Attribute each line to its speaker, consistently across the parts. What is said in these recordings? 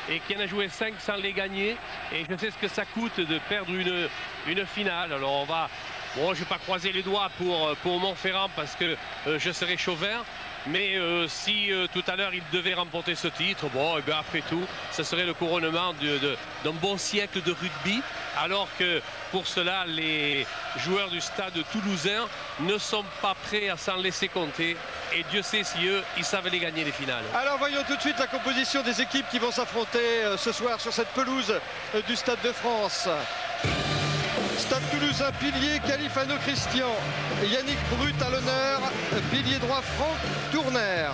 Speaker 1: et qui en a joué 5 sans les gagner. Et je sais ce que ça coûte de perdre une finale. Alors on va... Bon, je ne vais pas croiser les doigts pour Montferrand parce que je serai chauvin. Mais si tout à l'heure il devait remporter ce titre, bon, et bien après tout, ce serait le couronnement d'un bon siècle de rugby. Alors que pour cela, les joueurs du stade toulousain ne sont pas prêts à s'en laisser compter. Et Dieu sait si eux, ils savent les gagner les finales.
Speaker 2: Alors voyons tout de suite la composition des équipes qui vont s'affronter ce soir sur cette pelouse du Stade de France. Stade Toulousain, pilier Califano Christian, Yannick Brut à l'honneur, pilier droit Franck Tourner.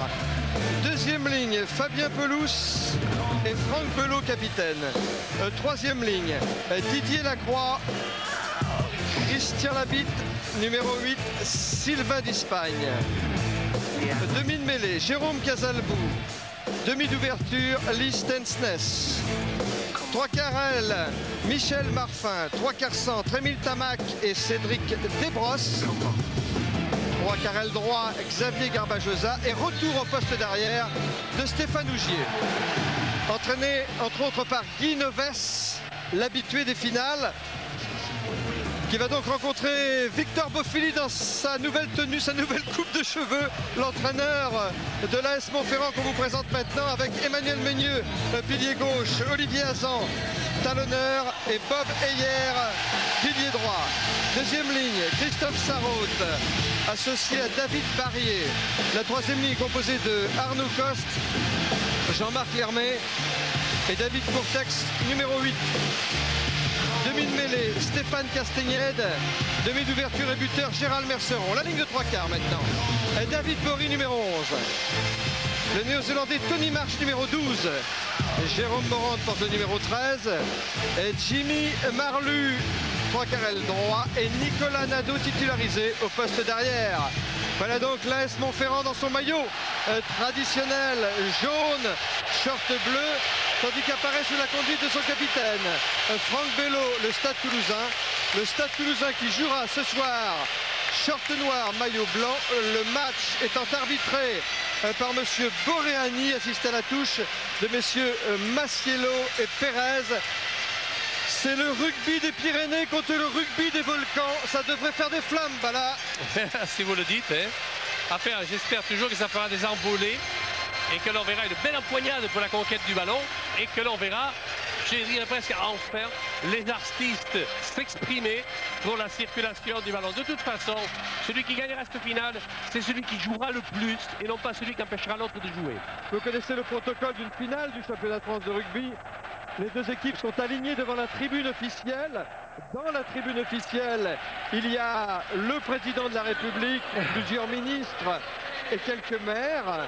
Speaker 2: Deuxième ligne, Fabien Pelous et Franck Belot capitaine. Troisième ligne, Didier Lacroix, Christian Labitte, numéro 8, Sylvain d'Espagne. Demi de mêlée, Jérôme Casalbou. Demi d'ouverture, Lee Stensness. Trois quarts aile, Michel Marfin. Trois quarts centre, Émile Tamac et Cédric Desbrosses. Trois quarts aile droit, Xavier Garbajosa. Et retour au poste d'arrière de Stéphane Ougier. Entraîné entre autres par Guy Noves, l'habitué des finales, qui va donc rencontrer Victor Bofili dans sa nouvelle tenue, sa nouvelle coupe de cheveux. L'entraîneur de l'AS Montferrand qu'on vous présente maintenant avec Emmanuel Meigneux, pilier gauche, Olivier Hazan, talonneur et Bob Heyer, pilier droit. Deuxième ligne, Christophe Sarraute, associé à David Barrier. La troisième ligne est composée de Arnaud Coste, Jean-Marc Lermet et David Courtex, numéro 8. Demi de mêlée, Stéphane Castagnède. Demi d'ouverture et buteur, Gérald Merceron. La ligne de trois quarts maintenant. Et David Bory, numéro 11. Le néo-zélandais Tony Marsh, numéro 12. Jérôme Morand porte le numéro 13. Et Jimmy Marlu, trois quarts aile droit. Et Nicolas Nadeau titularisé au poste d'arrière. Voilà donc l'AS Montferrand dans son maillot traditionnel jaune, short bleu, tandis qu'apparaît sous la conduite de son capitaine Franck Belot, le Stade Toulousain. Le Stade Toulousain qui jouera ce soir short noir, maillot blanc. Le match étant arbitré par monsieur Boréani, assisté à la touche de messieurs Massiello et Pérez. C'est le rugby des Pyrénées contre le rugby des volcans. Ça devrait faire des flammes, Bala.
Speaker 1: Si vous le dites, hein. Enfin, j'espère toujours que ça fera des envolées et que l'on verra une belle empoignade pour la conquête du ballon et que l'on verra, je dirais presque enfin, les artistes s'exprimer pour la circulation du ballon. De toute façon, celui qui gagnera cette finale, c'est celui qui jouera le plus et non pas celui qui empêchera l'autre de jouer.
Speaker 2: Vous connaissez le protocole d'une finale du championnat de France de rugby. Les deux équipes sont alignées devant la tribune officielle. Dans la tribune officielle, il y a le président de la République, plusieurs ministres et quelques maires.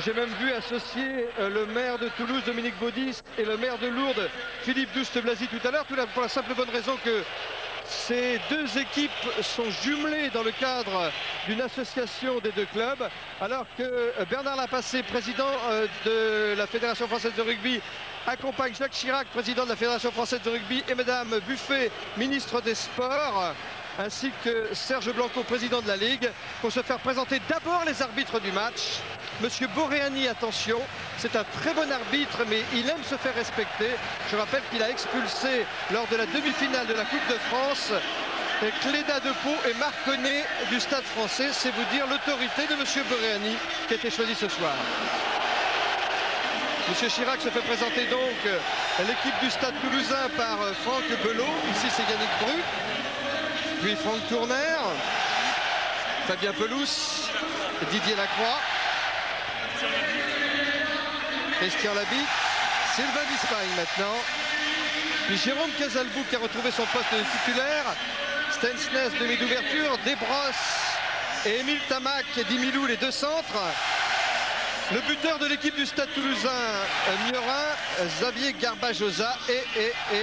Speaker 2: J'ai même vu associer le maire de Toulouse, Dominique Baudis, et le maire de Lourdes, Philippe Douste-Blazy, tout à l'heure, pour la simple bonne raison que ces deux équipes sont jumelées dans le cadre d'une association des deux clubs, alors que Bernard Lapassé, président de la Fédération française de rugby, accompagne Jacques Chirac, président de la Fédération française de rugby, et Madame Buffet, ministre des Sports, ainsi que Serge Blanco, président de la Ligue, pour se faire présenter d'abord les arbitres du match. Monsieur Boréani, attention, c'est un très bon arbitre, mais il aime se faire respecter. Je rappelle qu'il a expulsé lors de la demi-finale de la Coupe de France Cléda de Pau et Marconnet du Stade français. C'est vous dire l'autorité de monsieur Boréani qui a été choisi ce soir. Monsieur Chirac se fait présenter donc l'équipe du Stade Toulousain par Franck Belot. Ici c'est Yannick Brut, puis Franck Tourner, Fabien Pelous, Didier Lacroix, Christian Labitte, Sylvain d'Espagne maintenant, puis Jérôme Casalbou qui a retrouvé son poste de titulaire, Stensness demi d'ouverture, Desbrosses et Émile Tamac et Dimilou les deux centres. Le buteur de l'équipe du Stade Toulousain, Miorin, Xavier Garbajosa et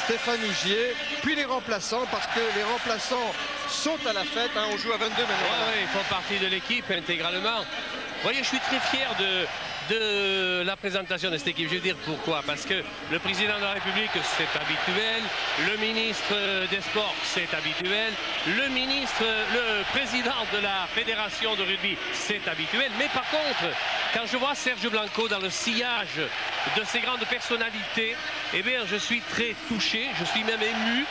Speaker 2: Stéphane Ougier, puis les remplaçants, parce que les remplaçants sont à la fête, hein, on joue à 22 maintenant.
Speaker 1: Oui, ils font partie de l'équipe intégralement. Vous voyez, je suis très fier de la présentation de cette équipe. Je veux dire pourquoi. Parce que le président de la République, c'est habituel. Le ministre des Sports, c'est habituel. Le président de la Fédération de rugby, c'est habituel. Mais par contre, quand je vois Serge Blanco dans le sillage de ces grandes personnalités, eh bien, je suis très touché, je suis même ému.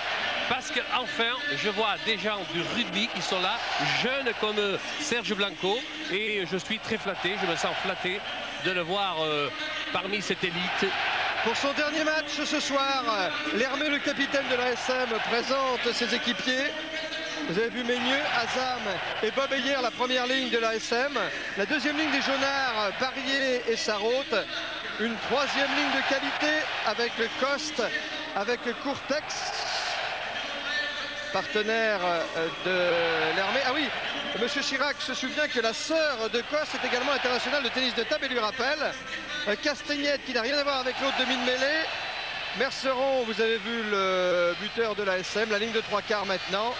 Speaker 1: Parce qu'enfin, je vois des gens du rugby qui sont là, jeunes comme Serge Blanco. Et je suis très flatté, je me sens flatté de le voir parmi cette élite.
Speaker 2: Pour son dernier match ce soir, Lermé, le capitaine de l'ASM, présente ses équipiers. Vous avez vu Meigneux, Azam et Bob Heyer, la première ligne de l'ASM. La deuxième ligne des Jaunards, Barrier et Sarraute. Une troisième ligne de qualité avec le Coste, avec Courtex, partenaire de Lermé. Ah oui, Monsieur Chirac se souvient que la sœur de Coste est également internationale de tennis de table et lui rappelle. Castagnette qui n'a rien à voir avec l'autre demi de mêlée. Merceron, vous avez vu le buteur de l'ASM, la ligne de 3/4 maintenant.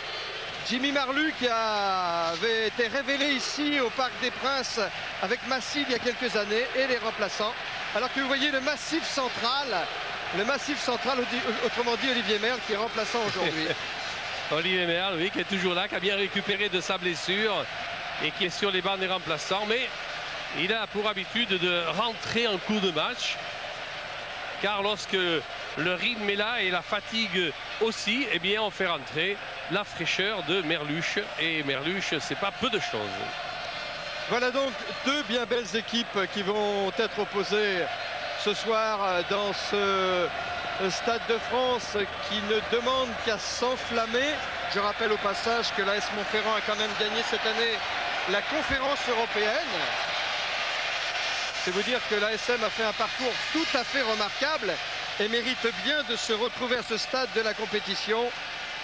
Speaker 2: Jimmy Marlu qui avait été révélé ici au Parc des Princes avec Massif il y a quelques années et les remplaçants. Alors que vous voyez le massif central, autrement dit Olivier Merle qui est remplaçant aujourd'hui.
Speaker 1: Olivier Merle, oui, qui est toujours là, qui a bien récupéré de sa blessure et qui est sur les bancs des remplaçants. Mais il a pour habitude de rentrer en cours de match. Car lorsque le rythme est là et la fatigue aussi, eh bien on fait rentrer la fraîcheur de Merluche. Et Merluche, c'est pas peu de choses.
Speaker 2: Voilà donc deux bien belles équipes qui vont être opposées ce soir dans ce Stade de France qui ne demande qu'à s'enflammer. Je rappelle au passage que l'AS Montferrand a quand même gagné cette année la conférence européenne. C'est vous dire que l'ASM a fait un parcours tout à fait remarquable et mérite bien de se retrouver à ce stade de la compétition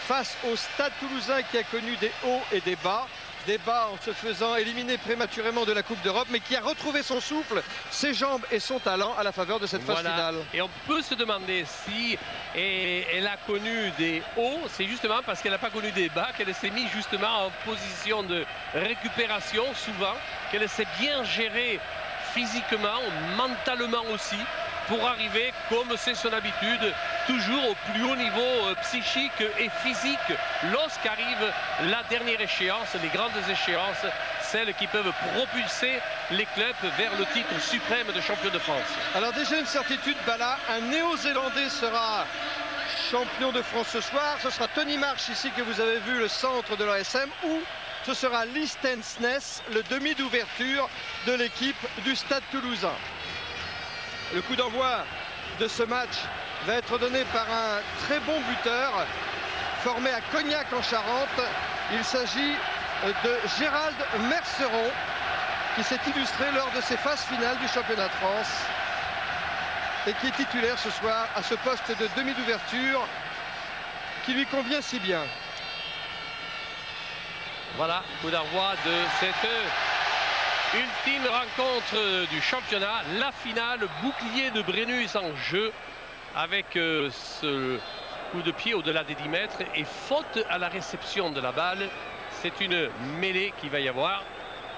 Speaker 2: face au Stade Toulousain qui a connu des hauts et des bas. Des bas en se faisant éliminer prématurément de la Coupe d'Europe, mais qui a retrouvé son souffle, ses jambes et son talent à la faveur de cette phase finale.
Speaker 1: Et on peut se demander si elle a connu des hauts, c'est justement parce qu'elle n'a pas connu des bas, qu'elle s'est mise justement en position de récupération souvent, qu'elle s'est bien gérée physiquement, mentalement aussi, pour arriver, comme c'est son habitude, toujours au plus haut niveau psychique et physique lorsqu'arrive la dernière échéance, les grandes échéances, celles qui peuvent propulser les clubs vers le titre suprême de champion de France.
Speaker 2: Alors déjà une certitude, Bala, un Néo-Zélandais sera champion de France ce soir. Ce sera Tony Marsh ici que vous avez vu, le centre de l'ASM, ou ce sera Lee Stensness, le demi d'ouverture de l'équipe du Stade Toulousain. Le coup d'envoi de ce match va être donné par un très bon buteur formé à Cognac en Charente. Il s'agit de Gérald Merceron qui s'est illustré lors de ses phases finales du championnat de France et qui est titulaire ce soir à ce poste de demi d'ouverture qui lui convient si bien.
Speaker 1: Voilà, coup d'envoi de cette ultime rencontre du championnat, la finale, bouclier de Brennus en jeu avec ce coup de pied au-delà des 10 mètres et faute à la réception de la balle. C'est une mêlée qu'il va y avoir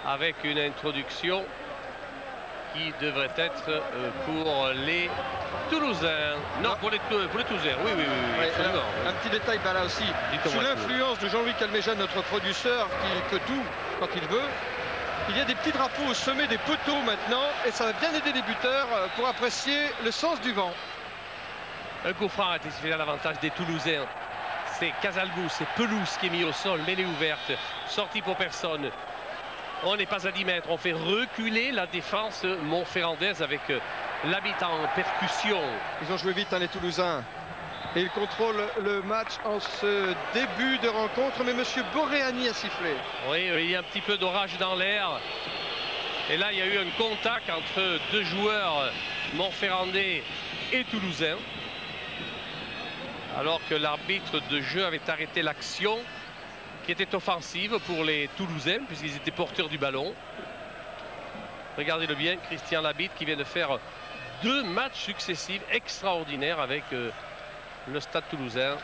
Speaker 1: avec une introduction qui devrait être pour les Toulousains. Non, pour les Toulousains, oui.
Speaker 2: Alors, un petit détail là aussi, sous l'influence de Jean-Louis Calméjean, notre producteur, qui peut tout quand il veut, il y a des petits drapeaux au sommet des poteaux maintenant et ça va bien aider les buteurs pour apprécier le sens du vent.
Speaker 1: Un coup franc a été sifflé à l'avantage des Toulousains. C'est Casalbou, c'est Pelouse qui est mis au sol, mêlée ouverte, sortie pour personne. On n'est pas à 10 mètres, on fait reculer la défense montferrandaise avec l'habit en percussion.
Speaker 2: Ils ont joué vite les Toulousains. Et ils contrôlent le match en ce début de rencontre, mais monsieur Boréani a sifflé.
Speaker 1: Oui, il y a un petit peu d'orage dans l'air. Et là, il y a eu un contact entre deux joueurs montferrandais et toulousains. Alors que l'arbitre de jeu avait arrêté l'action qui était offensive pour les Toulousains, puisqu'ils étaient porteurs du ballon. Regardez-le bien, Christian Labitte qui vient de faire 2 matchs successifs extraordinaires avec le Stade Toulousain.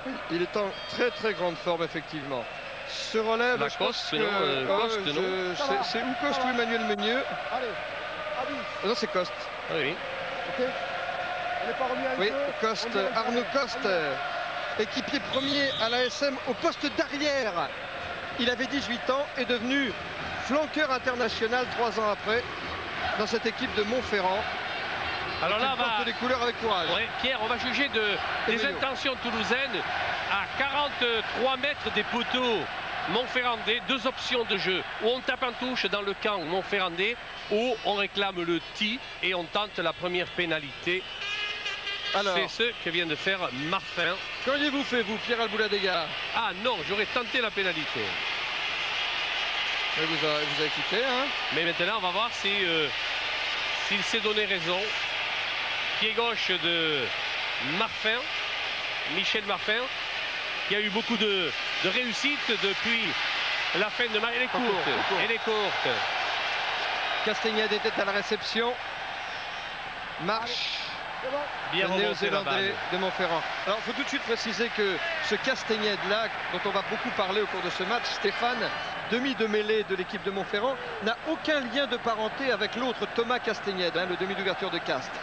Speaker 2: Oui, il est en très très grande forme effectivement. Se relève.
Speaker 1: C'est ou Coste ou Emmanuel Meigneux.
Speaker 2: Non, c'est Coste.
Speaker 1: Ah oui.
Speaker 3: Ok. On n'est pas remis à
Speaker 2: Oui,
Speaker 3: jeu.
Speaker 2: Coste,
Speaker 3: On est à
Speaker 2: Arnaud
Speaker 3: jeu.
Speaker 2: Coste, équipier premier à l'ASM au poste d'arrière. Il avait 18 ans et devenu flanqueur international 3 ans après dans cette équipe de Montferrand.
Speaker 1: Alors là,
Speaker 2: Il porte les couleurs avec courage.
Speaker 1: ouais, Pierre, on va juger des
Speaker 2: Emilio.
Speaker 1: intentions toulousaines à 43 mètres des poteaux montferrandais. Deux options de jeu. Ou on tape en touche dans le camp montferrandais, ou on réclame le tee et on tente la première pénalité.
Speaker 2: Alors,
Speaker 1: C'est ce que vient de faire Martin.
Speaker 2: qu'auriez-vous fait, vous, Pierre Albouladegar?
Speaker 1: Ah non, j'aurais tenté la pénalité.
Speaker 2: Vous avez quitté, hein?
Speaker 1: Mais maintenant, on va voir si, s'il s'est donné raison. Pied gauche de Marfin, Michel Marfin, qui a eu beaucoup de réussite depuis la fin de match. Elle est courte,
Speaker 2: Court.
Speaker 1: elle est courte.
Speaker 2: Castagnède était à la réception. Marche.
Speaker 1: Bien
Speaker 2: Le
Speaker 1: remonté la balle.
Speaker 2: Néo-Zélandais de Montferrand. Alors, il faut tout de suite préciser que ce Castagnède-là, dont on va beaucoup parler au cours de ce match, Stéphane, demi de mêlée de l'équipe de Montferrand, n'a aucun lien de parenté avec l'autre Thomas Castagnède, hein, le demi d'ouverture de Castres.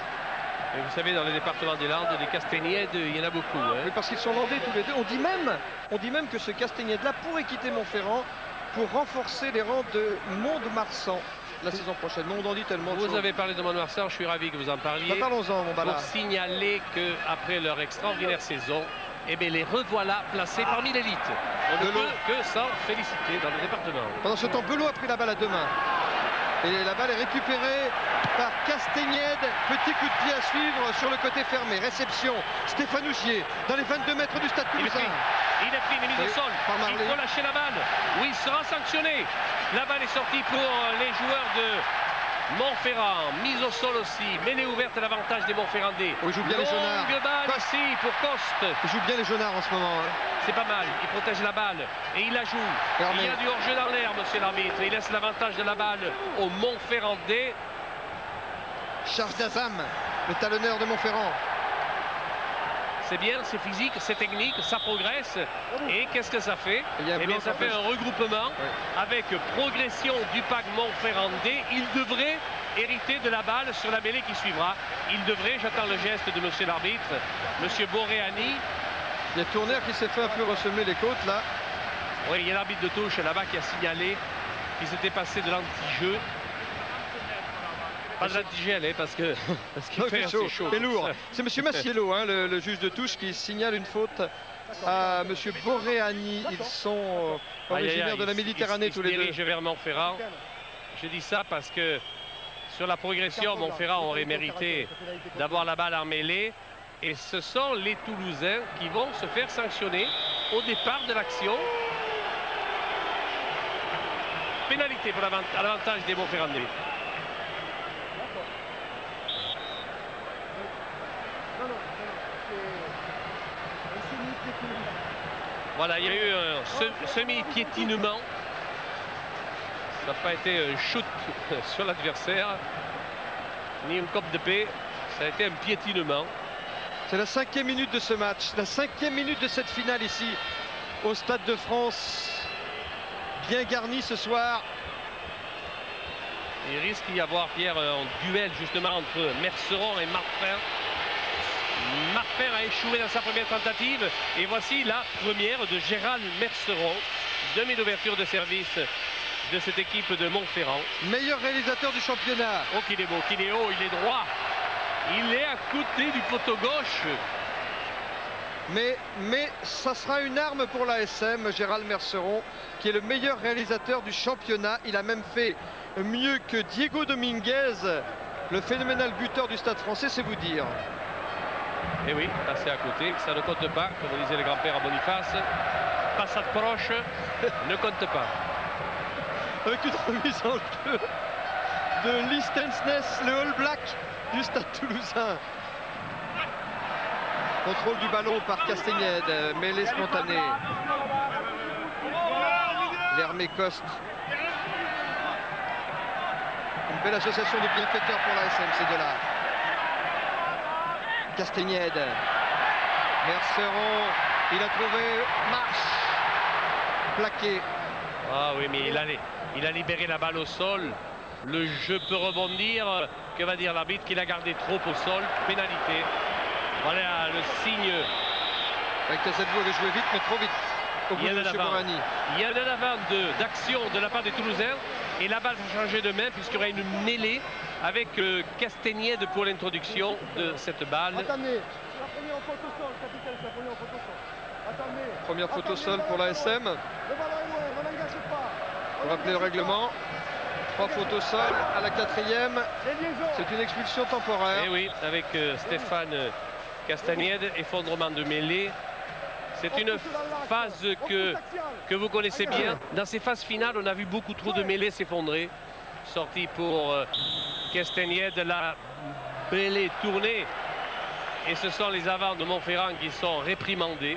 Speaker 1: Et vous savez, dans les départements des Landes, des Castagnèdes, il y en a beaucoup. Hein.
Speaker 2: Oui, parce qu'ils sont landais tous les deux. On dit même que ce Castagnède-là pourrait quitter Montferrand pour renforcer les rangs de Mont-de-Marsan la saison prochaine. Mais on en dit tellement de
Speaker 1: Vous
Speaker 2: choses.
Speaker 1: avez parlé de Mont-de-Marsan, je suis ravi que vous en parliez.
Speaker 2: Bah, parlons-en, mon
Speaker 1: Pour
Speaker 2: Bala.
Speaker 1: signaler qu'après leur extraordinaire saison, eh bien, les revoilà placés parmi l'élite. On ne
Speaker 2: Belot.
Speaker 1: peut que s'en féliciter dans le département.
Speaker 2: Pendant ce temps, Belot a pris la balle à deux mains. Et la balle est récupérée par Castagnède. Petit coup de pied à suivre sur le côté fermé. Réception, Stéphane Ougier dans les 22 mètres du stade
Speaker 1: Il est
Speaker 2: toulousain.
Speaker 1: pris, il est mise
Speaker 2: Oui,
Speaker 1: au sol.
Speaker 2: par Marley.
Speaker 1: Il faut lâcher la balle. Oui, il sera sanctionné. La balle est sortie pour les joueurs de Montferrand. Mise au sol aussi. Mêlée ouverte à l'avantage des Montferrandais.
Speaker 2: Oh, il joue bien les jaunards.
Speaker 1: Longue balle
Speaker 2: Coste.
Speaker 1: ici pour Coste.
Speaker 2: Il joue bien les jaunards en ce moment. Hein.
Speaker 1: C'est pas mal. Il protège la balle et il la joue.
Speaker 2: Hermé.
Speaker 1: Il y a du hors-jeu dans l'air, monsieur l'arbitre. Il laisse l'avantage de la balle aux Montferrandais.
Speaker 2: Charles Dazam, le talonneur de Montferrand.
Speaker 1: C'est bien, c'est physique, c'est technique, ça progresse. Et qu'est-ce que ça fait?
Speaker 2: Il y a un
Speaker 1: Eh bien,
Speaker 2: blanc
Speaker 1: ça
Speaker 2: qui
Speaker 1: fait
Speaker 2: empêche.
Speaker 1: un regroupement avec progression du pack Montferrandais. Il devrait hériter de la balle sur la mêlée qui suivra. Il devrait, j'attends le geste de monsieur l'arbitre, monsieur Boréani.
Speaker 2: Il y a Tourner qui s'est fait un peu ressemer les côtes là.
Speaker 1: Oui, il y a l'arbitre de touche là-bas qui a signalé qu'il s'était passé de l'anti-jeu. Pas de l'antigel, hein, parce qu'il fait assez chaud.
Speaker 2: et lourd. C'est monsieur Massiello, hein, le juge de touche, qui signale une faute à monsieur Boréani. Ils sont originaires de la Méditerranée tous les deux.
Speaker 1: Ils se dirigent vers Montferrand. Je dis ça parce que sur la progression, Montferrand aurait mérité d'avoir la balle en mêlée. Et ce sont les Toulousains qui vont se faire sanctionner au départ de l'action. Pénalité pour à l'avantage des Montferrandais. Voilà, il y a eu un semi-piétinement. Ça n'a pas été un shoot sur l'adversaire, ni une cope de paix. Ça a été un piétinement.
Speaker 2: C'est la 5e minute de ce match, la 5e minute de cette finale ici au Stade de France. Bien garni ce soir.
Speaker 1: Il risque d'y avoir, Pierre, un duel justement entre Merceron et Martin. Martin a échoué dans sa première tentative. Et voici la première de Gérald Merceron. Demi d'ouverture de service de cette équipe de Montferrand.
Speaker 2: Meilleur réalisateur du championnat.
Speaker 1: Oh, qu'il est beau, qu'il est haut, il est droit. Il est à côté du poteau gauche.
Speaker 2: Mais ça sera une arme pour l'ASM, Gérald Merceron, qui est le meilleur réalisateur du championnat. Il a même fait mieux que Diego Dominguez, le phénoménal buteur du Stade français, c'est vous dire.
Speaker 1: Et oui, passé à côté, ça ne compte pas, comme disait le grand-père à Boniface. Passade proche, ne compte pas.
Speaker 2: Avec une remise en jeu de Lee Stensness, le All Black du Stade toulousain. Contrôle du ballon par Castagnède, mêlée spontanée. L'Hermé Coste. Une belle association de bienfaiteurs pour l'ASM, ces deux-là. Castagnède. Merceron, il a trouvé Marche. Plaqué.
Speaker 1: Ah oui, mais il a libéré la balle au sol. Le jeu peut rebondir. Que va dire l'arbitre? Qu'il a gardé trop au sol. Pénalité. Voilà le signe.
Speaker 2: Casadebou avait joué vite, mais trop vite. Au bout de M. Borani.
Speaker 1: Il y a un avant d'action de la part des Toulousains. Et la balle va changer de main puisqu'il y aura une mêlée avec Castagnède pour l'introduction de cette balle.
Speaker 3: Attendez, c'est la première faute au sol, capitaine, c'est la première faute au sol. Attendez.
Speaker 2: Première faute au sol pour la SM.
Speaker 3: Le ballon est loin, on n'engage pas.
Speaker 2: Pour rappeler le règlement. 3 fautes au sol à la 4e. C'est une expulsion temporaire.
Speaker 1: Et oui, avec Stéphane Castagnède, effondrement de mêlée. C'est une phase que vous connaissez bien. Dans ces phases finales, on a vu beaucoup trop de mêlées s'effondrer. Sortie pour Castagnède, la mêlée tournée. Et ce sont les avants de Montferrand qui sont réprimandés.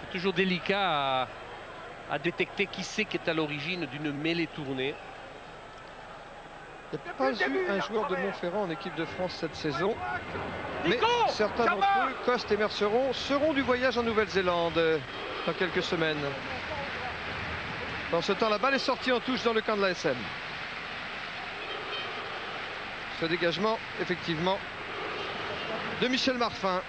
Speaker 1: C'est toujours délicat à détecter qui c'est qui est à l'origine d'une mêlée tournée.
Speaker 2: Il n'y a pas eu un joueur de Montferrand en équipe de France cette saison. Mais certains d'entre eux, Coste et Merceron, seront du voyage en Nouvelle-Zélande dans quelques semaines. Dans ce temps, la balle est sortie en touche dans le camp de la SM. Ce dégagement, effectivement, de Michel Marfin.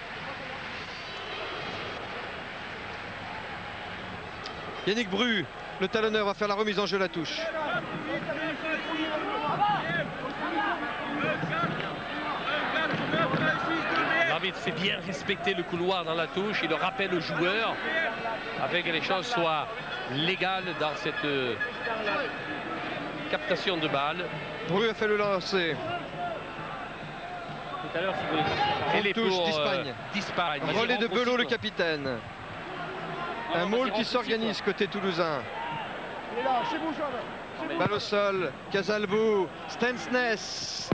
Speaker 2: Yannick Bru, le talonneur, va faire la remise en jeu, la touche.
Speaker 1: L'arbitre fait bien respecter le couloir dans la touche. Il le rappelle aux joueurs afin que les choses soient légales dans cette captation de balle.
Speaker 2: Bru a fait le lancer.
Speaker 1: Tout à l'heure, si vous
Speaker 2: touche d'Espagne. Relais de Belot, le capitaine. Un maul qui s'organise côté toulousain.
Speaker 3: Il est là, chez vous, Jean.
Speaker 2: Balle au sol, Casalbou, Stensness.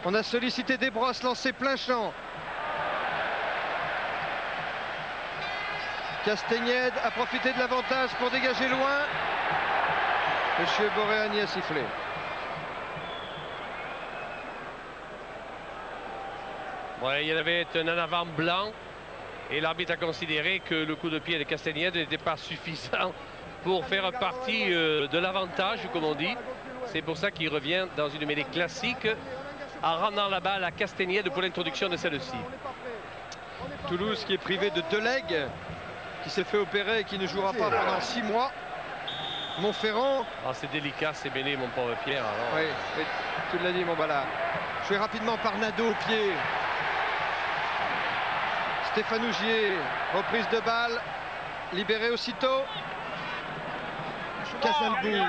Speaker 2: On a sollicité Desbrosses, lancé plein champ. Castagnède a profité de l'avantage pour dégager loin. Monsieur Boréani a sifflé.
Speaker 1: Ouais, il y avait un en avant blanc et l'arbitre a considéré que le coup de pied de Castagnède n'était pas suffisant pour faire partie de l'avantage, comme on dit. C'est pour ça qu'il revient dans une mêlée classique en rendant la balle à Castagnède pour l'introduction de celle-ci.
Speaker 2: Toulouse qui est privé de Delegue, qui s'est fait opérer et qui ne jouera pas pendant 6 mois. Montferrand.
Speaker 1: Ah, c'est délicat ces mêlées, mon pauvre Pierre. Alors.
Speaker 2: Oui, tu l'as dit, mon Bala. Joué rapidement par Nadeau au pied. Stéphane Ougier, reprise de balle, libéré aussitôt. Casalbou.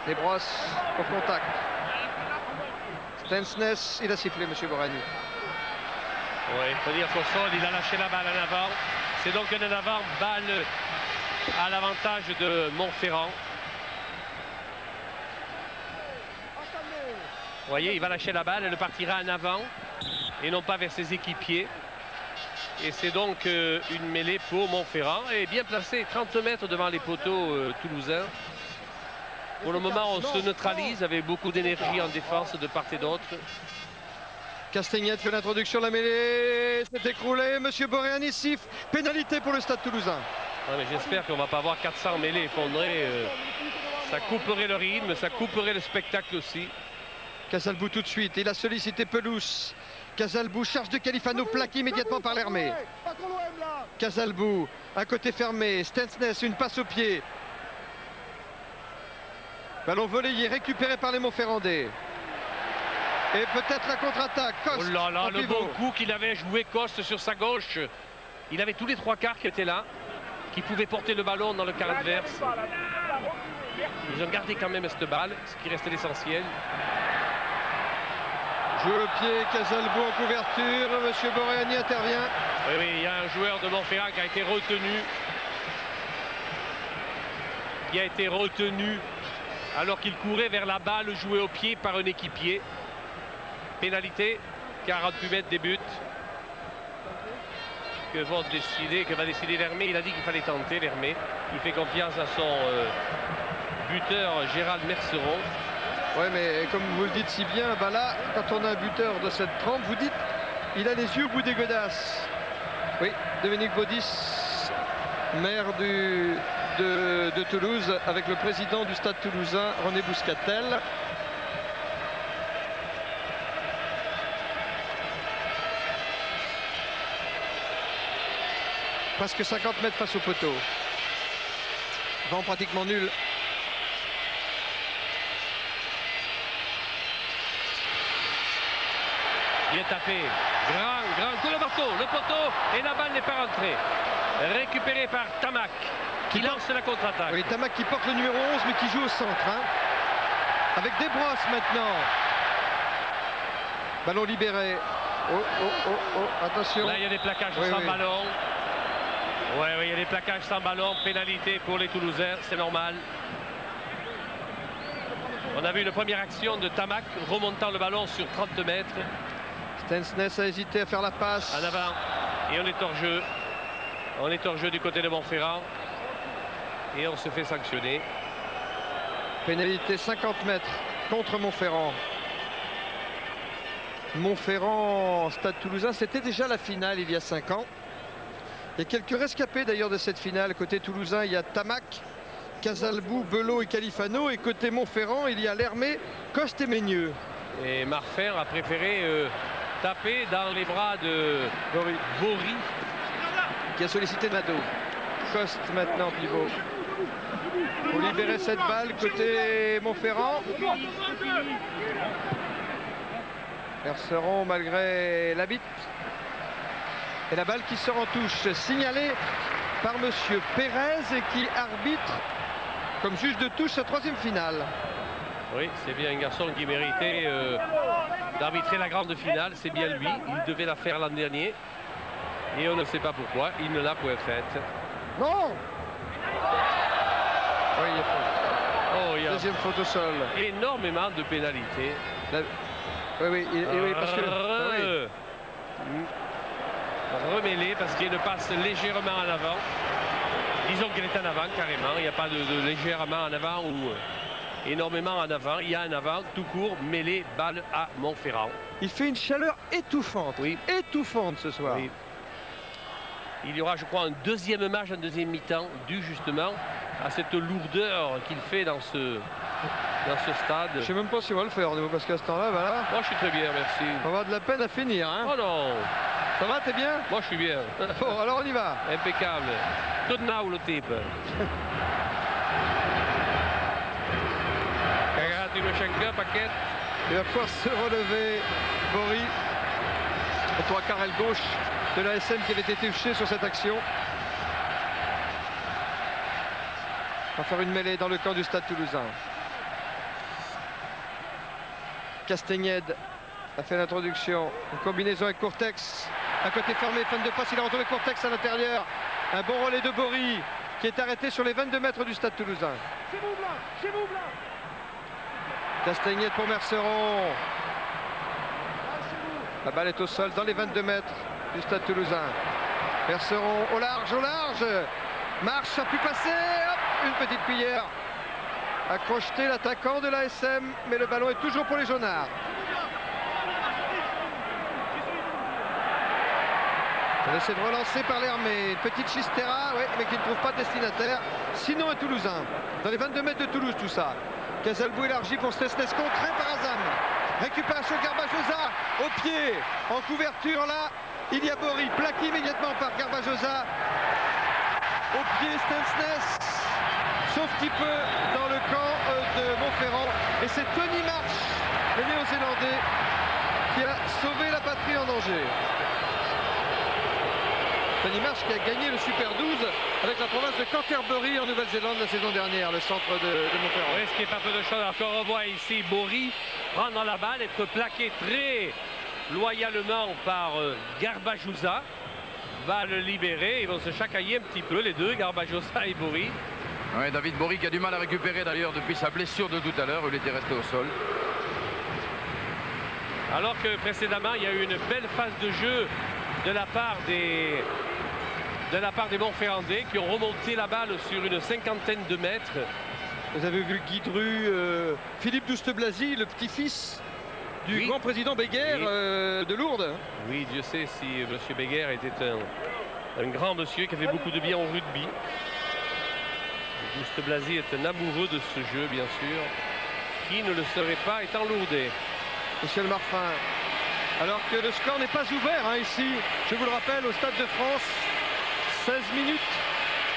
Speaker 2: Desbrosses au contact. Stensness, il a sifflé, M. Borani.
Speaker 1: Oui, il faut dire qu'au sol, il a lâché la balle en avant. C'est donc un en avant, balle à l'avantage de Montferrand. Vous voyez, il va lâcher la balle, elle partira en avant et non pas vers ses équipiers. Et c'est donc une mêlée pour Montferrand et bien placé, 30 mètres devant les poteaux toulousains. Pour le moment, on se neutralise avec beaucoup d'énergie en défense de part et d'autre.
Speaker 2: Castagnède fait l'introduction, la mêlée s'est écroulée. Monsieur Boréani siffle. Pénalité pour le Stade Toulousain.
Speaker 1: Ouais, j'espère qu'on ne va pas avoir 400 mêlées effondrées. Ça couperait le rythme, ça couperait le spectacle aussi.
Speaker 2: Casalbou tout de suite. Il a sollicité Pelouse. Casalbou, charge de Califano, plaqué immédiatement par l'Hermé. Casalbou, un côté fermé. Stensness, une passe au pied. Ballon volé, récupéré par les Montferrandais. Et peut-être la contre-attaque.
Speaker 1: Oh là là, le bon coup qu'il avait joué Coste sur sa gauche. Il avait tous les 3 quarts qui étaient là, qui pouvaient porter le ballon dans le quart adverse. Ils ont gardé quand même cette balle, ce qui restait l'essentiel.
Speaker 2: Jeu au pied, Casalbou en couverture. Monsieur Boréani intervient.
Speaker 1: Oui, oui, il y a un joueur de Montferrand qui a été retenu. Alors qu'il courait vers la balle jouée au pied par un équipier. Pénalité, 48 mètres des buts. Que va décider l'Hermé. Il a dit qu'il fallait tenter l'Hermé. Il fait confiance à son buteur Gérald Merceron.
Speaker 2: Oui, mais comme vous le dites si bien, bah là, quand on a un buteur de cette trempe, vous dites, il a les yeux au bout des godasses. Oui, Dominique Baudis, maire du de Toulouse avec le président du Stade Toulousain, René Bouscatel. Presque 50 mètres face au poteau. Vent pratiquement nul.
Speaker 1: Bien tapé. Grand coup de marteau. Le poteau et la balle n'est pas rentrée. Récupéré par Tamac qui lance la contre-attaque.
Speaker 2: Oui, Tamac qui porte le numéro 11 mais qui joue au centre. Hein. Avec Desbrosses maintenant. Ballon libéré. Attention.
Speaker 1: Là, il y a des plaquages sans ballon. Oui, il y a des plaquages sans ballon. Pénalité pour les Toulousains, c'est normal. On a vu une première action de Tamac remontant le ballon sur 30 mètres.
Speaker 2: Stensness a hésité à faire la passe.
Speaker 1: En avant. Et on est hors jeu. On est hors jeu du côté de Montferrand. Et on se fait sanctionner.
Speaker 2: Pénalité 50 mètres contre Montferrand. Montferrand, Stade Toulousain, c'était déjà la finale il y a 5 ans. Il y a quelques rescapés d'ailleurs de cette finale. Côté toulousain, il y a Tamac, Casalbou, Belot et Califano. Et côté Montferrand, il y a Lermé, Coste et Meigneux.
Speaker 1: Et Marfer a préféré taper dans les bras de Bory.
Speaker 2: Qui a sollicité Nadeau. Coste maintenant, pivot. Pour libérer cette balle côté Montferrand. Perceron malgré la bite. Et la balle qui sort en touche, signalée par monsieur Pérez et qui arbitre comme juge de touche sa 3e finale.
Speaker 1: Oui, c'est bien un garçon qui méritait d'arbitrer la grande finale. C'est bien lui. Il devait la faire l'an dernier. Et on ne sait pas pourquoi. Il ne l'a point faite.
Speaker 2: Non. Oui, il y a faute.
Speaker 1: Oh, il y a
Speaker 2: 2e faute au sol.
Speaker 1: Énormément de pénalités.
Speaker 2: Oui, parce que...
Speaker 1: Remêlé parce qu'il y a une passe légèrement en avant. Disons qu'elle est en avant carrément. Il n'y a pas de légèrement en avant ou énormément en avant. Il y a en avant tout court, mêlé, balle à Montferrand.
Speaker 2: Il fait une chaleur étouffante.
Speaker 1: Oui.
Speaker 2: Étouffante ce soir.
Speaker 1: Oui. Il y aura, je crois, un 2e match en 2e mi-temps dû justement à cette lourdeur qu'il fait dans ce stade.
Speaker 2: Je ne sais même pas si on va le faire, parce qu'à ce temps-là, voilà.
Speaker 1: Moi, je suis très bien, merci.
Speaker 2: On va avoir de la peine à finir. Hein.
Speaker 1: Oh non.
Speaker 2: Ça va, t'es bien?
Speaker 1: Moi, je suis bien.
Speaker 2: Bon, alors on y va.
Speaker 1: Impeccable. Tout now, le type. Regarde, Timoshenko, paquet.
Speaker 2: Il va pouvoir se relever, Bory. Au 3/4 aile gauche de la SM qui avait été touché sur cette action. On va faire une mêlée dans le camp du Stade Toulousain. Castagnède a fait l'introduction. Une combinaison avec Courtex. Un côté fermé, fin de passe, il a retrouvé Courtex à l'intérieur. Un bon relais de Bory qui est arrêté sur les 22 mètres du Stade Toulousain.
Speaker 3: Chez vous, là.
Speaker 2: Castagnède pour Merceron. La balle est au sol dans les 22 mètres du Stade Toulousain. Merceron au large, Marche a pu passer. Hop, une petite cuillère. A crocheté l'attaquant de l'ASM, mais le ballon est toujours pour les jaunards. On essaie de relancer par Lermé. Une petite Chistera, ouais, mais qui ne trouve pas de destinataire. Sinon un Toulousain. Dans les 22 mètres de Toulouse, tout ça. Casalbou élargi pour Stesnes, contraint par Azam. Récupération Garbajosa au pied. En couverture, là, il y a Bory, plaqué immédiatement par Garbajosa. Au pied, Stesnes. Sauf petit peu dans le camp de Montferrand. Et c'est Tony Marsh, le néo-zélandais, qui a sauvé la patrie en danger. Tony Marsh qui a gagné le Super 12 avec la province de Canterbury en Nouvelle-Zélande la saison dernière, le centre de Montferrand.
Speaker 1: Oui, ce qui n'est pas peu de choses. Alors qu'on revoit ici Bory prendre la balle, être plaqué très loyalement par Garbajosa. Va le libérer. Ils vont se chacailler un petit peu, les deux, Garbajosa et Bory.
Speaker 4: Oui, David Bory qui a du mal à récupérer d'ailleurs depuis sa blessure de tout à l'heure. Il était resté au sol.
Speaker 1: Alors que précédemment, il y a eu une belle phase de jeu de la part des Montferrandais qui ont remonté la balle sur une 50aine de mètres.
Speaker 2: Vous avez vu Guy Dru, Philippe Douste-Blazy, le petit-fils du grand président Béguer de Lourdes.
Speaker 1: Oui, Dieu sait si M. Béguer était un grand monsieur qui a fait beaucoup de bien au rugby. Auguste Blazy est un amoureux de ce jeu, bien sûr. Qui ne le serait pas étant lourdé.
Speaker 2: Michel Marfin. Alors que le score n'est pas ouvert ici, je vous le rappelle, au Stade de France. 16 minutes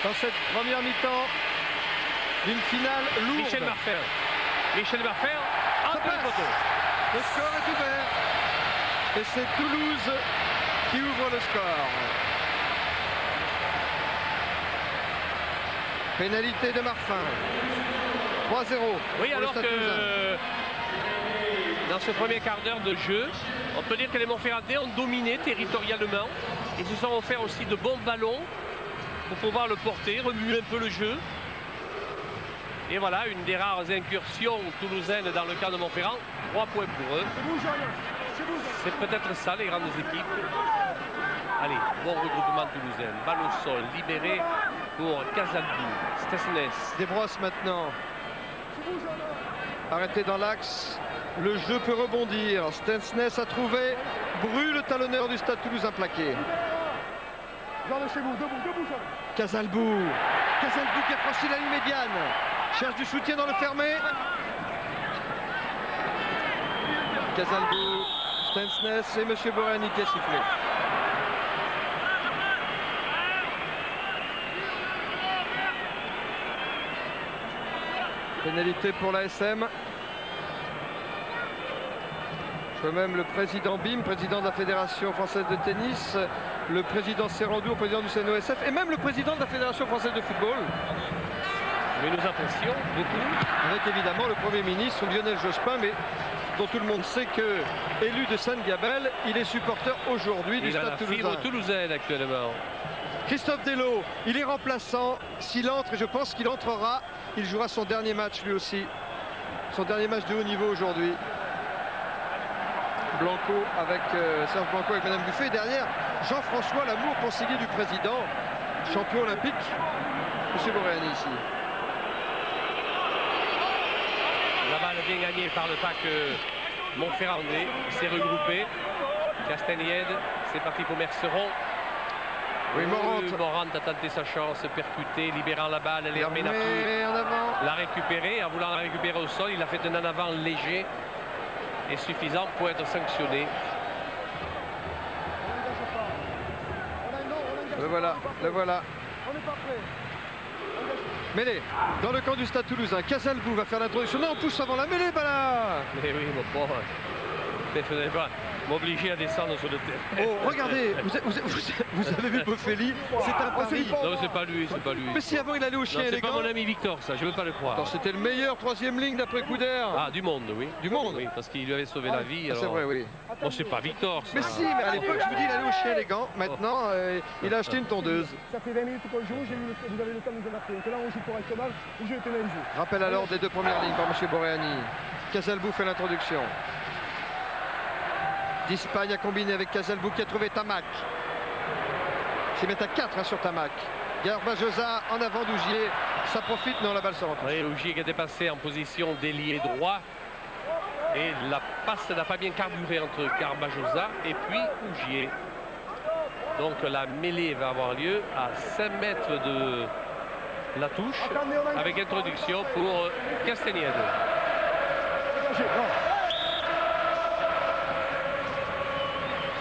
Speaker 2: dans cette première mi-temps d'une finale lourde.
Speaker 1: Michel Marfin. Michel Marfin, entre le poteau.
Speaker 2: Le score est ouvert. Et c'est Toulouse qui ouvre le score. Pénalité de Marfin. 3-0.
Speaker 1: Oui, alors que dans ce premier quart d'heure de jeu, on peut dire que les Montferrandais ont dominé territorialement. Ils se sont offert aussi de bons ballons pour pouvoir le porter, remuer un peu le jeu. Et voilà, une des rares incursions toulousaines dans le camp de Montferrand. 3 points pour eux. C'est peut-être ça, les grandes équipes. Allez, bon regroupement toulousain. Balle au sol, libéré pour Casalbou. Stesnes.
Speaker 2: Desbrosses maintenant. Arrêté dans l'axe. Le jeu peut rebondir. Stensnes a trouvé Bru, le talonneur du Stade Toulousain plaqué. Casalbou. Casalbou qui a franchi la ligne médiane. Cherche du soutien dans le fermé. Casalbou, Stensnes et M. Borani qui a sifflé. Pénalité pour l'ASM. Je vois même le président BIM, président de la Fédération française de tennis, le président Serrandou, président du CNOSF et même le président de la Fédération française de football.
Speaker 1: Mais nous apprécions beaucoup.
Speaker 2: Avec évidemment le Premier ministre Lionel Jospin, mais dont tout le monde sait que, élu de Sainte-Gabelle, il est supporter aujourd'hui du Stade Toulousain.
Speaker 1: Il a la fibre toulousaine actuellement.
Speaker 2: Christophe Delot, il est remplaçant. S'il entre, et je pense qu'il entrera, il jouera son dernier match lui aussi. Son dernier match de haut niveau aujourd'hui. Blanco avec Serge Blanco avec Madame Buffet. Et derrière, Jean-François Lamour, conseiller du président, champion olympique. Monsieur Boréani ici.
Speaker 1: La balle bien gagnée par le pack Montferrandais. Il s'est regroupé. Castagnède, c'est parti pour Merceron.
Speaker 2: Oui,
Speaker 1: Morant a tenté sa chance, percuté, libérant la balle. L'Hermé n'a pu la récupérer. En voulant la récupérer au sol, il a fait un en avant léger et suffisant pour être sanctionné.
Speaker 2: Le voilà, le voilà. Mêlée dans le camp du Stade Toulousain. Casalbou va faire l'introduction. Non, on pousse avant la mêlée, là.
Speaker 1: Mais oui, mon pauvre. Mais vous n'allez pas m'obliger à descendre sur le terrain.
Speaker 2: Oh, regardez, vous avez vu Boffelli, c'est un pari.
Speaker 1: Non, c'est pas lui, c'est pas lui.
Speaker 2: Mais si avant il allait au chien élégant.
Speaker 1: C'est pas mon ami Victor, ça, je veux pas le croire.
Speaker 2: C'était le meilleur troisième ligne d'après coup d'air.
Speaker 1: Ah, du monde, oui.
Speaker 2: Du monde.
Speaker 1: Oui, parce qu'il lui avait sauvé la vie.
Speaker 2: C'est vrai, oui.
Speaker 1: Bon, c'est pas Victor, ça.
Speaker 2: Mais si, mais à l'époque, je vous dis, il allait au chien élégant. Maintenant, il a acheté une tondeuse.
Speaker 3: Ça fait 20 minutes qu'on joue, vous avez le temps de nous adapter. Donc là, on joue correctement, le jeu est pénalisé.
Speaker 2: Rappel alors des deux premières lignes par M. Boréani. Casalbou fait l'introduction. D'Espagne a combiné avec Casalbou qui a trouvé Tamac. Ils mettent à 4 sur Tamac. Garbajosa en avant d'Ougier. Ça profite, non, la balle se rentre.
Speaker 1: Oui, Ougier qui était passé en position d'ailier droit. Et la passe n'a pas bien carburé entre Garbajosa et puis Ougier. Donc la mêlée va avoir lieu à 5 mètres de la touche avec introduction pour Castagnède.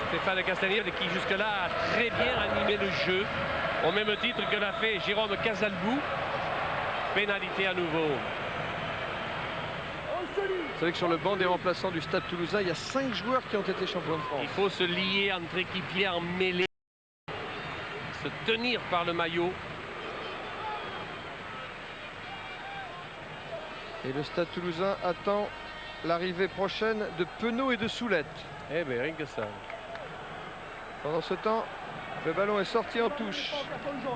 Speaker 1: Stéphane Castagnède qui jusque-là a très bien animé le jeu, au même titre que l'a fait Jérôme Casalbou. Pénalité à nouveau.
Speaker 2: Vous savez que sur le banc des remplaçants du Stade Toulousain, il y a 5 joueurs qui ont été champions de France.
Speaker 1: Il faut se lier entre équipiers en mêlée, se tenir par le maillot.
Speaker 2: Et le Stade Toulousain attend l'arrivée prochaine de Penaud et de Soulette.
Speaker 1: Eh bien, rien que ça.
Speaker 2: Pendant ce temps, le ballon est sorti en touche.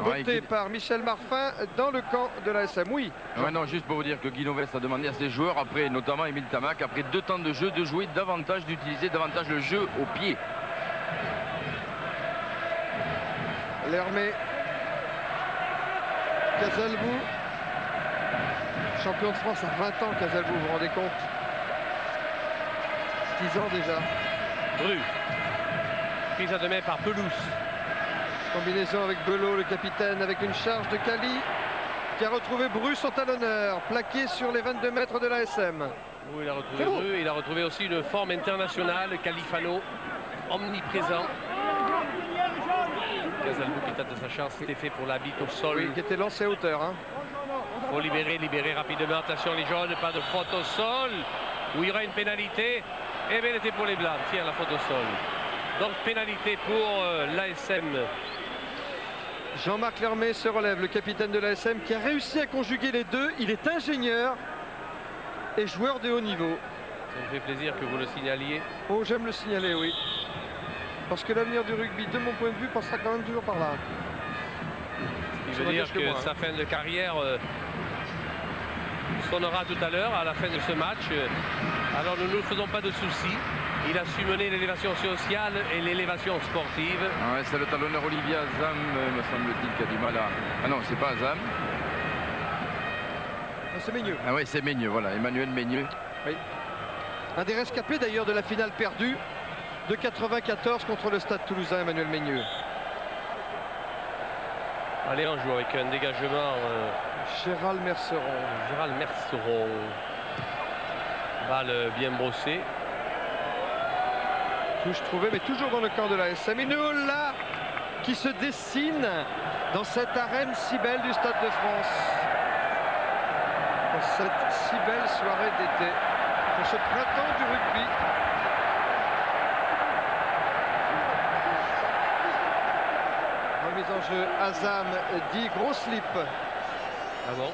Speaker 2: Voté par Michel Marfin dans le camp de l'ASM. Oui.
Speaker 4: Ouais, non, juste pour vous dire que Guy Novès a demandé à ses joueurs, après notamment Émile Tamac, après 2 temps de jeu, de jouer davantage, d'utiliser davantage le jeu au pied.
Speaker 2: L'Hermé. Casalbou. Champion de France à 20 ans, Casalbou, vous vous rendez compte? 10 ans déjà.
Speaker 1: Bru. Prise à 2 mains par Pelouse.
Speaker 2: Combinaison avec Belot, le capitaine, avec une charge de Cali. qui a retrouvé Bru, son talonneur, plaqué sur les 22 mètres de l'ASM.
Speaker 1: Oui, il a retrouvé Bru, il a retrouvé aussi une forme internationale, Califano, omniprésent. Casalbou qui tente de sa chance, c'était fait pour la bite au sol.
Speaker 2: Oui, qui était lancé à hauteur. Hein.
Speaker 1: Il faut libérer rapidement. Attention les jaunes, pas de faute au sol, où il y aura une pénalité. Eh bien, elle était pour les blancs. Tiens, la faute au sol. Donc, pénalité pour l'ASM.
Speaker 2: Jean-Marc Lermé se relève, le capitaine de l'ASM, qui a réussi à conjuguer les deux. Il est ingénieur et joueur de haut niveau.
Speaker 1: Ça me fait plaisir que vous le signaliez.
Speaker 2: Oh, j'aime le signaler, oui. Parce que l'avenir du rugby, de mon point de vue, passera quand même toujours par là.
Speaker 1: Ce qui veut dire que sa fin de carrière sonnera tout à l'heure, à la fin de ce match. Alors nous ne nous faisons pas de soucis. Il a su mener l'élévation sociale et l'élévation sportive.
Speaker 4: Ah ouais, c'est le talonneur Olivier Azam, me semble-t-il, qui a du mal à... Ah non, c'est pas Azam.
Speaker 2: C'est Meigneux.
Speaker 4: Ah oui, c'est Meigneux, voilà, Emmanuel Meigneux.
Speaker 2: Oui. Un des rescapés d'ailleurs de la finale perdue de 94 contre le Stade Toulousain, Emmanuel Meigneux.
Speaker 1: Allez, on joue avec un dégagement.
Speaker 2: Gérald Merceron.
Speaker 1: Gérald Merceron. Balle bien brossée.
Speaker 2: Touche trouvée, mais toujours dans le camp de l'ASM. Et nous, là, qui se dessine dans cette arène si belle du Stade de France. Pour cette si belle soirée d'été. Pour ce printemps du rugby. Remise en jeu, Azam dit gros slip.
Speaker 1: Ah bon?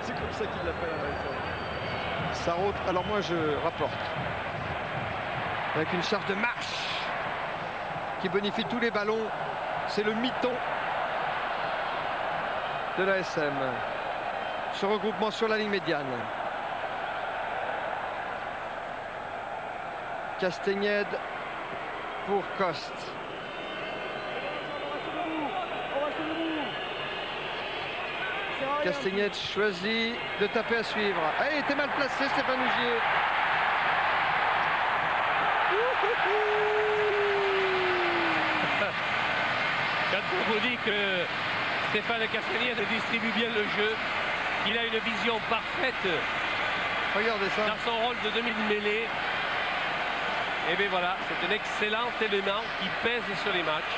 Speaker 2: C'est comme ça qu'il l'appelle à l'ASM. Sarraute, alors moi je rapporte. Avec une charge de marche qui bonifie tous les ballons. C'est le miton de l'ASM. Ce regroupement sur la ligne médiane. Castagnède pour Coste. Castagnède choisit de taper à suivre. Ah, il était mal placé, Stéphane Hugier.
Speaker 1: Quand on vous dit que Stéphane Castagnède distribue bien le jeu, qu'il a une vision parfaite.
Speaker 2: Regardez ça.
Speaker 1: Dans son rôle de demi-mêlée. Et bien voilà, c'est un excellent élément qui pèse sur les matchs.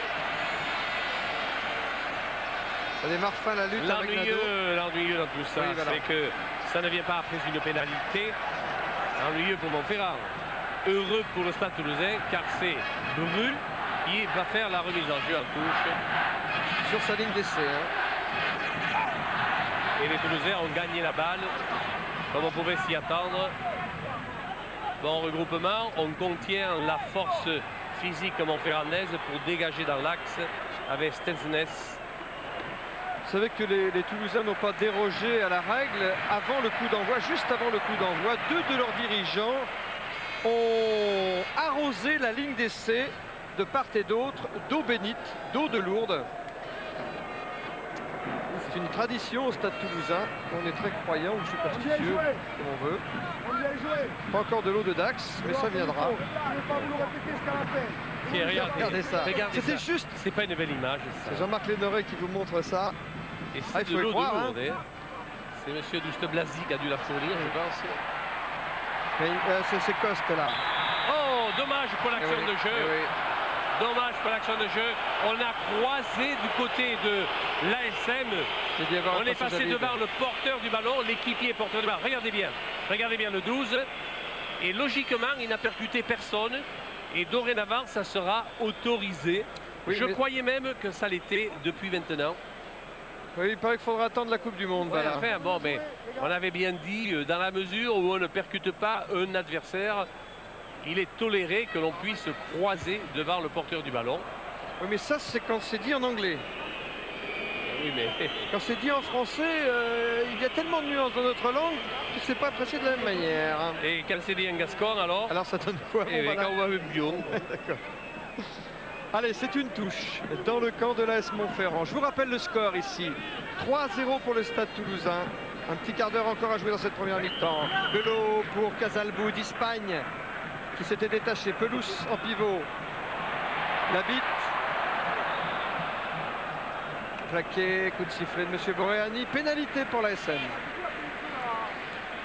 Speaker 2: Ça démarre fin la lutte avec Nadeau.
Speaker 1: L'ennuyeux dans tout ça,
Speaker 2: Oui, voilà.
Speaker 1: c'est que ça ne vient pas après une pénalité. Ennuyeux pour Montferrand. Heureux pour le Stade Toulousain, car c'est Brul qui va faire la remise en jeu en touche.
Speaker 2: Sur sa ligne d'essai. Hein.
Speaker 1: Et les Toulousains ont gagné la balle, comme on pouvait s'y attendre. Bon regroupement, on contient la force physique montferrandaise pour dégager dans l'axe avec Stensnes.
Speaker 2: Vous savez que les Toulousains n'ont pas dérogé à la règle avant le coup d'envoi, juste avant le coup d'envoi. Deux de leurs dirigeants ont arrosé la ligne d'essai de part et d'autre d'eau bénite, d'eau de Lourdes. C'est une tradition au Stade Toulousain. On est très croyant ou superstitieux, comme on veut. Pas encore de l'eau de Dax, mais ça viendra. Regardez ça. C'était juste.
Speaker 1: C'est pas une belle image.
Speaker 2: C'est Jean-Marc Lénoré qui vous montre ça.
Speaker 1: Et c'est de l'eau de Lourdes. Hein. C'est monsieur Douste Blasi qui a dû la fournir, je pense.
Speaker 2: Mais c'est Coste là.
Speaker 1: Oh, dommage pour l'action de jeu.
Speaker 2: Oui.
Speaker 1: Dommage pour l'action de jeu. On a croisé du côté de l'ASM. On est passé devant le porteur du ballon, l'équipier porteur du ballon. Regardez bien le 12. Et logiquement, il n'a percuté personne. Et dorénavant, ça sera autorisé. Oui, je croyais même que ça l'était depuis maintenant.
Speaker 2: Oui, il paraît qu'il faudra attendre la Coupe du Monde.
Speaker 1: Ouais, enfin, bon, mais on avait bien dit, dans la mesure où on ne percute pas un adversaire, il est toléré que l'on puisse croiser devant le porteur du ballon.
Speaker 2: Oui, mais ça, c'est quand c'est dit en anglais.
Speaker 1: Oui, mais...
Speaker 2: Quand c'est dit en français, il y a tellement de nuances dans notre langue que c'est pas apprécié de la même manière.
Speaker 1: Et quand c'est dit en gascon, alors?
Speaker 2: Alors ça donne quoi?
Speaker 1: Et quand on va bio.
Speaker 2: D'accord. Allez, c'est une touche dans le camp de l'AS Montferrand. Je vous rappelle le score ici. 3-0 pour le Stade Toulousain. Un petit quart d'heure encore à jouer dans cette première mi-temps. Belot pour Casalbou d'Espagne qui s'était détaché. Pelouse en pivot. La bite. Plaqué, coup de sifflet de M. Boréani, pénalité pour l'ASM.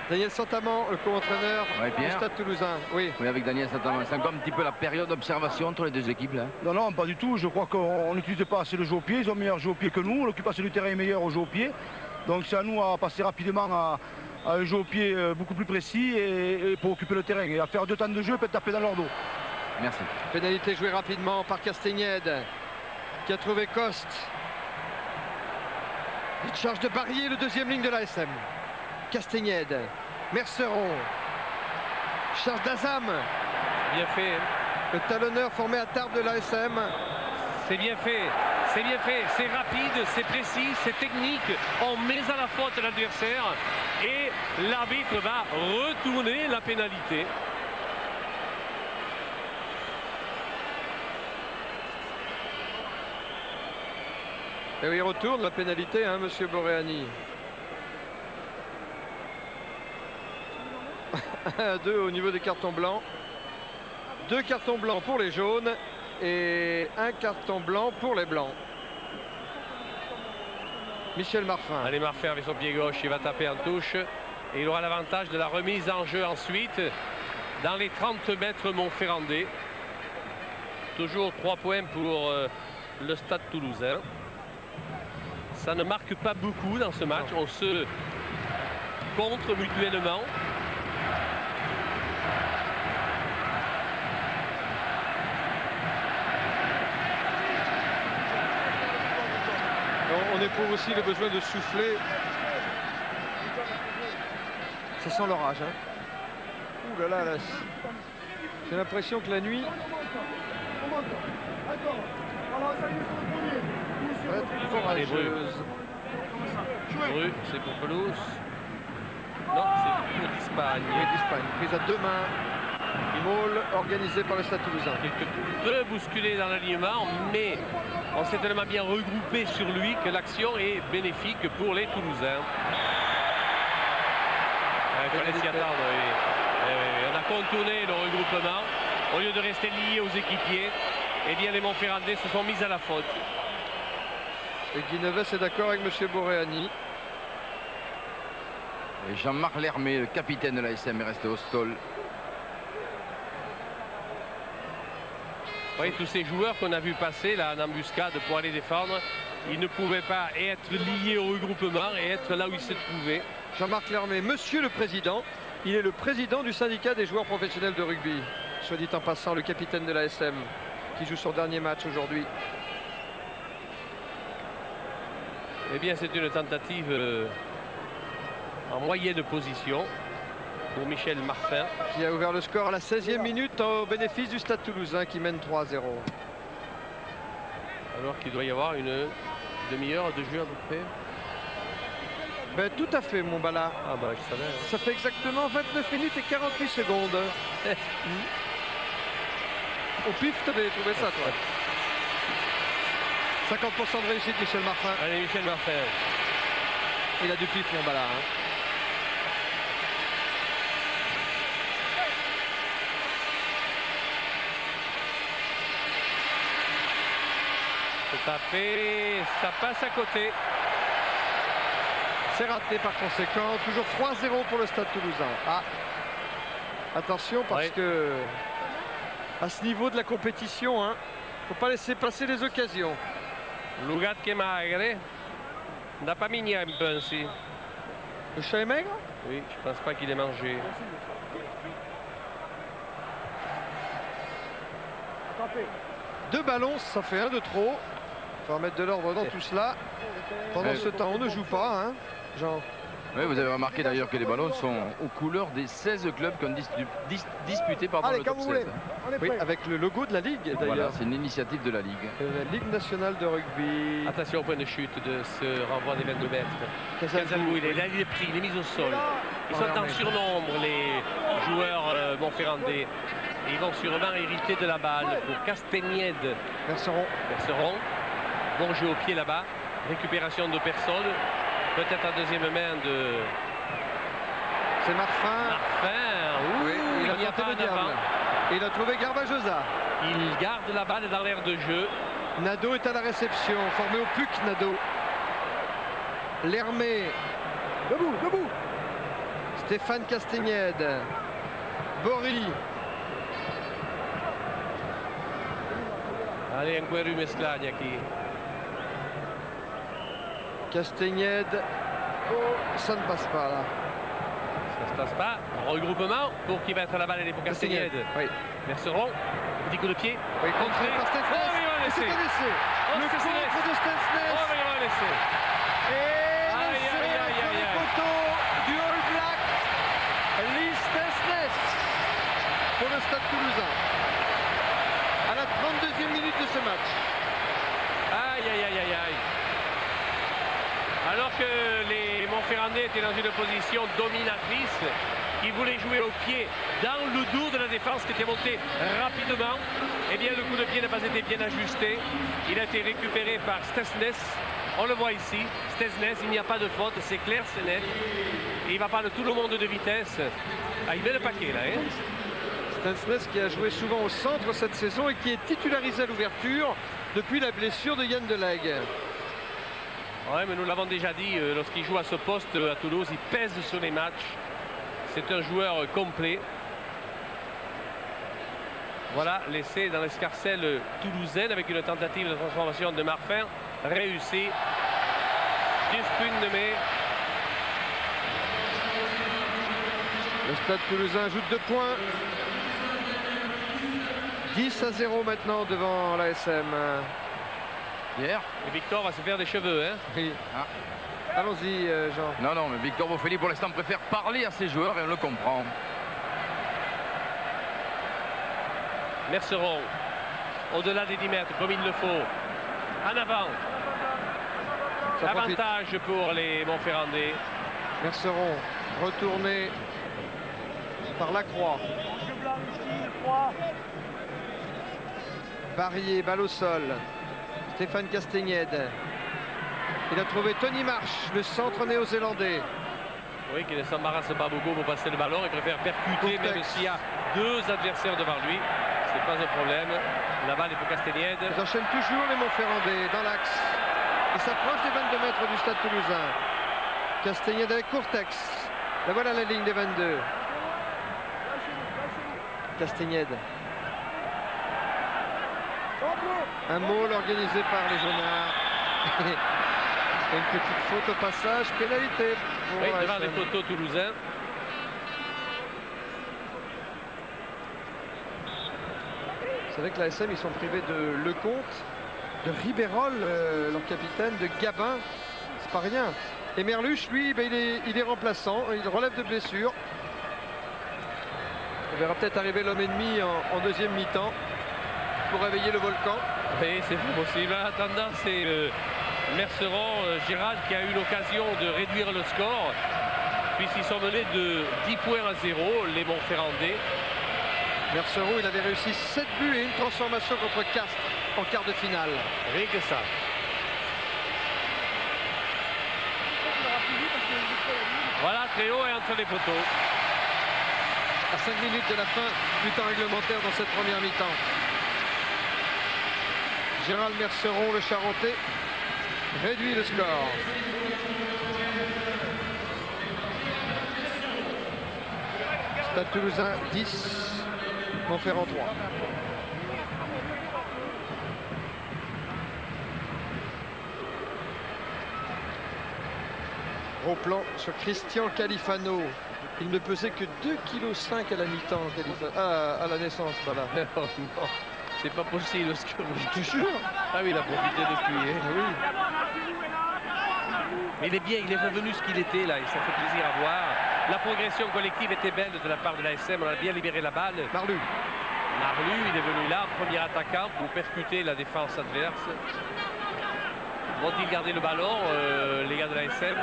Speaker 2: Daniel Santamant, le co-entraîneur du Stade Toulousain. Oui,
Speaker 4: avec Daniel Santamant. C'est encore un petit peu la période d'observation entre les deux équipes là.
Speaker 5: Non, non, pas du tout. Je crois qu'on n'utilise pas assez le jeu au pied. Ils ont meilleur jeu au pied que nous. L'occupation du terrain est meilleure au jeu au pied. Donc c'est à nous à passer rapidement à un jeu au pied beaucoup plus précis et pour occuper le terrain. Et à faire 2 temps de jeu et peut-être taper dans leur dos.
Speaker 4: Merci.
Speaker 2: pénalité jouée rapidement par Castagnède qui a trouvé Coste. Il charge de Barrier, le deuxième ligne de l'ASM. Castagnède, Merceron, charge d'Azam.
Speaker 1: Bien fait.
Speaker 2: Le talonneur formé à Tarbes de l'ASM.
Speaker 1: C'est bien fait. C'est bien fait. C'est rapide, c'est précis, c'est technique. On met à la faute l'adversaire. Et l'arbitre va retourner la pénalité.
Speaker 2: Et oui, il retourne la pénalité, hein, monsieur Boréani. 1-2 au niveau des cartons blancs. 2 cartons blancs pour les jaunes et 1 carton blanc pour les blancs. Michel Marfin.
Speaker 1: Allez, Marfin avec son pied gauche, il va taper en touche. Et il aura l'avantage de la remise en jeu ensuite dans les 30 mètres montferrandais. Toujours 3 points pour le Stade Toulousain. Ça ne marque pas beaucoup dans ce match. On se contre mutuellement.
Speaker 2: On éprouve aussi le besoin de souffler. Ça sent l'orage. Hein. Ouh là là, là. J'ai l'impression que la nuit va être orageuse.
Speaker 1: Bru, c'est pour Pelouse. Non, c'est pour d'Espagne.
Speaker 2: D'Espagne, prise à 2 mains. Imol, organisé par le Stade Toulousain.
Speaker 1: Il peut bousculer dans l'alignement, mais on s'est tellement bien regroupé sur lui que l'action est bénéfique pour les Toulousains. Il fallait s'y attendre. On a contourné le regroupement. Au lieu de rester liés aux équipiers, eh bien les Montferrandais se sont mis à la faute.
Speaker 2: Et Guy Neves est d'accord avec M. Boréani.
Speaker 4: Et Jean-Marc Lermé, le capitaine de l'ASM, est resté au stall.
Speaker 1: Vous voyez tous ces joueurs qu'on a vu passer là en embuscade pour aller défendre, ils ne pouvaient pas être liés au regroupement et être là où ils se trouvaient.
Speaker 2: Jean-Marc Lermé, monsieur le président, il est le président du syndicat des joueurs professionnels de rugby. Soit dit en passant, le capitaine de l'ASM qui joue son dernier match aujourd'hui.
Speaker 1: Eh bien, c'est une tentative en moyenne position pour Michel Marfin.
Speaker 2: Qui a ouvert le score à la 16e minute au bénéfice du Stade Toulousain qui mène 3-0.
Speaker 1: Alors qu'il doit y avoir une demi-heure de jeu à peu près.
Speaker 2: Ben, tout à fait, mon Bala.
Speaker 1: Ah bah je savais.
Speaker 2: Ça fait exactement 29 minutes et 48 secondes. Au pif, tu avais trouvé ça, toi. 50% de réussite, Michel Marfin.
Speaker 1: Allez, Michel Marfin.
Speaker 2: Il a du pif, mon Bala. Hein.
Speaker 1: C'est tapé, ça passe à côté.
Speaker 2: C'est raté par conséquent. Toujours 3-0 pour le Stade Toulousain. Ah, attention parce que à ce niveau de la compétition, hein, faut pas laisser passer les occasions.
Speaker 1: Lugat qui est maigre. On n'a pas migné un peu ainsi.
Speaker 2: Le chat est maigre?
Speaker 1: Oui, je pense pas qu'il ait mangé.
Speaker 2: Deux ballons, ça fait un de trop. Il faut remettre de l'ordre dans tout cela. Pendant ce temps, on ne joue pas, hein, Jean.
Speaker 4: Oui, vous avez remarqué d'ailleurs que les ballons sont aux couleurs des 16 clubs qui ont disputé le top 16.
Speaker 2: Oui, avec le logo de la Ligue d'ailleurs.
Speaker 4: Voilà, c'est une initiative de la Ligue.
Speaker 2: La Ligue nationale de rugby.
Speaker 1: Attention au point de chute de ce renvoi des 22 mètres.
Speaker 2: Casalbou,
Speaker 1: il est pris, il est mis au sol. Ils sont en surnombre, les joueurs montferrandais. Et ils vont sûrement hériter de la balle pour Castagnède.
Speaker 2: Merceron.
Speaker 1: Bon jeu au pied là-bas. Récupération de personne. Peut-être en deuxième main de...
Speaker 2: C'est Marfin.
Speaker 1: Oui,
Speaker 2: il a tenté le diable. Et il a trouvé Garbajosa.
Speaker 1: Il garde la balle dans l'aire de jeu.
Speaker 2: Nadeau est à la réception. Formé au PUC, Nadeau. Lermé.
Speaker 3: Debout, debout.
Speaker 2: Stéphane Castagnède. Bory.
Speaker 1: Allez, ancora Mesclagna qui.
Speaker 2: Castagnède. Oh, ça ne passe pas là.
Speaker 1: Ça se passe pas. Regroupement pour qui va être à la balle et pour Castagnède.
Speaker 2: Oui.
Speaker 1: Merceron. Petit coup de pied.
Speaker 2: Oui, contré par
Speaker 1: Oh,
Speaker 2: Stensnes.
Speaker 1: il va laisser.
Speaker 2: C'est laissé.
Speaker 1: Oh,
Speaker 2: Le
Speaker 1: Stensnes.
Speaker 2: contre de Stensnes.
Speaker 1: Oh, mais il va laisser.
Speaker 2: Et
Speaker 1: Aïe,
Speaker 2: l'essai
Speaker 1: aïe, aïe,
Speaker 2: entre
Speaker 1: aïe,
Speaker 2: les
Speaker 1: aïe.
Speaker 2: poteaux du All Black. Lee Stensnes pour le Stade Toulousain. À la 32e minute de ce match.
Speaker 1: Aïe, aïe, aïe, aïe, aïe. Alors que les Montferrandais étaient dans une position dominatrice, ils voulaient jouer au pied dans le dos de la défense qui était montée rapidement. Eh bien, le coup de pied n'a pas été bien ajusté. Il a été récupéré par Stensnes. On le voit ici, Stensnes, il n'y a pas de faute, c'est clair, c'est net. Et il va prendre tout le monde de vitesse. Ah, il met le paquet là, hein.
Speaker 2: Stensnes qui a joué souvent au centre cette saison et qui est titularisé à l'ouverture depuis la blessure de Yann Delegue.
Speaker 1: Ouais, mais nous l'avons déjà dit, lorsqu'il joue à ce poste à Toulouse, il pèse sur les matchs. C'est un joueur complet. Voilà, l'essai dans l'escarcelle toulousaine avec une tentative de transformation de Marfin réussie. 10 points de mai.
Speaker 2: Le Stade Toulousain ajoute 2 points. 10-0 maintenant devant l'ASM.
Speaker 4: Hier.
Speaker 1: Et Victor va se faire des cheveux, hein.
Speaker 2: Oui. Allons-y, Jean.
Speaker 4: Non, non, mais Victor Boffelli pour l'instant préfère parler à ses joueurs et on le comprend.
Speaker 1: Merceron, au-delà des 10 mètres, comme il le faut. En avant.
Speaker 2: Ça profite.
Speaker 1: Avantage pour les Montferrandais.
Speaker 2: Merceron retourné par Lacroix. Barrier, balle au sol. Stéphane Castagnède. Il a trouvé Tony Marsh, le centre néo-zélandais.
Speaker 1: Oui, qui ne s'embarrasse pas beaucoup pour passer le ballon. Il préfère percuter
Speaker 2: Cortex.
Speaker 1: même s'il y a 2 adversaires devant lui. C'est pas un problème. La balle est pour Castagnède.
Speaker 2: Ils enchaînent toujours les Montferrandais dans l'axe. Ils s'approchent des 22 mètres du Stade Toulousain. Castagnède avec Courtex. La voilà la ligne des 22. Castagnède. Un maul organisé par les Jaunards. Et une petite faute au passage, pénalité pour
Speaker 1: Oui, devant
Speaker 2: ASM.
Speaker 1: les poteaux toulousains.
Speaker 2: C'est vrai que la SM, ils sont privés de Lecomte, de Ribérol, leur capitaine, de Gabin. C'est pas rien. Et Merluche, lui, ben, il est remplaçant. Il relève de blessure. On verra peut-être arriver l'homme ennemi en deuxième mi-temps pour réveiller le volcan.
Speaker 1: Oui, c'est possible. En attendant, c'est Merceron, Gérald, qui a eu l'occasion de réduire le score, puisqu'ils sont menés de 10 points à 0, les Montferrandais.
Speaker 2: Merceron, il avait réussi 7 buts et une transformation contre Castres en quart de finale.
Speaker 1: Rien que ça. Voilà, Tréo est entre les poteaux.
Speaker 2: À 5 minutes de la fin du temps réglementaire dans cette première mi-temps. Gérald Merceron, le Charentais, réduit le score. Stade Toulousain 10, Montferrand 3. Gros plan sur Christian Califano. Il ne pesait que 2,5 kg à la mi-temps, à la naissance. Voilà.
Speaker 1: Oh non, c'est pas possible ce que vous
Speaker 2: Toujours.
Speaker 1: Ah oui, il a profité depuis. Hein.
Speaker 2: Oui.
Speaker 1: Mais il est bien, il est revenu ce qu'il était là et ça fait plaisir à voir. La progression collective était belle de la part de l'ASM, on a bien libéré la balle.
Speaker 2: Marlu.
Speaker 1: Marlu, il est venu là, premier attaquant pour percuter la défense adverse. Vont-ils garder le ballon, les gars de l'ASM?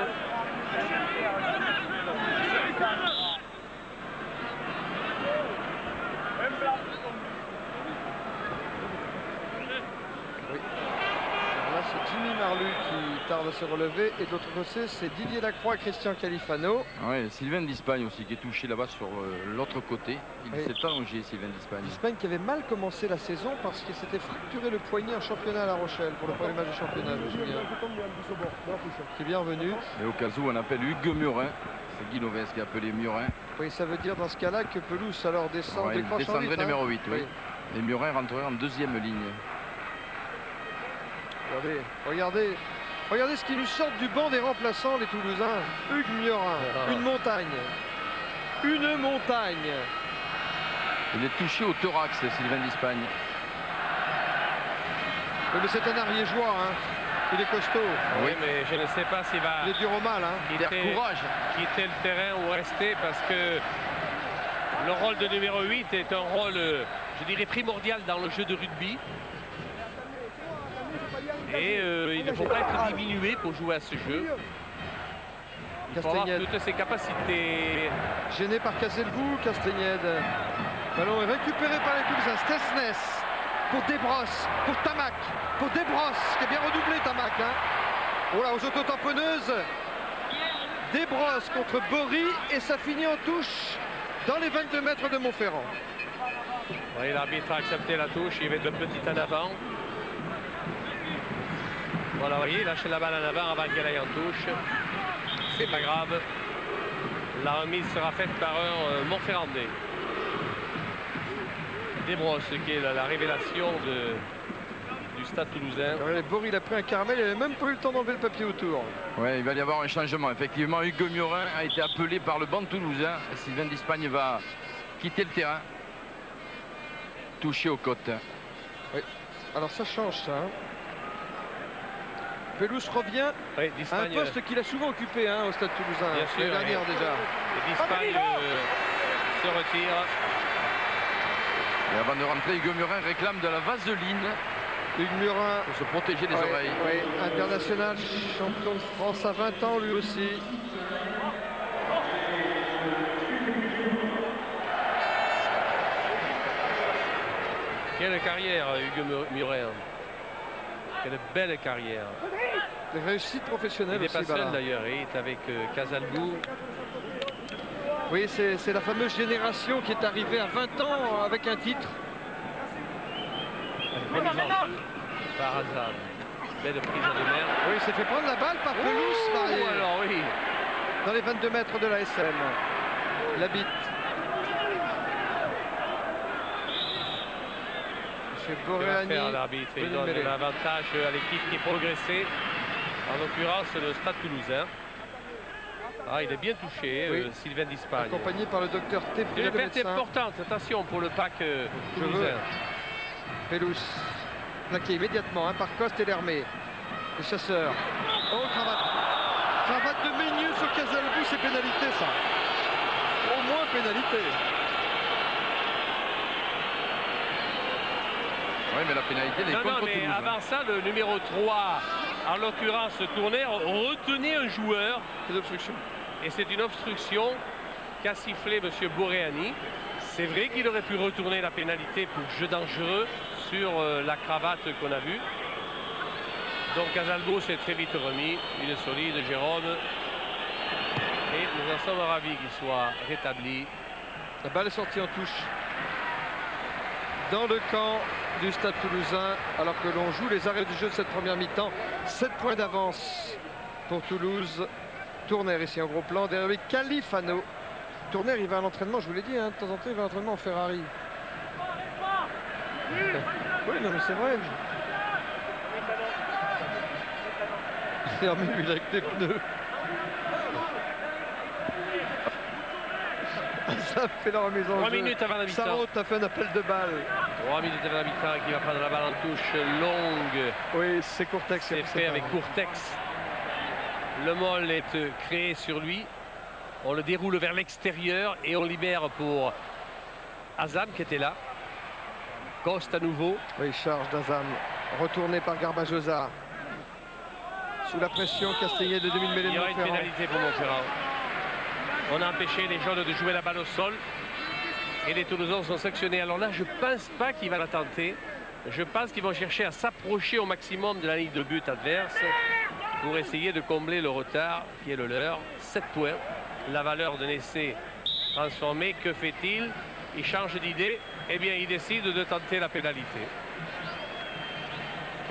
Speaker 2: Là, c'est Jimmy Marlu. Carlu qui tarde à se relever. Et de l'autre côté, c'est Didier Lacroix et Christian Califano.
Speaker 4: Ouais, Sylvain d'Espagne aussi qui est touché là-bas sur l'autre côté. Il
Speaker 2: Oui.
Speaker 4: s'est allongé, Sylvain d'Espagne.
Speaker 2: L'Espagne qui avait mal commencé la saison parce qu'il s'était fracturé le poignet en championnat à La Rochelle pour le premier match de championnat, je me souviens. Qui est bien revenu.
Speaker 4: Et au cas où on appelle Hugues Murin. C'est Guy Novès qui a appelé Murin.
Speaker 2: Oui, ça veut dire dans ce cas-là que Pelouse alors descend,
Speaker 4: Ouais, il
Speaker 2: décroche en
Speaker 4: descendrait
Speaker 2: vite, hein.
Speaker 4: numéro 8, oui. Et Murin rentrerait en deuxième ligne.
Speaker 2: Regardez ce qui nous sort du banc des remplaçants, les Toulousains. Hugues Murin, une montagne. Une montagne.
Speaker 4: Il est touché au thorax, Sylvain d'Espagne.
Speaker 2: Mais c'est un ariégeois, hein. Il est costaud.
Speaker 1: Oui, mais je ne sais pas s'il va
Speaker 2: Il est dur au mal, hein.
Speaker 1: quitter le terrain ou rester parce que le rôle de numéro 8 est un rôle, je dirais, primordial dans le jeu de rugby. Et il ne faut pas être diminué pour jouer à ce jeu. Il faut avoir
Speaker 2: Castagnède.
Speaker 1: toutes ses capacités.
Speaker 2: Gêné par Cazelbou, Castagnède. Ballon est récupéré par les Toulousains. Stesnes pour Desbrosses, pour Tamac, pour Desbrosses, qui a bien redoublé Tamac. Hein. Oh là, aux autotamponneuses. Desbrosses contre Bory et ça finit en touche dans les 22 mètres de Montferrand.
Speaker 1: Oui, l'arbitre a accepté la touche, il va de petit en avant. Voilà, vous voyez, il lâche la balle en avant avant qu'elle aille en touche. C'est pas grave. La remise sera faite par un Montferrandais. Desbrosses, qui est la révélation du Stade Toulousain.
Speaker 2: Bory, il a pris un caramel, il n'avait même pas eu le temps d'enlever le papier autour.
Speaker 4: Ouais, il va y avoir un changement. Effectivement, Hugues Murin a été appelé par le banc toulousain. Sylvain d'Espagne va quitter le terrain. Touché aux côtes.
Speaker 2: Oui. Alors ça change ça. Hein. Pelouse revient
Speaker 1: Oui,
Speaker 2: à un
Speaker 1: d'Espagne.
Speaker 2: poste qu'il a souvent occupé hein, au Stade Toulousain.
Speaker 1: Bien sûr,
Speaker 2: L'année dernière déjà.
Speaker 1: Et d'Espagne se retire.
Speaker 4: Et avant de rentrer, Hugues Murin réclame de la vaseline
Speaker 2: Hugues Murin.
Speaker 4: pour se protéger les
Speaker 2: Oui,
Speaker 4: oreilles.
Speaker 2: oui, international, champion de France à 20 ans lui aussi.
Speaker 1: Quelle carrière, Hugues Murin. Quelle belle carrière.
Speaker 2: Des réussites professionnelles
Speaker 1: Il n'est
Speaker 2: aussi.
Speaker 1: pas seul
Speaker 2: Ballard.
Speaker 1: d'ailleurs, il est avec Casalbou.
Speaker 2: Oui, c'est la fameuse génération qui est arrivée à 20 ans avec un titre.
Speaker 1: Par hasard. Belle prise de mer.
Speaker 2: Oui, il s'est fait prendre la balle par Pelouse. Marié,
Speaker 1: Alors oui.
Speaker 2: dans les 22 mètres de la SM. La bite. Monsieur
Speaker 1: Que va
Speaker 2: Boréani.
Speaker 1: faire l'arbitre? Il
Speaker 2: Denis
Speaker 1: donne
Speaker 2: Mêlé.
Speaker 1: l'avantage à l'équipe qui est progressée. En l'occurrence, le Stade Toulousain. Ah, il est bien touché,
Speaker 2: Oui.
Speaker 1: Sylvain d'Espagne.
Speaker 2: Accompagné par le docteur
Speaker 1: C'est
Speaker 2: Tépré,
Speaker 1: une
Speaker 2: le
Speaker 1: perte
Speaker 2: médecin.
Speaker 1: importante, attention pour le pack toulousain.
Speaker 2: Pelouse. Plaqué immédiatement hein, par Coste et Lermé. Les chasseurs. Oh, cravate. Cravate de Ménieux sur Casalbou, c'est pénalité ça. Au moins pénalité.
Speaker 4: Oui, mais la pénalité, elle est
Speaker 1: Non,
Speaker 4: contre
Speaker 1: mais
Speaker 4: Toulouse.
Speaker 1: avant ça, le numéro 3, en l'occurrence Tourner, retenait un joueur.
Speaker 2: C'est d'obstruction.
Speaker 1: Et c'est une obstruction qu'a sifflé M. Boréani. C'est vrai qu'il aurait pu retourner la pénalité pour jeu dangereux sur la cravate qu'on a vue. Donc Casalbou s'est très vite remis. Il est solide, Jérôme. Et nous en sommes ravis qu'il soit rétabli.
Speaker 2: La balle est sortie en touche. Dans le camp du Stade Toulousain, alors que l'on joue les arrêts du jeu de cette première mi-temps. 7 points d'avance pour Toulouse. Tourner ici en gros plan. Derrière lui, Califano. Tourner, il va à l'entraînement, je vous l'ai dit, hein, de temps en temps, il va à l'entraînement en Ferrari. Oui, non, mais c'est vrai. Fermé, lui, avec des pneus. Ça fait la remise en
Speaker 1: 3
Speaker 2: jeu.
Speaker 1: minutes avant la mi-temps.
Speaker 2: Sarraute a fait un appel de balle.
Speaker 1: 3 minutes avant la mi-temps qui va prendre la balle en touche longue.
Speaker 2: Oui, c'est Courtex.
Speaker 1: C'est fait avec Courtex. Le molle est créé sur lui. On le déroule vers l'extérieur et on libère pour Azam qui était là. Coste à nouveau.
Speaker 2: Oui, charge d'Azam. Retourné par Garbajosa. Sous la pression, Castaignet de 2000 mètres
Speaker 1: Il y aura une pénalité pour Montferrand. On a empêché les jaunes de jouer la balle au sol. Et les Toulousains sont sectionnés. Alors là, je ne pense pas qu'il va la tenter. Je pense qu'ils vont chercher à s'approcher au maximum de la ligne de but adverse pour essayer de combler le retard qui est le leur. 7 points. La valeur d'un essai transformé. Que fait-il? Il change d'idée. Eh bien, il décide de tenter la pénalité.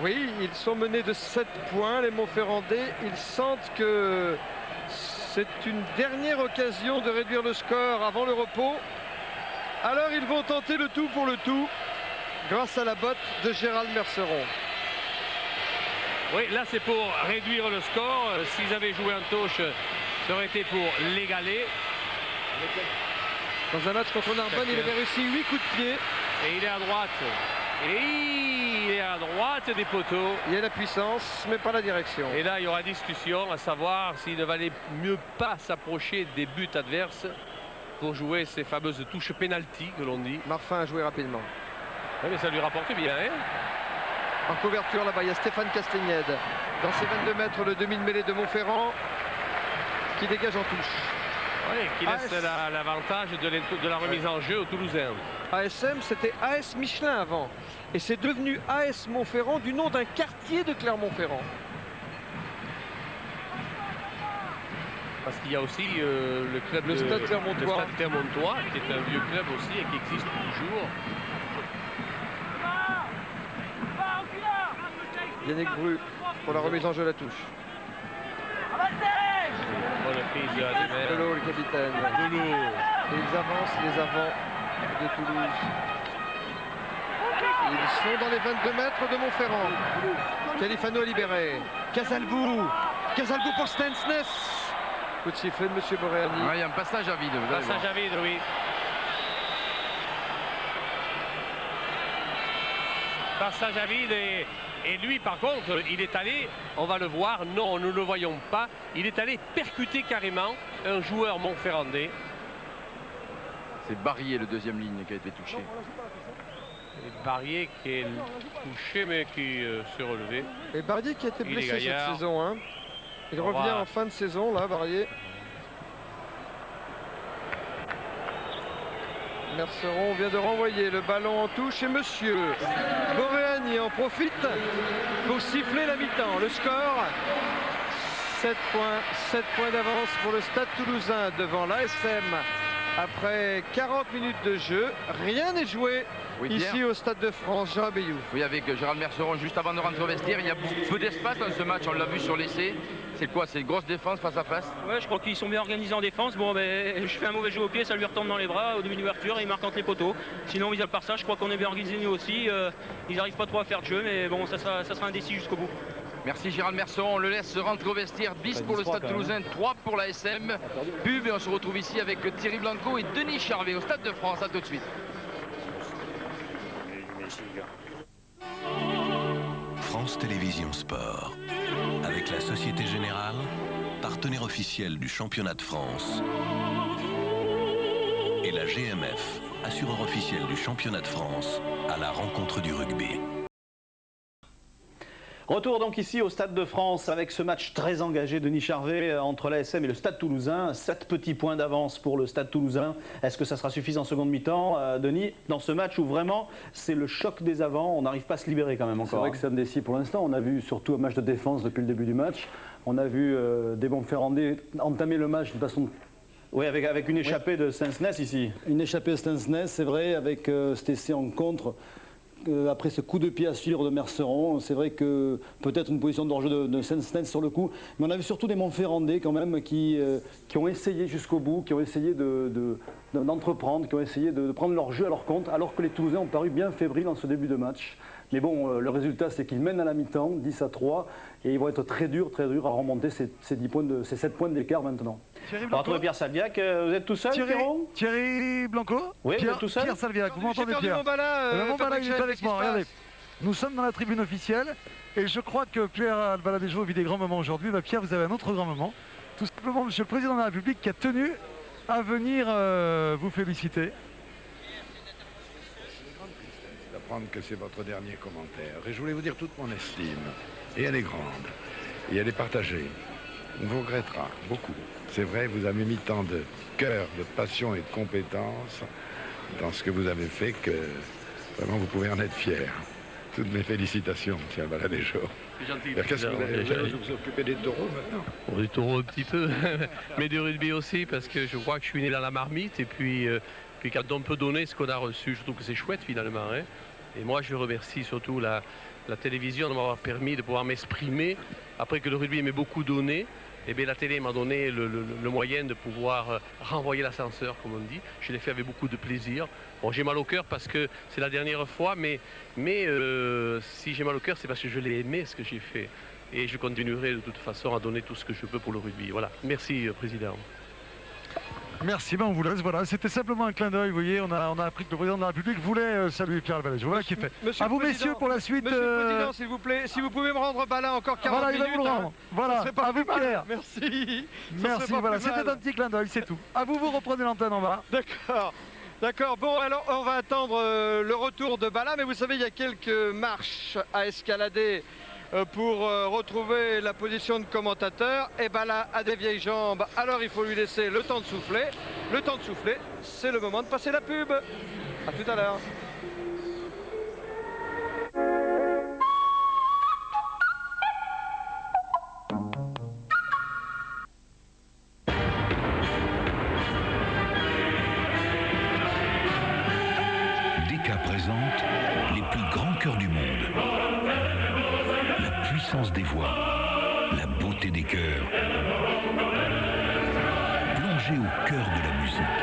Speaker 2: Oui, ils sont menés de 7 points, les Montferrandais. Ils sentent que c'est une dernière occasion de réduire le score avant le repos. Alors ils vont tenter le tout pour le tout grâce à la botte de Gérald Merceron.
Speaker 1: Oui, là c'est pour réduire le score. S'ils avaient joué en touche, ça aurait été pour l'égaler.
Speaker 2: Dans un match contre Narbonne, il avait réussi 8 coups de pied.
Speaker 1: Et il est à droite. Et il est à droite des poteaux.
Speaker 2: Il y a la puissance, mais pas la direction.
Speaker 1: Et là, il y aura discussion à savoir s'il ne valait mieux pas s'approcher des buts adverses pour jouer ces fameuses touches pénalty que l'on dit.
Speaker 2: Marfin a joué rapidement.
Speaker 1: Oui, mais ça lui rapporte bien, hein.
Speaker 2: En couverture, là-bas, il y a Stéphane Castagnède. Dans ses 22 mètres, le demi-mêlée de Montferrand qui dégage en touche.
Speaker 1: Oui, qui laisse l'avantage de la remise en jeu aux Toulousains.
Speaker 2: ASM, c'était AS Michelin avant. Et c'est devenu AS Montferrand du nom d'un quartier de Clermont-Ferrand.
Speaker 1: Parce qu'il y a aussi le club
Speaker 2: le Stade Clermontois.
Speaker 1: Le Stade Clermontois, qui est un vieux club aussi et qui existe toujours.
Speaker 2: Yannick Bru pour la remise en jeu à la touche.
Speaker 1: Bonne prise à Demer.
Speaker 2: Delot, le capitaine.
Speaker 1: Delot.
Speaker 2: Et ils avancent les avants de Toulouse. Ils sont dans les 22 mètres de Montferrand. Califano libéré. Casalbou. Casalbou pour Stensnes. Coup de sifflet de M. Boréani.
Speaker 4: Il y a un passage à vide.
Speaker 1: Passage à vide, oui. Passage à vide et lui par contre il est allé, on va le voir, non nous ne le voyons pas, il est allé percuter carrément un joueur montferrandais.
Speaker 4: C'est Barrier le deuxième ligne qui a été touché.
Speaker 1: Et Barrier qui est touché mais qui s'est relevé.
Speaker 2: Et Barrier qui a été blessé cette saison. Hein. Il revient en fin de saison là, Barrier. Merceron vient de renvoyer le ballon en touche et monsieur Boréani en profite pour siffler la mi-temps. Le score 7 points d'avance pour le Stade Toulousain devant l'ASM. Après 40 minutes de jeu, rien n'est joué ici au Stade de France. Jean Abeyou.
Speaker 4: Oui, avec Gérald Merceron juste avant de rentrer au vestiaire. Il y a peu d'espace dans ce match, on l'a vu sur l'essai. C'est quoi? C'est une grosse défense face à face?
Speaker 6: Ouais, je crois qu'ils sont bien organisés en défense. Bon, ben, je fais un mauvais jeu au pied, ça lui retombe dans les bras au début d'ouverture et il marque entre les poteaux. Sinon, mis à part ça, je crois qu'on est bien organisés nous aussi. Ils n'arrivent pas trop à faire de jeu, mais bon, ça sera indécis jusqu'au bout.
Speaker 4: Merci Gérald Merceron, on le laisse rentrer au vestiaire. 10 pour le Stade Toulousain, 3 pour la SM. Pub et on se retrouve ici avec Thierry Blanco et Denis Charvet au Stade de France. À tout de suite.
Speaker 7: France Télévisions Sport, avec la Société Générale, partenaire officiel du championnat de France, et la GMF, assureur officiel du championnat de France, à la rencontre du rugby.
Speaker 8: Retour donc ici au Stade de France avec ce match très engagé, Denis Charvet, entre l'ASM et le Stade Toulousain. 7 petits points d'avance pour le Stade Toulousain. Est-ce que ça sera suffisant en seconde mi-temps, Denis, dans ce match où vraiment c'est le choc des avants, on n'arrive pas à se libérer quand même encore?
Speaker 9: C'est vrai que c'est indécis pour l'instant. On a vu surtout un match de défense depuis le début du match. On a vu des Montferrandais entamer le match de façon...
Speaker 8: Oui, avec une échappée de Stensnes ici.
Speaker 9: Une échappée de Stensnes, c'est vrai, avec cet essai en contre. Après ce coup de pied à suivre de Merceron, c'est vrai que peut-être une position d'hors-jeu de Stensnes sur le coup, mais on a vu surtout des Montferrandais quand même qui ont essayé jusqu'au bout, qui ont essayé d'entreprendre, qui ont essayé de prendre leur jeu à leur compte, alors que les Toulousains ont paru bien fébriles en ce début de match. Mais bon, le résultat, c'est qu'ils mènent à la mi-temps, 10-3, et ils vont être très durs à remonter ces 7 points d'écart maintenant.
Speaker 8: On va retrouver Pierre Salviac. Vous êtes tout seul, Pierrot?
Speaker 10: Thierry Blanco?
Speaker 8: Oui, vous êtes tout seul?
Speaker 10: Pierre Salviac, vous m'entendez, Pierre?
Speaker 2: Montbala,
Speaker 10: il est avec moi, regardez. Nous sommes dans la tribune officielle, et je crois que Pierre Albaladejo vit des grands moments aujourd'hui. Pierre, vous avez un autre grand moment. Tout simplement, Monsieur le Président de la République qui a tenu à venir vous féliciter.
Speaker 11: Que c'est votre dernier commentaire. Et je voulais vous dire toute mon estime. Et elle est grande. Et elle est partagée. On vous regrettera beaucoup. C'est vrai, vous avez mis tant de cœur, de passion et de compétence dans ce que vous avez fait que vraiment vous pouvez en être fier. Toutes mes félicitations, M. Albaladejo. Qu'est-ce que vous vous occupez des taureaux maintenant?
Speaker 1: Bon, des taureaux un petit peu, mais du rugby aussi, parce que je crois que je suis né dans la marmite. Et puis quand on peut donner ce qu'on a reçu, je trouve que c'est chouette finalement. Hein. Et moi, je remercie surtout la télévision de m'avoir permis de pouvoir m'exprimer. Après que le rugby m'ait beaucoup donné, eh bien, la télé m'a donné le moyen de pouvoir renvoyer l'ascenseur, comme on dit. Je l'ai fait avec beaucoup de plaisir. Bon, j'ai mal au cœur parce que c'est la dernière fois, mais si j'ai mal au cœur, c'est parce que je l'ai aimé, ce que j'ai fait. Et je continuerai de toute façon à donner tout ce que je peux pour le rugby. Voilà. Merci, Président.
Speaker 10: Merci, ben on vous laisse. Voilà, c'était simplement un clin d'œil. Vous voyez, on a appris que le président de la République voulait saluer Pierre Albaladejo. Voilà qui est fait. À vous, messieurs, pour la suite.
Speaker 2: Monsieur le Président, s'il vous plaît, si vous pouvez me rendre Bala encore 40
Speaker 10: voilà,
Speaker 2: minutes.
Speaker 10: il va vous le rendre. Voilà, à vous, Pierre.
Speaker 2: Merci.
Speaker 10: Merci, voilà, c'était un petit clin d'œil, c'est tout. À vous, vous reprenez l'antenne en bas.
Speaker 2: D'accord. D'accord, bon alors on va attendre le retour de Bala, mais vous savez il y a quelques marches à escalader pour retrouver la position de commentateur. Et Bala a des vieilles jambes, alors il faut lui laisser le temps de souffler. Le temps de souffler, c'est le moment de passer la pub. A tout à l'heure.
Speaker 12: Présente les plus grands chœurs du monde. La puissance des voix, la beauté des chœurs. Plongez au cœur de la musique.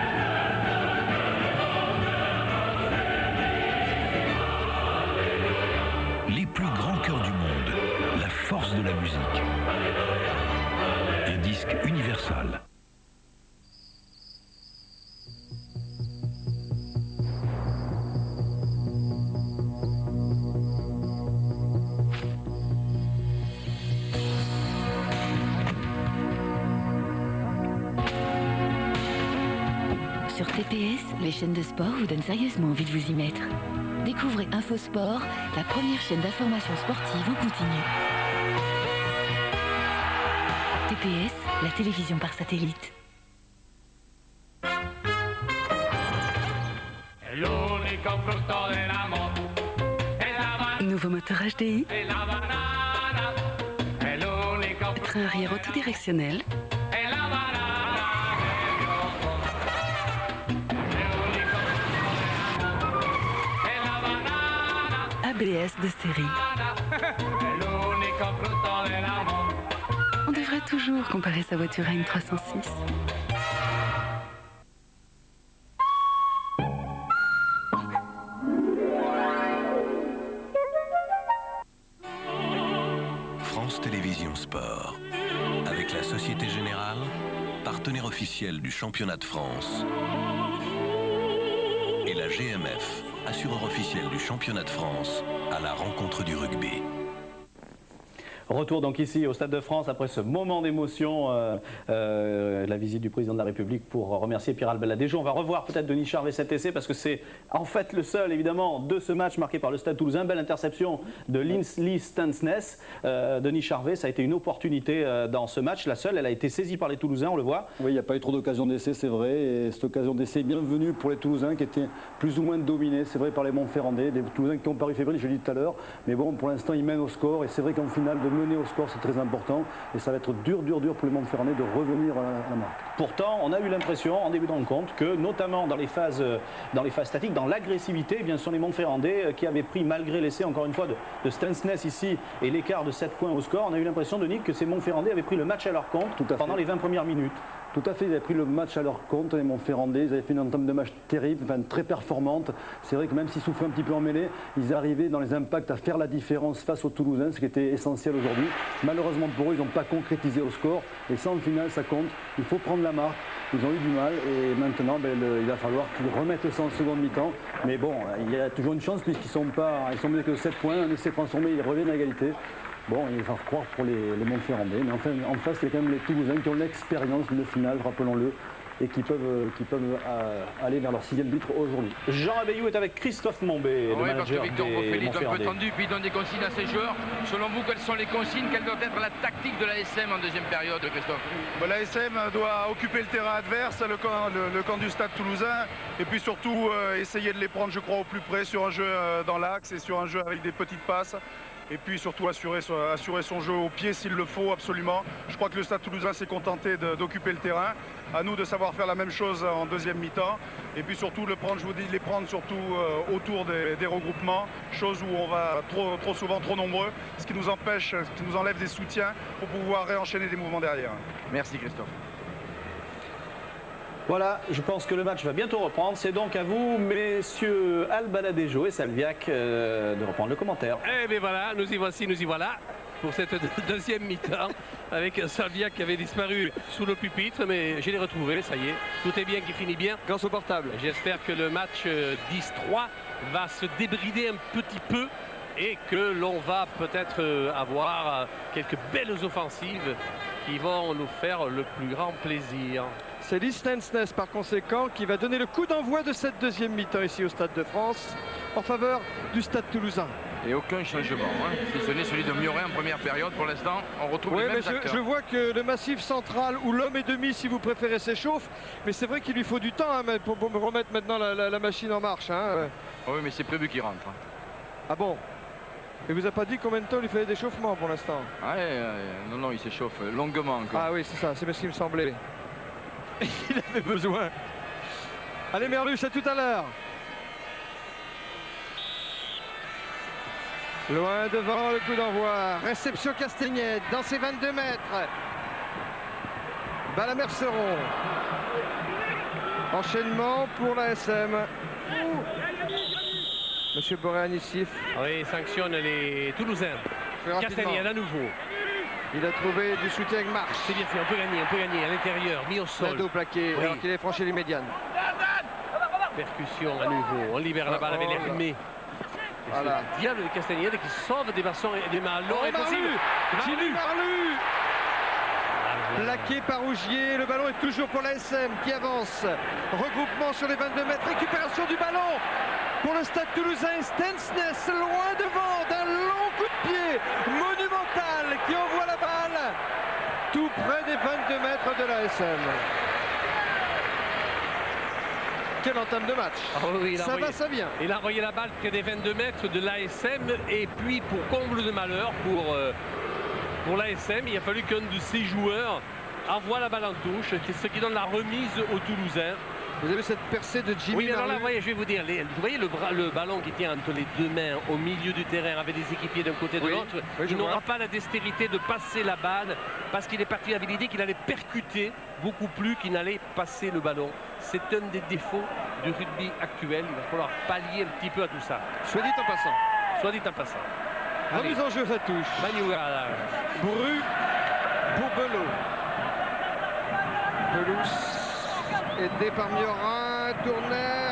Speaker 12: Les plus grands chœurs du monde, la force de la musique. Un disque universal.
Speaker 13: Sur TPS, les chaînes de sport vous donnent sérieusement envie de vous y mettre. Découvrez InfoSport, la première chaîne d'information sportive en continu. TPS, la télévision par satellite. Nouveau moteur HDI. Train arrière autodirectionnel. ABS de série. On devrait toujours comparer sa voiture à une 306.
Speaker 7: France Télévisions Sport. Avec la Société Générale, partenaire officiel du Championnat de France. Et la GMF, assureur officiel du Championnat de France, à la rencontre du rugby.
Speaker 8: Retour donc ici au Stade de France après ce moment d'émotion, la visite du président de la République pour remercier Pierre Albaladejo. On va revoir peut-être Denis Charvet cet essai parce que c'est en fait le seul évidemment de ce match marqué par le Stade Toulousain. Belle interception de Linsley Stansness. Denis Charvet, ça a été une opportunité dans ce match, la seule, elle a été saisie par les Toulousains, on le voit.
Speaker 9: Oui, il n'y a pas eu trop d'occasions d'essai, c'est vrai, et cette occasion d'essai est bienvenue pour les Toulousains qui étaient plus ou moins dominés, c'est vrai, par les Montferrandais, des Toulousains qui ont paru fébriles, je l'ai dit tout à l'heure, mais bon, pour l'instant ils mènent au score et c'est vrai qu'en finale de mener au score c'est très important et ça va être dur pour les Montferrandais de revenir à la marque.
Speaker 8: Pourtant, on a eu l'impression en début de rencontre que notamment dans les phases statiques, dans l'agressivité, eh bien, ce sont les Montferrandais qui avaient pris malgré l'essai encore une fois de Stansness ici et l'écart de 7 points au score. On a eu l'impression, Denis, que ces Montferrandais avaient pris le match à leur compte pendant les 20 premières minutes.
Speaker 9: Tout à fait, ils avaient pris le match à leur compte, les Montferrandais, ils avaient fait une entame de match terrible, enfin, très performante. C'est vrai que même s'ils souffraient un petit peu en mêlée, ils arrivaient dans les impacts à faire la différence face aux Toulousains, ce qui était essentiel aujourd'hui. Malheureusement pour eux, ils n'ont pas concrétisé au score et ça en finale ça compte. Il faut prendre la marque, ils ont eu du mal et maintenant il va falloir qu'ils remettent ça en seconde mi-temps. Mais bon, il y a toujours une chance puisqu'ils sont menés que 7 points, un essai transformé, ils reviennent à égalité. Bon, il va croire pour les Montferrandais, mais enfin, en face, il y a quand même les Toulousains qui ont l'expérience d'une finale, rappelons-le. et qui peuvent aller vers leur 6e but aujourd'hui.
Speaker 8: Jean Abeyou est avec Christophe Mombé, le
Speaker 4: Oui, parce que
Speaker 8: manager
Speaker 4: Victor Beaufaill est un peu
Speaker 8: Montferrandais.
Speaker 4: tendu, puis il donne des consignes à ses joueurs. Selon vous, quelles sont les consignes? Quelle doit être la tactique de l'ASM en deuxième période, Christophe?
Speaker 5: L'ASM doit occuper le terrain adverse, le camp du Stade Toulousain, et puis surtout essayer de les prendre, je crois, au plus près sur un jeu dans l'axe et sur un jeu avec des petites passes. Et puis surtout assurer son jeu au pied s'il le faut absolument. Je crois que le Stade Toulousain s'est contenté d'occuper le terrain. À nous de savoir faire la même chose en deuxième mi-temps. Et puis surtout les prendre surtout autour des regroupements, chose où on va trop souvent trop nombreux, ce qui nous empêche, ce qui nous enlève des soutiens pour pouvoir réenchaîner des mouvements derrière.
Speaker 4: Merci Christophe.
Speaker 8: Voilà, je pense que le match va bientôt reprendre. C'est donc à vous, messieurs Albaladejo et Salviac, de reprendre le commentaire.
Speaker 1: Eh bien voilà, nous y voilà pour cette deuxième mi-temps avec Salviac qui avait disparu sous le pupitre, mais je l'ai retrouvé, ça y est, tout est bien qui finit bien.
Speaker 2: Grâce au portable.
Speaker 1: J'espère que le match 10-3 va se débrider un petit peu et que l'on va peut-être avoir quelques belles offensives qui vont nous faire le plus grand plaisir.
Speaker 2: C'est Lichtensness par conséquent qui va donner le coup d'envoi de cette deuxième mi-temps ici au Stade de France en faveur du Stade Toulousain.
Speaker 4: Et aucun changement, hein, si ce n'est celui de Mioret en première période. Pour l'instant, on retrouve les mêmes acteurs.
Speaker 2: Je vois que le massif central ou l'homme et demi, si vous préférez, s'échauffe. Mais c'est vrai qu'il lui faut du temps hein, pour me remettre maintenant la machine en marche. Hein.
Speaker 4: Oui, mais c'est prévu qu'il rentre.
Speaker 2: Ah bon? Et vous avez pas dit combien de temps il fallait d'échauffement pour l'instant?
Speaker 4: Non, il s'échauffe longuement encore.
Speaker 2: Ah oui, c'est ça, c'est ce qui me semblait. Il avait besoin. Allez Merluche, à tout à l'heure. Loin devant le coup d'envoi. Réception Castagnette dans ses 22 mètres. Balle à Merceron. Enchaînement pour la SM. Monsieur Boréani siffle.
Speaker 1: Oui, sanctionne les Toulousains. Castagnette à nouveau.
Speaker 2: Il a trouvé du soutien avec marche.
Speaker 1: C'est bien fait, on peut gagner à l'intérieur, mis au sol.
Speaker 2: Nado plaqué, alors qu'il est franchi les médianes.
Speaker 1: Percussion à nouveau, on libère la balle avec l'Hermé.
Speaker 2: Voilà.
Speaker 1: Ce diable de Castagnette qui sauve des ballons et des mains.
Speaker 2: Oh, Marlu. Plaqué par Rougier, le ballon est toujours pour la SM qui avance. Regroupement sur les 22 mètres, récupération du ballon pour le Stade Toulousain. Stensness loin devant d'un long coup de pied monumental qui envoie la balle tout près des 22 mètres de la SM. Quelle entame de match.
Speaker 1: Oui,
Speaker 2: ça va, ça vient.
Speaker 1: Il a envoyé la balle près des 22 mètres de l'ASM et puis pour comble de malheur pour l'ASM, il a fallu qu'un de ses joueurs envoie la balle en touche, ce qui donne la remise aux Toulousains.
Speaker 2: Vous avez cette percée de Jimmy.
Speaker 1: Oui, alors là, voyez, je vais vous dire, vous voyez le ballon qui tient entre les deux mains au milieu du terrain avec des équipiers d'un côté et de l'autre. Il n'aura pas la dextérité de passer la balle parce qu'il est parti avec l'idée qu'il allait percuter beaucoup plus qu'il n'allait passer le ballon. C'est un des défauts du rugby actuel. Il va falloir pallier un petit peu à tout ça.
Speaker 2: Soit dit en passant.
Speaker 1: Soit dit en passant.
Speaker 2: Remise en jeu, ça touche. Bru pour Belot. Belous. Aidé par Miorin, Tourner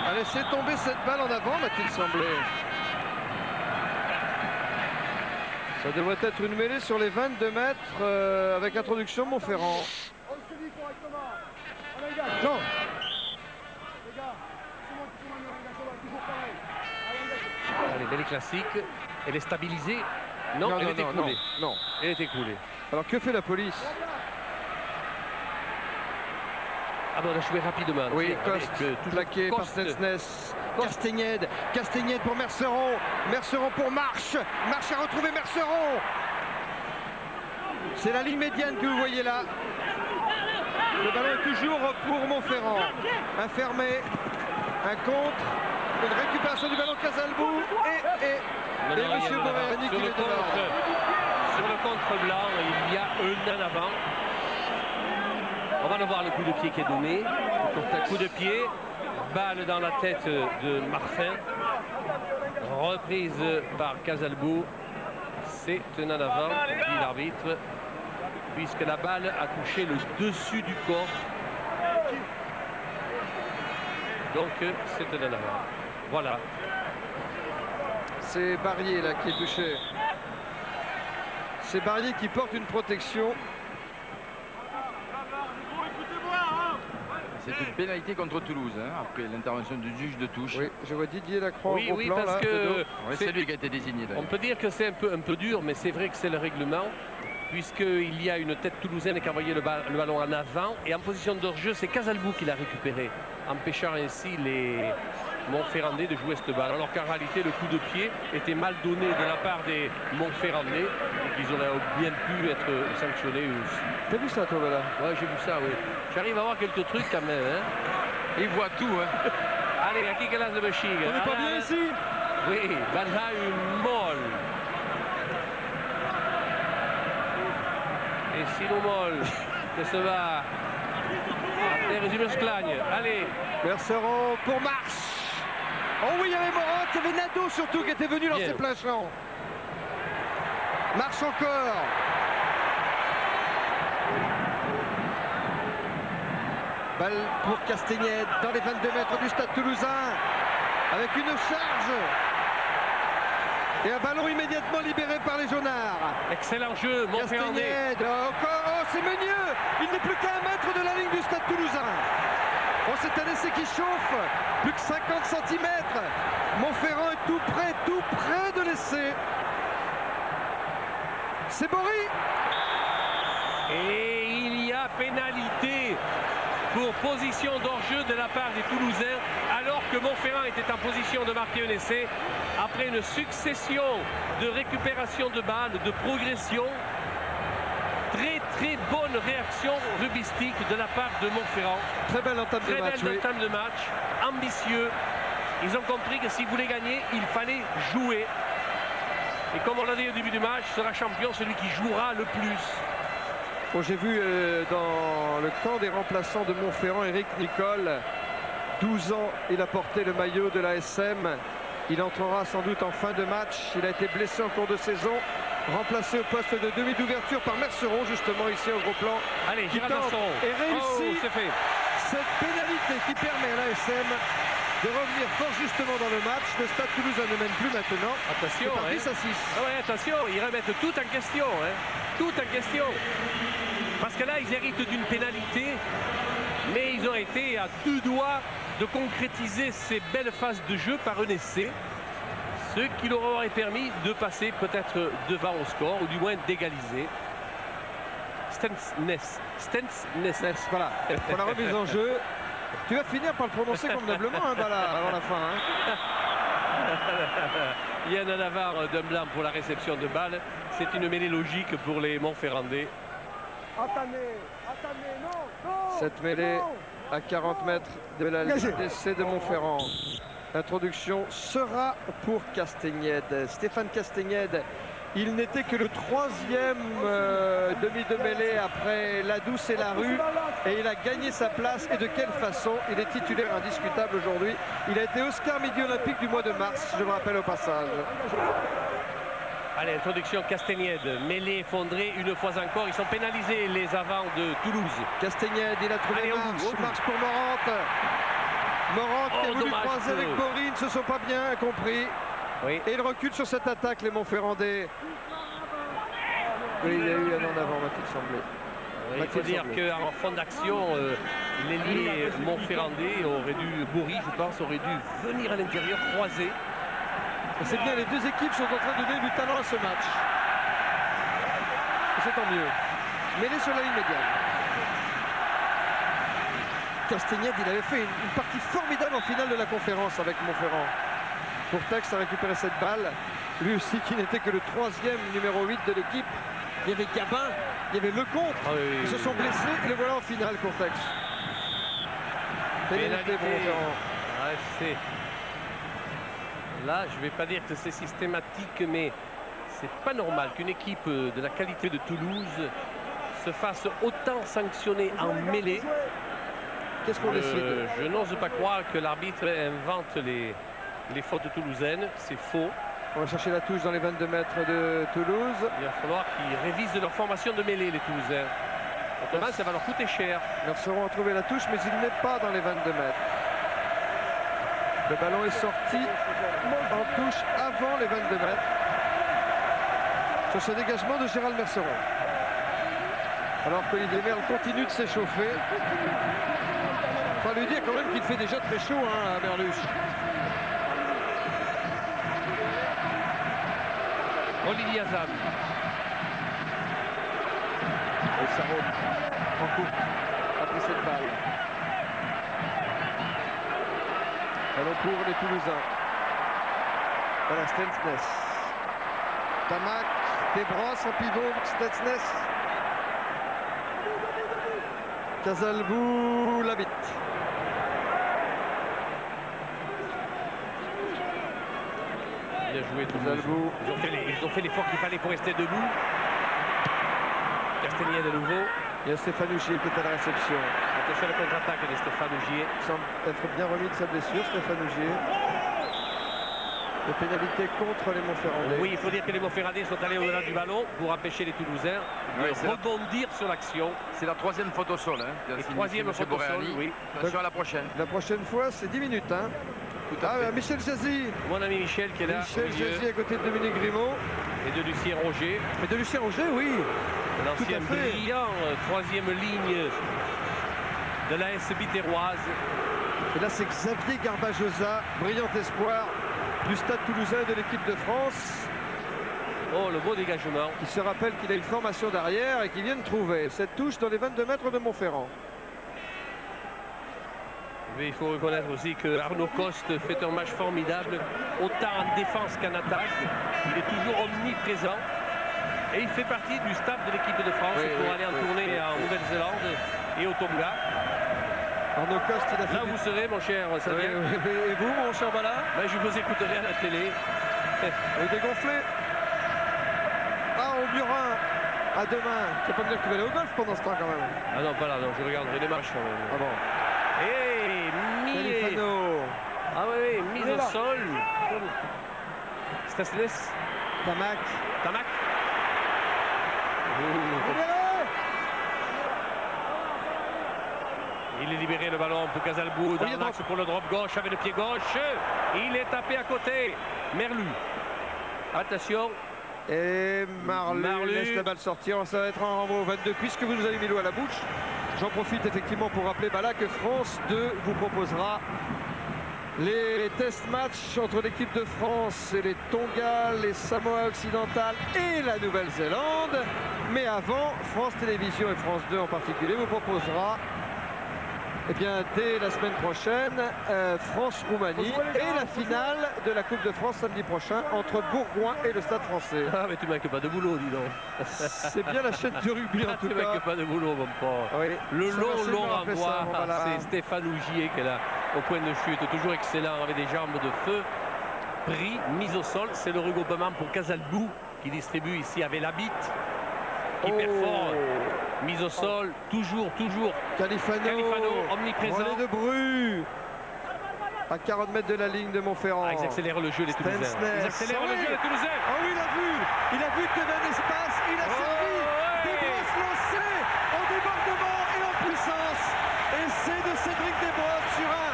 Speaker 2: a laissé tomber cette balle en avant, m'a-t-il semblé. Ça devrait être une mêlée sur les 22 mètres avec introduction Montferrand. Non.
Speaker 1: Allez, belle classique. Elle est stabilisée. Non, elle est écoulée.
Speaker 2: Non,
Speaker 1: elle est écoulée.
Speaker 2: Alors que fait la police?
Speaker 1: Ah bon, on a joué rapidement.
Speaker 2: Oui, Coste, plaqué par Stensness. Castagnette pour Merceron. Merceron pour Marche. Marche a retrouvé Merceron. C'est la ligne médiane que vous voyez là. Le ballon est toujours pour Montferrand. Un fermé, un contre, une récupération du ballon Casalbou et M. Boréani qui est
Speaker 1: sur le contre blanc, il y a un en avant. On va le voir, le coup de pied qui est donné. Un coup de pied, balle dans la tête de Martin. Reprise par Casalbou. C'est un en avant, dit l'arbitre, puisque la balle a touché le dessus du corps. Donc c'est un en avant. Voilà.
Speaker 2: C'est Barrier là qui est touché. C'est Barrier qui porte une protection.
Speaker 4: C'est une pénalité contre Toulouse, hein, après l'intervention du juge de touche.
Speaker 2: Oui, je vois Didier Lacroix
Speaker 1: Oui,
Speaker 2: au
Speaker 1: oui,
Speaker 2: plan,
Speaker 1: parce
Speaker 2: là,
Speaker 1: que
Speaker 4: c'est lui qui a été désigné.
Speaker 1: on peut dire que c'est un peu dur, mais c'est vrai que c'est le règlement, puisqu'il y a une tête toulousaine qui a envoyé le ballon en avant, et en position de hors-jeu, c'est Casalbou qui l'a récupéré, empêchant ainsi les Montferrandais de jouer cette balle, alors qu'en réalité le coup de pied était mal donné de la part des Montferrandais et qu'ils auraient bien pu être sanctionnés aussi.
Speaker 2: T'as vu ça, toi, voilà?
Speaker 1: Ouais, j'ai vu ça, oui. J'arrive à voir quelques trucs quand même. Hein.
Speaker 4: Il voit tout. Hein.
Speaker 1: Allez, à qui classe de Bechig?
Speaker 2: On n'est pas bien ici?
Speaker 1: Oui, Balha une molle. Et Sino molle que se va. Après, résume Sclagne. Allez.
Speaker 2: Merceron pour Marche. Oh oui, il y avait Morant, il y avait Nadeau surtout qui était venu lancer plein champ. Marche encore. Balle pour Castagnède dans les 22 mètres du stade toulousain avec une charge. Et un ballon immédiatement libéré par les jaunards.
Speaker 1: Excellent jeu, Montferrandais.
Speaker 2: Castagnède, encore, oh c'est Meunieux. Il n'est plus qu'à 1 mètre de la ligne du stade toulousain. Oh, c'est un essai qui chauffe, plus que 50 cm. Montferrand est tout près de l'essai. C'est Bory.
Speaker 1: Et il y a pénalité pour position d'hors-jeu de la part des Toulousains, alors que Montferrand était en position de marquer un essai. Après une succession de récupération de balles, de progression, très bonne réaction rugbyistique de la part de Montferrand.
Speaker 2: Très belle entame de match.
Speaker 1: Très belle entame de match, ambitieux. Ils ont compris que s'ils voulaient gagner, il fallait jouer. Et comme on l'a dit au début du match, sera champion celui qui jouera le plus.
Speaker 2: Bon, j'ai vu dans le camp des remplaçants de Montferrand, Eric Nicole, 12 ans, il a porté le maillot de la SM. Il entrera sans doute en fin de match. Il a été blessé en cours de saison. Remplacé au poste de demi d'ouverture par Merceron, justement ici au gros plan.
Speaker 1: Allez,
Speaker 2: qui
Speaker 1: Gérald
Speaker 2: tente
Speaker 1: Merceron.
Speaker 2: et réussit
Speaker 1: c'est fait.
Speaker 2: cette pénalité qui permet à l'ASM de revenir fort justement dans le match. Le Stade Toulousain ne mène plus maintenant.
Speaker 1: Attention,
Speaker 2: par 10 à 6.
Speaker 1: Ah ouais, attention, ils remettent tout en question. Hein. Tout en question. Parce que là, ils héritent d'une pénalité, mais ils ont été à 2 doigts de concrétiser ces belles phases de jeu par un essai. Ce qui leur aurait permis de passer peut-être devant au score, ou du moins d'égaliser. Stensness,
Speaker 2: voilà, pour la remise en jeu. Tu vas finir par le prononcer convenablement, hein, Bala, avant la fin. Hein.
Speaker 1: Yann Navarre d'un blanc pour la réception de balle. C'est une mêlée logique pour les Montferrandais.
Speaker 2: Cette mêlée à 40 mètres de la ligne d'essai de Montferrand. L'introduction sera pour Castagnède. Stéphane Castagnède, il n'était que le 3e demi de mêlée après la Douce et la Rue. Et il a gagné sa place. Et de quelle façon? Il est titulaire indiscutable aujourd'hui. Il a été Oscar Midi Olympique du mois de mars, je me rappelle au passage.
Speaker 1: Allez, introduction Castagnède, mêlée effondrée une fois encore. Ils sont pénalisés, les avants de Toulouse.
Speaker 2: Castagnède, il a trouvé Marche pour Morante. Morante qui a voulu croiser avec Bory, ils ne se sont pas bien compris.
Speaker 1: Oui.
Speaker 2: Et il recule sur cette attaque, les Montferrandais. Oui, il y a eu un en avant, m'a-t-il semblé.
Speaker 1: Oui, il faut dire qu'en fond d'action, l'ailier Montferrandais aurait dû, Bory, je pense, aurait dû venir à l'intérieur, croiser.
Speaker 2: C'est bien, les deux équipes sont en train de donner du talent à ce match. C'est tant mieux. Mêlé sur la ligne médiane. Castagnède, il avait fait une partie formidable en finale de la conférence avec Montferrand. Courtex a récupéré cette balle. Lui aussi qui n'était que le 3e numéro 8 de l'équipe. Il y avait Gabin, il y avait Lecomte. Ils se sont blessés et le voilà en finale, Courtex. Pénalité pour Montferrand.
Speaker 1: Là, je ne vais pas dire que c'est systématique, mais c'est pas normal qu'une équipe de la qualité de Toulouse se fasse autant sanctionner en mêlée.
Speaker 2: Qu'est-ce qu'on décide?
Speaker 1: Je n'ose pas croire que l'arbitre invente les fautes toulousaines. C'est faux.
Speaker 2: On va chercher la touche dans les 22 mètres de Toulouse.
Speaker 1: Il va falloir qu'ils révisent leur formation de mêlée, les Toulousains. Autrement, ça va leur coûter cher.
Speaker 2: Ils sauront trouver la touche, mais il n'est pas dans les 22 mètres. Le ballon est sorti en touche avant les 22 mètres. Sur ce dégagement de Gérald Merceron. Alors qu'Olivier Merle continue de s'échauffer. Faut lui dire quand même qu'il fait déjà très chaud hein, à Merlus.
Speaker 1: Olivier Azam.
Speaker 2: Et ça roule en coupe après cette balle. Ballon pour les Toulousains. Voilà Stensnes. Tamac, Desbrosses en pivot, Stensnes. Casalbou, Labitte.
Speaker 1: Bien joué Toulouse. Ils ont fait l'effort qu'il fallait pour rester debout. Castelnier de nouveau.
Speaker 2: Il y a Stéphane Ougier qui est à la réception.
Speaker 1: Attention à la contre-attaque de Stéphane Ougier.
Speaker 2: Il semble être bien remis de sa blessure, Stéphane Ougier. De pénalité contre les Montferrandais.
Speaker 1: Oui, il faut dire que les Montferrandais sont allés au-delà du ballon pour empêcher les Toulousains de rebondir sur l'action.
Speaker 4: C'est la troisième faute au sol. Hein,
Speaker 1: et troisième faute au sol, oui.
Speaker 4: Attention à la prochaine.
Speaker 2: La prochaine fois, c'est 10 minutes. Hein. Michel Jazzy.
Speaker 1: Mon ami Michel qui est là.
Speaker 2: Michel Jazzy à côté de Dominique Grimaud.
Speaker 1: Et de Lucien Roger.
Speaker 2: Mais de Lucien Roger, oui.
Speaker 1: L'ancien brillant troisième ligne de l'AS Biterroise.
Speaker 2: Et là, c'est Xavier Garbajosa, brillant espoir du Stade Toulousain de l'équipe de France.
Speaker 1: Oh, le beau dégagement.
Speaker 2: Il se rappelle qu'il a une formation d'arrière et qu'il vient de trouver cette touche dans les 22 mètres de Montferrand.
Speaker 1: Mais il faut reconnaître aussi que Arnaud Coste fait un match formidable, autant en défense qu'en attaque. Il est toujours omniprésent. Et il fait partie du staff de l'équipe de France pour aller en tournée en Nouvelle-Zélande et au Tonga.
Speaker 2: Arnaud Coste, il a fait...
Speaker 1: Là, vous serez, mon cher Sabien.
Speaker 2: Et vous, mon cher Bala?
Speaker 1: Je vous écouterai à la télé.
Speaker 2: Et dégonflé. Ah, au Burin. À demain. Tu vas pas me dire que tu vas aller au golf pendant ce temps, quand même?
Speaker 1: Ah non, pas là, non, je regarderai les matchs quand même.
Speaker 2: Ah bon?
Speaker 1: Ah oui, mise au sol. Stensnes.
Speaker 2: Tamac.
Speaker 1: Tamac. Il est libéré le ballon pour Casalbou dans l'axe pour le drop gauche avec le pied gauche. Il est tapé à côté. Merlu. Attention.
Speaker 2: Et Marlu laisse la balle sortir. Ça va être un renvoi au 22 puisque vous nous avez mis l'eau à la bouche. J'en profite effectivement pour rappeler Bala que France 2 vous proposera les test matchs entre l'équipe de France et les Tonga, les Samoa occidentales et la Nouvelle-Zélande. Mais avant, France Télévisions et France 2 en particulier vous proposera dès la semaine prochaine, France-Roumanie et la finale de la Coupe de France samedi prochain entre Bourgoin et le Stade Français.
Speaker 1: Ah mais tu manques pas de boulot, dis donc.
Speaker 2: C'est bien la chaîne de rugby en tout cas.
Speaker 1: Tu manques pas de boulot, mon pauvre.
Speaker 2: Oui,
Speaker 1: le long renvoi, c'est Stéphane Ougier qui est là au point de chute, toujours excellent avec des jambes de feu. Pris, mise au sol, c'est le regroupement pour Casalbou qui distribue ici avec la bite. Hyper fort, mise au sol, toujours.
Speaker 2: Califano,
Speaker 1: omniprésent.
Speaker 2: René de Bru, à 40 mètres de la ligne de Montferrand.
Speaker 1: Ils accélèrent le jeu, les Toulousains.
Speaker 2: Ils accélèrent le jeu, les Toulousains. Oh oui, il a vu qu'il y avait un espace, il a servi. Desbrosses lancé en débordement et en puissance. Et c'est de Cédric Desbrosses sur un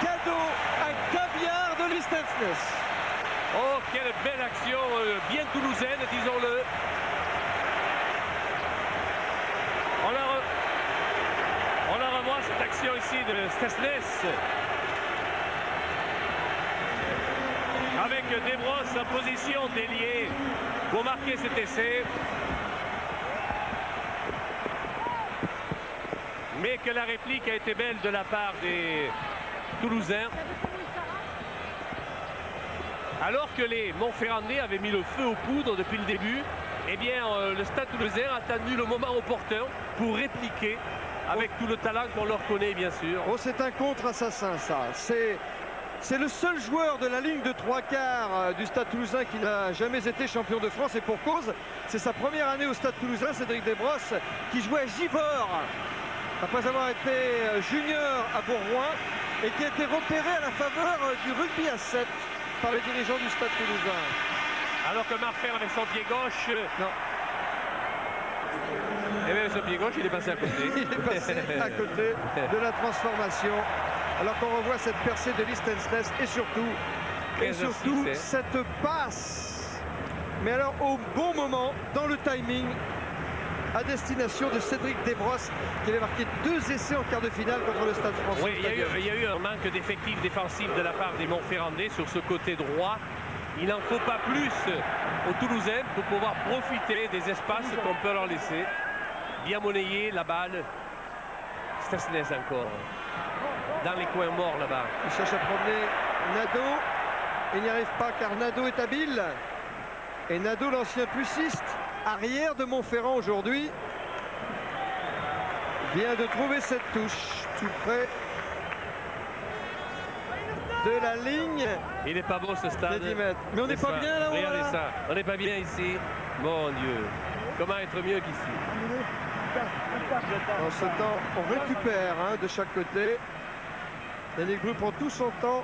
Speaker 2: cadeau, un caviar de Stensnes.
Speaker 1: Oh, quelle belle action, bien toulousaine, disons-le. On la revoit cette action ici de Stensnes. Avec Desbrosses en position d'ailier pour marquer cet essai. Mais que la réplique a été belle de la part des Toulousains. Alors que les Montferrandais avaient mis le feu aux poudres depuis le début, eh bien, le Stade Toulousain a attendu le moment opportun pour répliquer avec tout le talent qu'on leur connaît, bien sûr.
Speaker 2: Oh, c'est un contre-assassin, ça. C'est le seul joueur de la ligne de 3/4 du Stade Toulousain qui n'a jamais été champion de France. Et pour cause, c'est sa première année au Stade Toulousain, Cédric Desbrosses, qui jouait à Givors, après avoir été junior à Bourgoin, et qui a été repéré à la faveur du rugby à 7 par les dirigeants du Stade Toulousain.
Speaker 1: Alors que Marfer avec son pied gauche...
Speaker 2: Non.
Speaker 1: Et bien son pied gauche, il est passé à côté.
Speaker 2: Il est passé à côté de la transformation. Alors qu'on revoit cette percée de Stensnes et surtout cette passe. Mais alors au bon moment, dans le timing, à destination de Cédric Desbrosses qui avait marqué 2 essais en quart de finale contre le Stade Français.
Speaker 1: Oui, il y a eu un manque d'effectifs défensifs de la part des Montferrandais sur ce côté droit. Il n'en faut pas plus aux Toulousains pour pouvoir profiter des espaces qu'on peut leur laisser. Bien monnayé, la balle. Stesnes encore. Dans les coins morts là-bas.
Speaker 2: Il cherche à promener Nadeau. Il n'y arrive pas car Nadeau est habile. Et Nadeau, l'ancien puciste, arrière de Montferrand aujourd'hui, vient de trouver cette touche tout près de la ligne.
Speaker 1: Il n'est pas beau ce stade.
Speaker 2: De 10 mètres. Mais on n'est pas bien là-haut.
Speaker 1: Regardez ça. On n'est pas bien ici. Mon Dieu. Comment être mieux qu'ici?
Speaker 2: En ce temps, on récupère de chaque côté. Yannick Bru prend tout son temps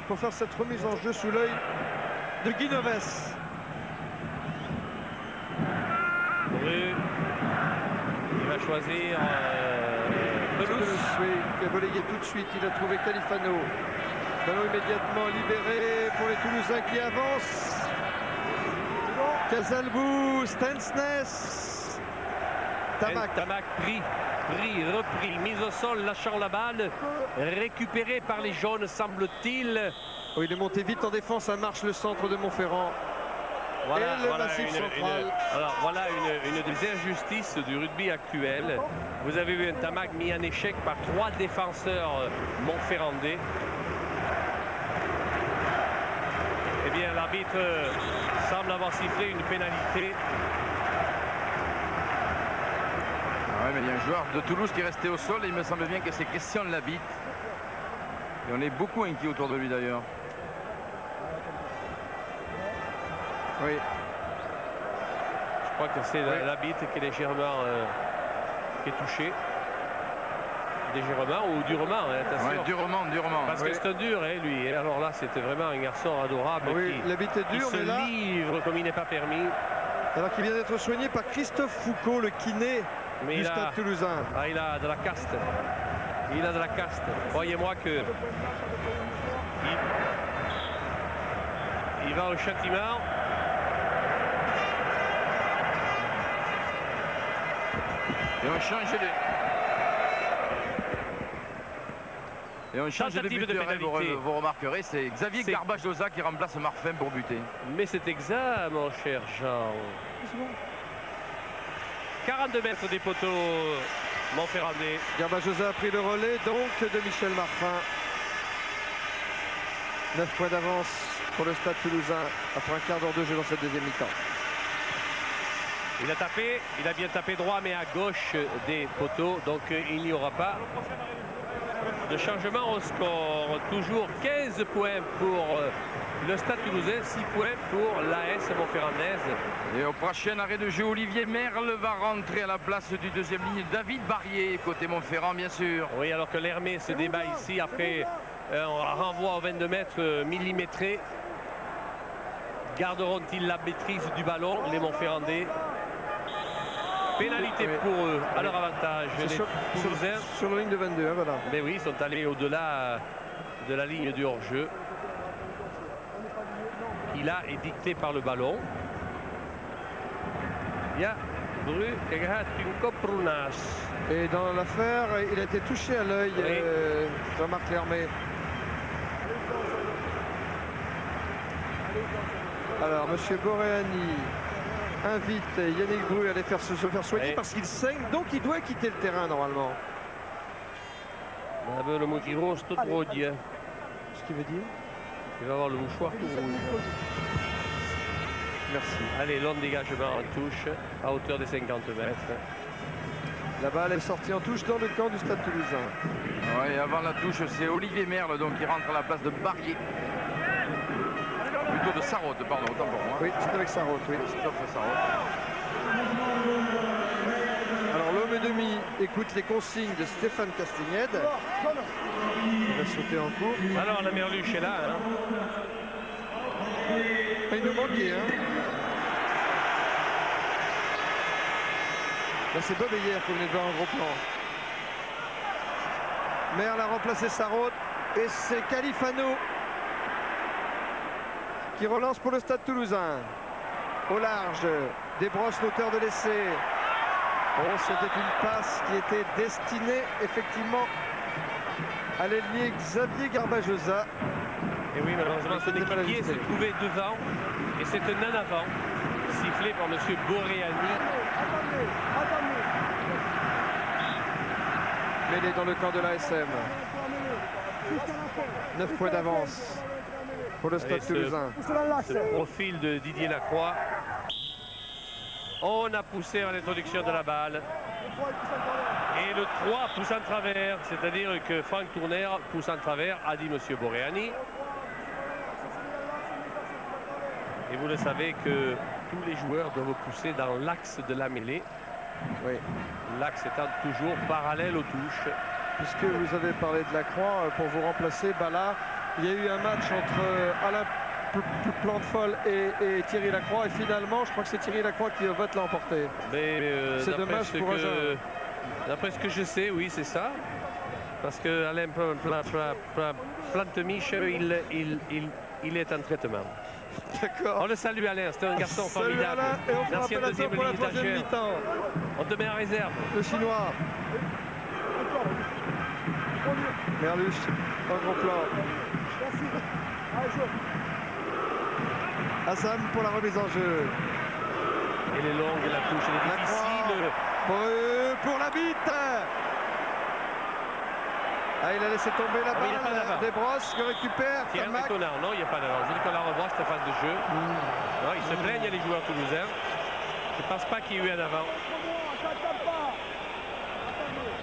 Speaker 2: pour faire cette remise en jeu sous l'œil de Guy Novès.
Speaker 1: Bru. Il va choisir Pelouse.
Speaker 2: Oui, qui a relayé tout de suite. Il a trouvé Califano. Ballon immédiatement libéré pour les Toulousains qui avancent. Casalbou, Stensnes.
Speaker 1: Tamac pris, repris, mise au sol, lâchant la balle, récupéré par les jaunes, semble-t-il.
Speaker 2: Oui, il est monté vite en défense, à marche le centre de Montferrand.
Speaker 1: Voilà,
Speaker 2: et le massif central.
Speaker 1: Voilà une des injustices du rugby actuel. Vous avez vu un Tamac mis en échec par 3 défenseurs montferrandais. Eh bien, l'arbitre semble avoir sifflé une pénalité.
Speaker 4: Ouais, mais il y a un joueur de Toulouse qui est resté au sol et il me semble bien que c'est Christian Labitte. Et on est beaucoup inquiets autour de lui d'ailleurs.
Speaker 1: Oui. Je crois que c'est Labitte qui est légèrement qui est touché. Légèrement ou durement, attention.
Speaker 4: Ouais, durement.
Speaker 1: Parce que c'est un dur, lui. Et alors là, c'était vraiment un garçon adorable
Speaker 2: Labitte est dur,
Speaker 1: qui se livre comme il n'est pas permis.
Speaker 2: Alors qu'il vient d'être soigné par Christophe Foucault, le kiné du Stade Toulousain.
Speaker 1: Ah, il a de la caste. Il a de la caste. Croyez-moi que il va au châtiment.
Speaker 4: Et on change de... Et on change de buteur, vous remarquerez, c'est Xavier Garbajosa qui remplace Marfin pour buter.
Speaker 1: Mais c'est exact, mon cher Jean. 42 mètres des poteaux Montferrandais.
Speaker 2: Garbajosa a pris le relais donc de Michel Marfin. 9 points d'avance pour le Stade Toulousain après un quart d'heure de jeu dans cette deuxième mi-temps.
Speaker 1: Il a tapé, il a bien tapé droit mais à gauche des poteaux, donc il n'y aura pas de changement au score. Toujours 15 points pour le Stade Toulousain, 6 points pour l'AS Montferrandaise.
Speaker 4: Et au prochain arrêt de jeu, Olivier Merle va rentrer à la place du deuxième ligne, David Barrier, côté Montferrand bien sûr.
Speaker 1: Oui, alors que l'Hermé se débat ici après un renvoi au 22 mètres millimétré. Garderont-ils la maîtrise du ballon, les Montferrandais? Pénalité pour eux, à leur avantage.
Speaker 2: Sur la ligne de 22, voilà.
Speaker 1: Mais oui, ils sont allés au-delà de la ligne du hors-jeu. Qui là est dicté par le ballon.
Speaker 2: Et dans l'affaire, il a été touché à l'œil, Jean-Marc Lermé. Alors, monsieur Boréani invite Yannick Bru à aller se faire soigner parce qu'il saigne, donc il doit quitter le terrain normalement.
Speaker 1: Ce
Speaker 2: qu'il veut dire?
Speaker 1: Il va avoir le mouchoir tout rouge.
Speaker 2: Merci.
Speaker 1: Allez, long dégagement en touche à hauteur des 50 mètres.
Speaker 2: La balle est sortie en touche dans le camp du Stade Toulousain.
Speaker 4: Ouais, avant la touche, c'est Olivier Merle donc qui rentre à la place de Barrier. Plutôt de Sarraute, pardon, autant pour moi.
Speaker 2: Oui, c'est avec Sarraute, oui.
Speaker 4: Christophe Sarraute.
Speaker 2: Alors l'homme et demi écoute les consignes de Stéphane Castignède. Il va sauter en cours.
Speaker 1: Alors la Merluche est là.
Speaker 2: Il nous manquait, Là c'est Bob hier qu'on venait de voir un gros plan. Merle a remplacé Sarraute et c'est Califano qui relance pour le Stade Toulousain. Au large, Desbrosses, l'auteur de l'essai. Oh, c'était une passe qui était destinée effectivement à l'ailier Xavier Garbajosa.
Speaker 1: Et oui, malheureusement, son équipier se trouvait devant et c'est un en avant sifflé par M. Boreani.
Speaker 2: Mêlé dans le camp de l'ASM. 9 points d'avance pour le Stade Toulousain.
Speaker 1: Ce profil de Didier Lacroix. On a poussé à l'introduction de la balle. Et le 3 pousse en travers, c'est-à-dire que Franck Tourner pousse en travers, a dit M. Boreani. Et vous le savez que tous les joueurs doivent pousser dans l'axe de la mêlée.
Speaker 2: Oui.
Speaker 1: L'axe étant toujours parallèle aux touches.
Speaker 2: Puisque vous avez parlé de Lacroix, pour vous remplacer, là, il y a eu un match entre Alain Plantefol et Thierry Lacroix. Et finalement, je crois que c'est Thierry Lacroix qui va te l'emporter.
Speaker 1: C'est dommage pour Agen. D'après ce que je sais, oui, c'est ça. Parce que Alain Plantemiche, il est en traitement.
Speaker 2: D'accord.
Speaker 1: On le salue Alain, c'est un garçon formidable.
Speaker 2: Alain, et on fera
Speaker 1: L'ancien deuxième
Speaker 2: pour la
Speaker 1: ligne
Speaker 2: troisième
Speaker 1: d'Agen.
Speaker 2: mi-temps.
Speaker 1: On te met en réserve.
Speaker 2: Le Chinois. Merlus, un gros plan. Hassan pour la remise en jeu.
Speaker 1: Elle est longue, la touche, elle est difficile.
Speaker 2: Pour la bite. Ah, il a laissé tomber la balle. Desbrosses qui récupère.
Speaker 1: Tiens, étonnant, non, il n'y a pas d'avance. Je dis qu'on la revoit cette phase de jeu. Non, ils se plaignent, les joueurs toulousains. Je ne pense pas qu'il y ait eu un avant.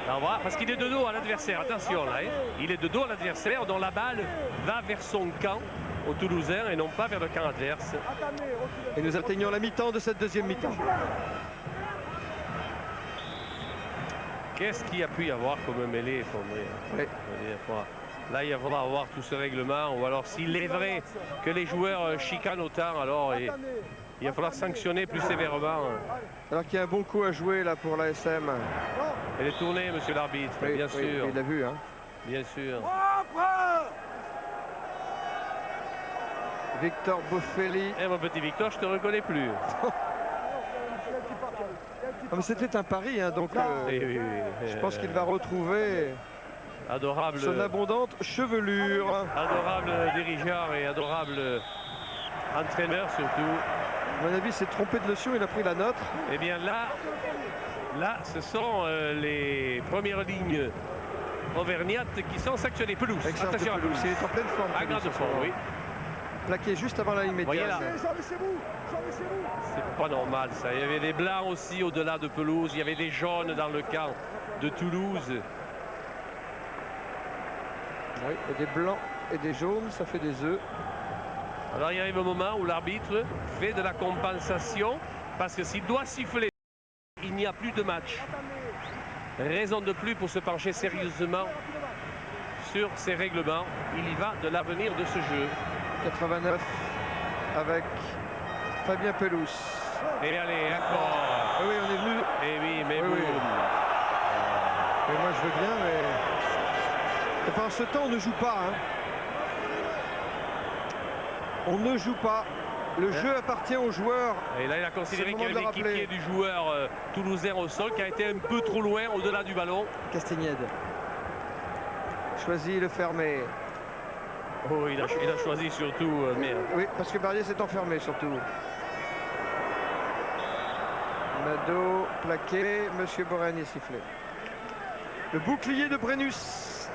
Speaker 1: On voit, parce qu'il est de dos à l'adversaire, attention là, hein. Il est de dos à l'adversaire dont la balle va vers son camp au Toulousain et non pas vers le camp adverse.
Speaker 2: Et nous atteignons la mi-temps de cette deuxième mi-temps.
Speaker 1: Qu'est-ce qu'il y a pu y avoir comme mêlée effondrée, hein.
Speaker 2: Oui.
Speaker 1: Là, il faudra avoir tout ce règlement, ou alors s'il est vrai que les joueurs chicanent autant, alors il va falloir sanctionner plus sévèrement.
Speaker 2: Alors qu'il y a un bon coup à jouer là pour l'ASM.
Speaker 1: Elle est tournée, monsieur l'arbitre,
Speaker 2: oui,
Speaker 1: bien
Speaker 2: oui,
Speaker 1: sûr.
Speaker 2: il l'a vu, hein.
Speaker 1: Bien sûr.
Speaker 2: Victor Boffelli.
Speaker 1: Eh mon petit Victor, je te reconnais plus.
Speaker 2: Mais c'était un pari, hein, donc
Speaker 1: oui.
Speaker 2: Je pense qu'il va retrouver
Speaker 1: adorable,
Speaker 2: son abondante chevelure.
Speaker 1: Adorable dirigeant et adorable entraîneur surtout.
Speaker 2: À mon avis, s'est trompé de notion, il a pris la nôtre.
Speaker 1: Eh bien là ce sont les premières lignes auvergnates qui sont sanctionnées. Pelouse.
Speaker 2: Excellente
Speaker 1: Attention
Speaker 2: pelouse. Il est en pleine forme.
Speaker 1: À grande forme, oui.
Speaker 2: Plaqué juste avant la ligne médiane.
Speaker 1: Voyez là. C'est pas normal ça. Il y avait des blancs aussi au-delà de pelouse. Il y avait des jaunes dans le camp de Toulouse.
Speaker 2: Oui, et des blancs et des jaunes, ça fait des œufs.
Speaker 1: Alors il arrive un moment où l'arbitre fait de la compensation parce que s'il doit siffler, il n'y a plus de match. Raison de plus pour se pencher sérieusement sur ces règlements. Il y va de l'avenir de ce jeu.
Speaker 2: 89 avec Fabien Pelous.
Speaker 1: Et allez, encore.
Speaker 2: Oui, on est venu.
Speaker 1: Et oui, mais
Speaker 2: oui,
Speaker 1: boum.
Speaker 2: Mais moi je veux bien, mais. Et pendant ce temps, on ne joue pas. Hein. On ne joue pas. Le jeu appartient aux joueurs.
Speaker 1: Et là, il a considéré qu'il y avait l'équipier du joueur toulousain au sol qui a été un peu trop loin au-delà du ballon.
Speaker 2: Castagnède. Choisit le fermer.
Speaker 1: Oh, il a choisi surtout merde.
Speaker 2: Oui, parce que Barrier s'est enfermé surtout. Nadeau plaqué, Monsieur Boreani sifflé. Le bouclier de Brennus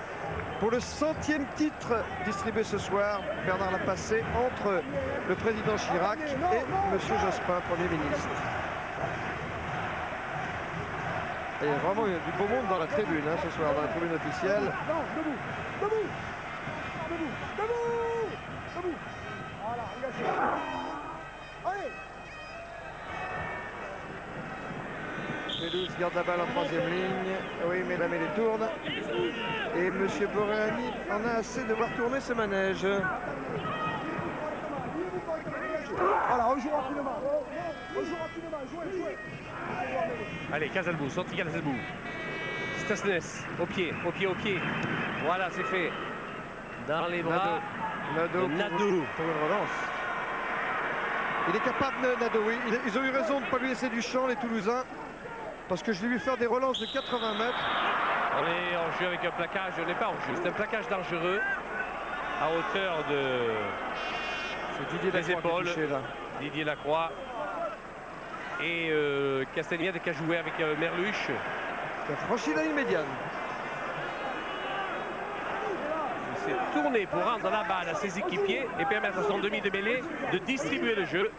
Speaker 2: pour le 100e titre distribué ce soir. Bernard l'a passé entre le président Chirac et Monsieur Jospin, Premier ministre. Et il y a vraiment du beau monde dans la tribune hein, ce soir, dans la tribune officielle.
Speaker 3: Debout, debout, debout, debout, debout. Voilà, engagez. Allez.
Speaker 2: Pelous garde la balle en troisième ligne. Oui, mais la mêlée tourne. Et M. Boreani en a assez de voir tourner ce manège.
Speaker 3: Voilà, on joue rapidement. On joue rapidement, jouez.
Speaker 1: Allez, Casalbou, sorti Casalbou. Stasnes, au pied. Voilà, c'est fait. Dans les bras
Speaker 2: Nadeau
Speaker 1: de Nadeau.
Speaker 2: Pour une relance. Il est capable, Nadeau, oui. Ils ont eu raison de ne pas lui laisser du champ, les Toulousains. parce que je l'ai vu faire des relances de 80 mètres.
Speaker 1: On est en jeu avec un plaquage, on n'est pas en jeu, c'est un plaquage dangereux à hauteur de
Speaker 2: Didier
Speaker 1: des
Speaker 2: Lacroix
Speaker 1: épaules.
Speaker 2: qui est touché, là.
Speaker 1: Didier Lacroix et Castagnette qui a joué avec Merluche.
Speaker 2: Qui a franchi la ligne médiane.
Speaker 1: Il s'est tourné pour rendre la balle à ses équipiers et permettre à son demi de mêlée de distribuer le jeu.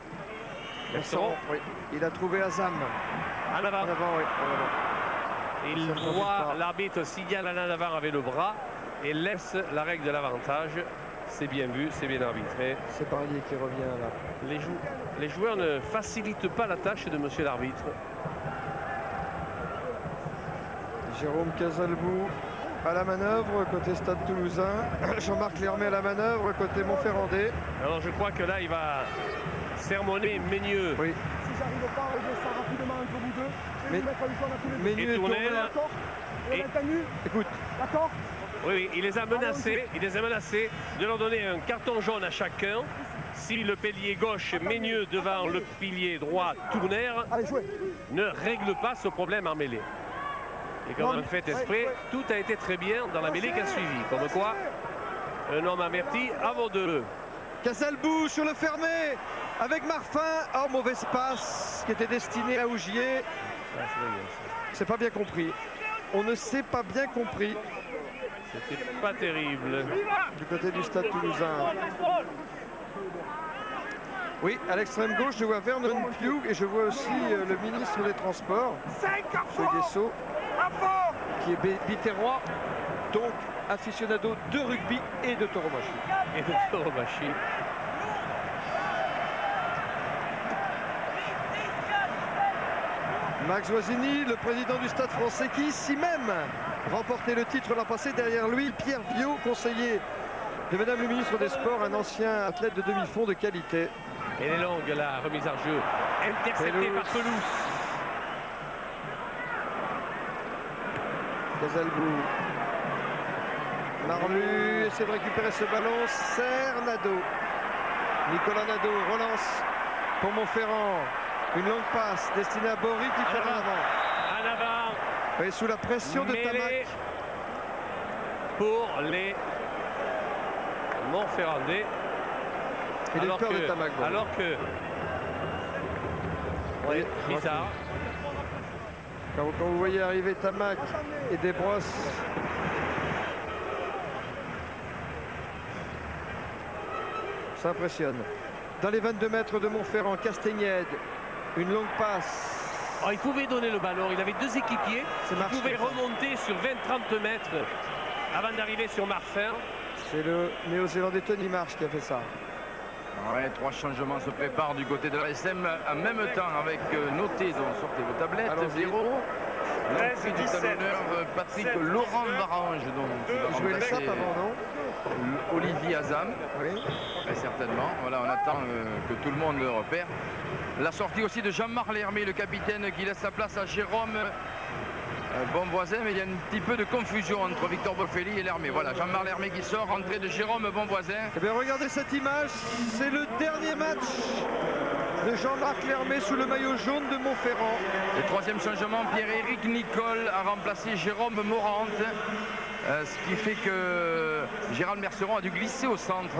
Speaker 2: Oui. Il a trouvé Azam.
Speaker 1: En avant.
Speaker 2: En avant, oui. En avant.
Speaker 1: Il voit l'arbitre signale en avant avec le bras et laisse la règle de l'avantage. C'est bien vu, c'est bien arbitré.
Speaker 2: C'est Barlier qui revient là.
Speaker 1: Les joueurs ne facilitent pas la tâche de monsieur l'arbitre.
Speaker 2: Jérôme Casalbou à la manœuvre côté Stade Toulousain. Jean-Marc Lermé à la manœuvre côté Montferrandais.
Speaker 1: Alors je crois que là il va sermonner Ménieux.
Speaker 2: Oui.
Speaker 3: Si j'arrive pas à régler ça rapidement entre vous deux, je vais vous mettre à l'usine à tous les deux.
Speaker 2: Ménieux
Speaker 1: Et
Speaker 2: est tourné.
Speaker 3: D'accord. Et
Speaker 1: Et-
Speaker 3: maintenu.
Speaker 2: Écoute,
Speaker 3: D'accord.
Speaker 1: Oui, il les a menacés, de leur donner un carton jaune à chacun. Si le pilier gauche Ménieux devant le pilier droit Tournaire
Speaker 3: Allez, jouez.
Speaker 1: ne règle pas ce problème en mêlée. Et comme on fait exprès, tout a été très bien dans la mêlée qui a suivi. Comme quoi, un homme averti avant de
Speaker 2: Casalbou sur le fermé avec Marfin. Oh, mauvaise passe qui était destinée à Ougier. C'est pas bien compris. On ne s'est pas bien compris
Speaker 1: C'était pas terrible.
Speaker 2: du côté du Stade Toulousain. Oui, à l'extrême gauche, je vois Vernon Pugh et je vois aussi le ministre des Transports, M. Guesso, qui est biterrois, donc aficionado de rugby et de tauromachie.
Speaker 1: Et de tauromachie.
Speaker 2: Max Oisini, le président du Stade français, qui ici même remportait le titre l'an passé. Derrière lui, Pierre Viau, conseiller de Madame le ministre des Sports, un ancien athlète de demi-fond de qualité.
Speaker 1: Elle est longue, la remise en jeu. Interceptée par Pelouse.
Speaker 2: Casalbou. Marlu essaie de récupérer ce ballon. Serre Nadeau. Nicolas Nadeau relance pour Montferrand. Une longue passe destinée à Bory qui fait en avant.
Speaker 1: En avant.
Speaker 2: Et sous la pression de
Speaker 1: Mêlée
Speaker 2: Tamac.
Speaker 1: Pour les Montferrandais.
Speaker 2: Il a eu peur de Tamac. Bory.
Speaker 1: Alors que... Oui, bizarre.
Speaker 2: Quand vous voyez arriver Tamac et Desbrosses, ça impressionne. Dans les 22 mètres de Montferrand, Castagnède, une longue passe.
Speaker 1: Oh, il pouvait donner le ballon, il avait deux équipiers. Il pouvait remonter sur 20-30 mètres avant d'arriver sur Marfin.
Speaker 2: C'est le néo-zélandais Tony Marsh qui a fait ça.
Speaker 4: Ouais, 3 changements se préparent du côté de la SM en même temps avec noté, donc sortez vos tablettes, 0. L'entrée du talonneur Patrick Laurent Barange, donc qui va
Speaker 2: Jouer les sapes
Speaker 4: remplacer
Speaker 2: avant, non?
Speaker 4: Olivier Azam.
Speaker 2: Oui.
Speaker 4: Très certainement. Voilà, on attend que tout le monde le repère. La sortie aussi de Jean-Marc Lermé, le capitaine, qui laisse sa place à Jérôme Bonvoisin, mais il y a un petit peu de confusion entre Victor Boffelli et Lermé. Voilà, Jean-Marc Lermé qui sort, entrée de Jérôme Bonvoisin.
Speaker 2: Eh bien, regardez cette image, c'est le dernier match de Jean-Marc Lermé sous le maillot jaune de Montferrand.
Speaker 4: Le troisième changement, Pierre-Éric Nicole a remplacé Jérôme Morante, ce qui fait que Gérald Merceron a dû glisser au centre.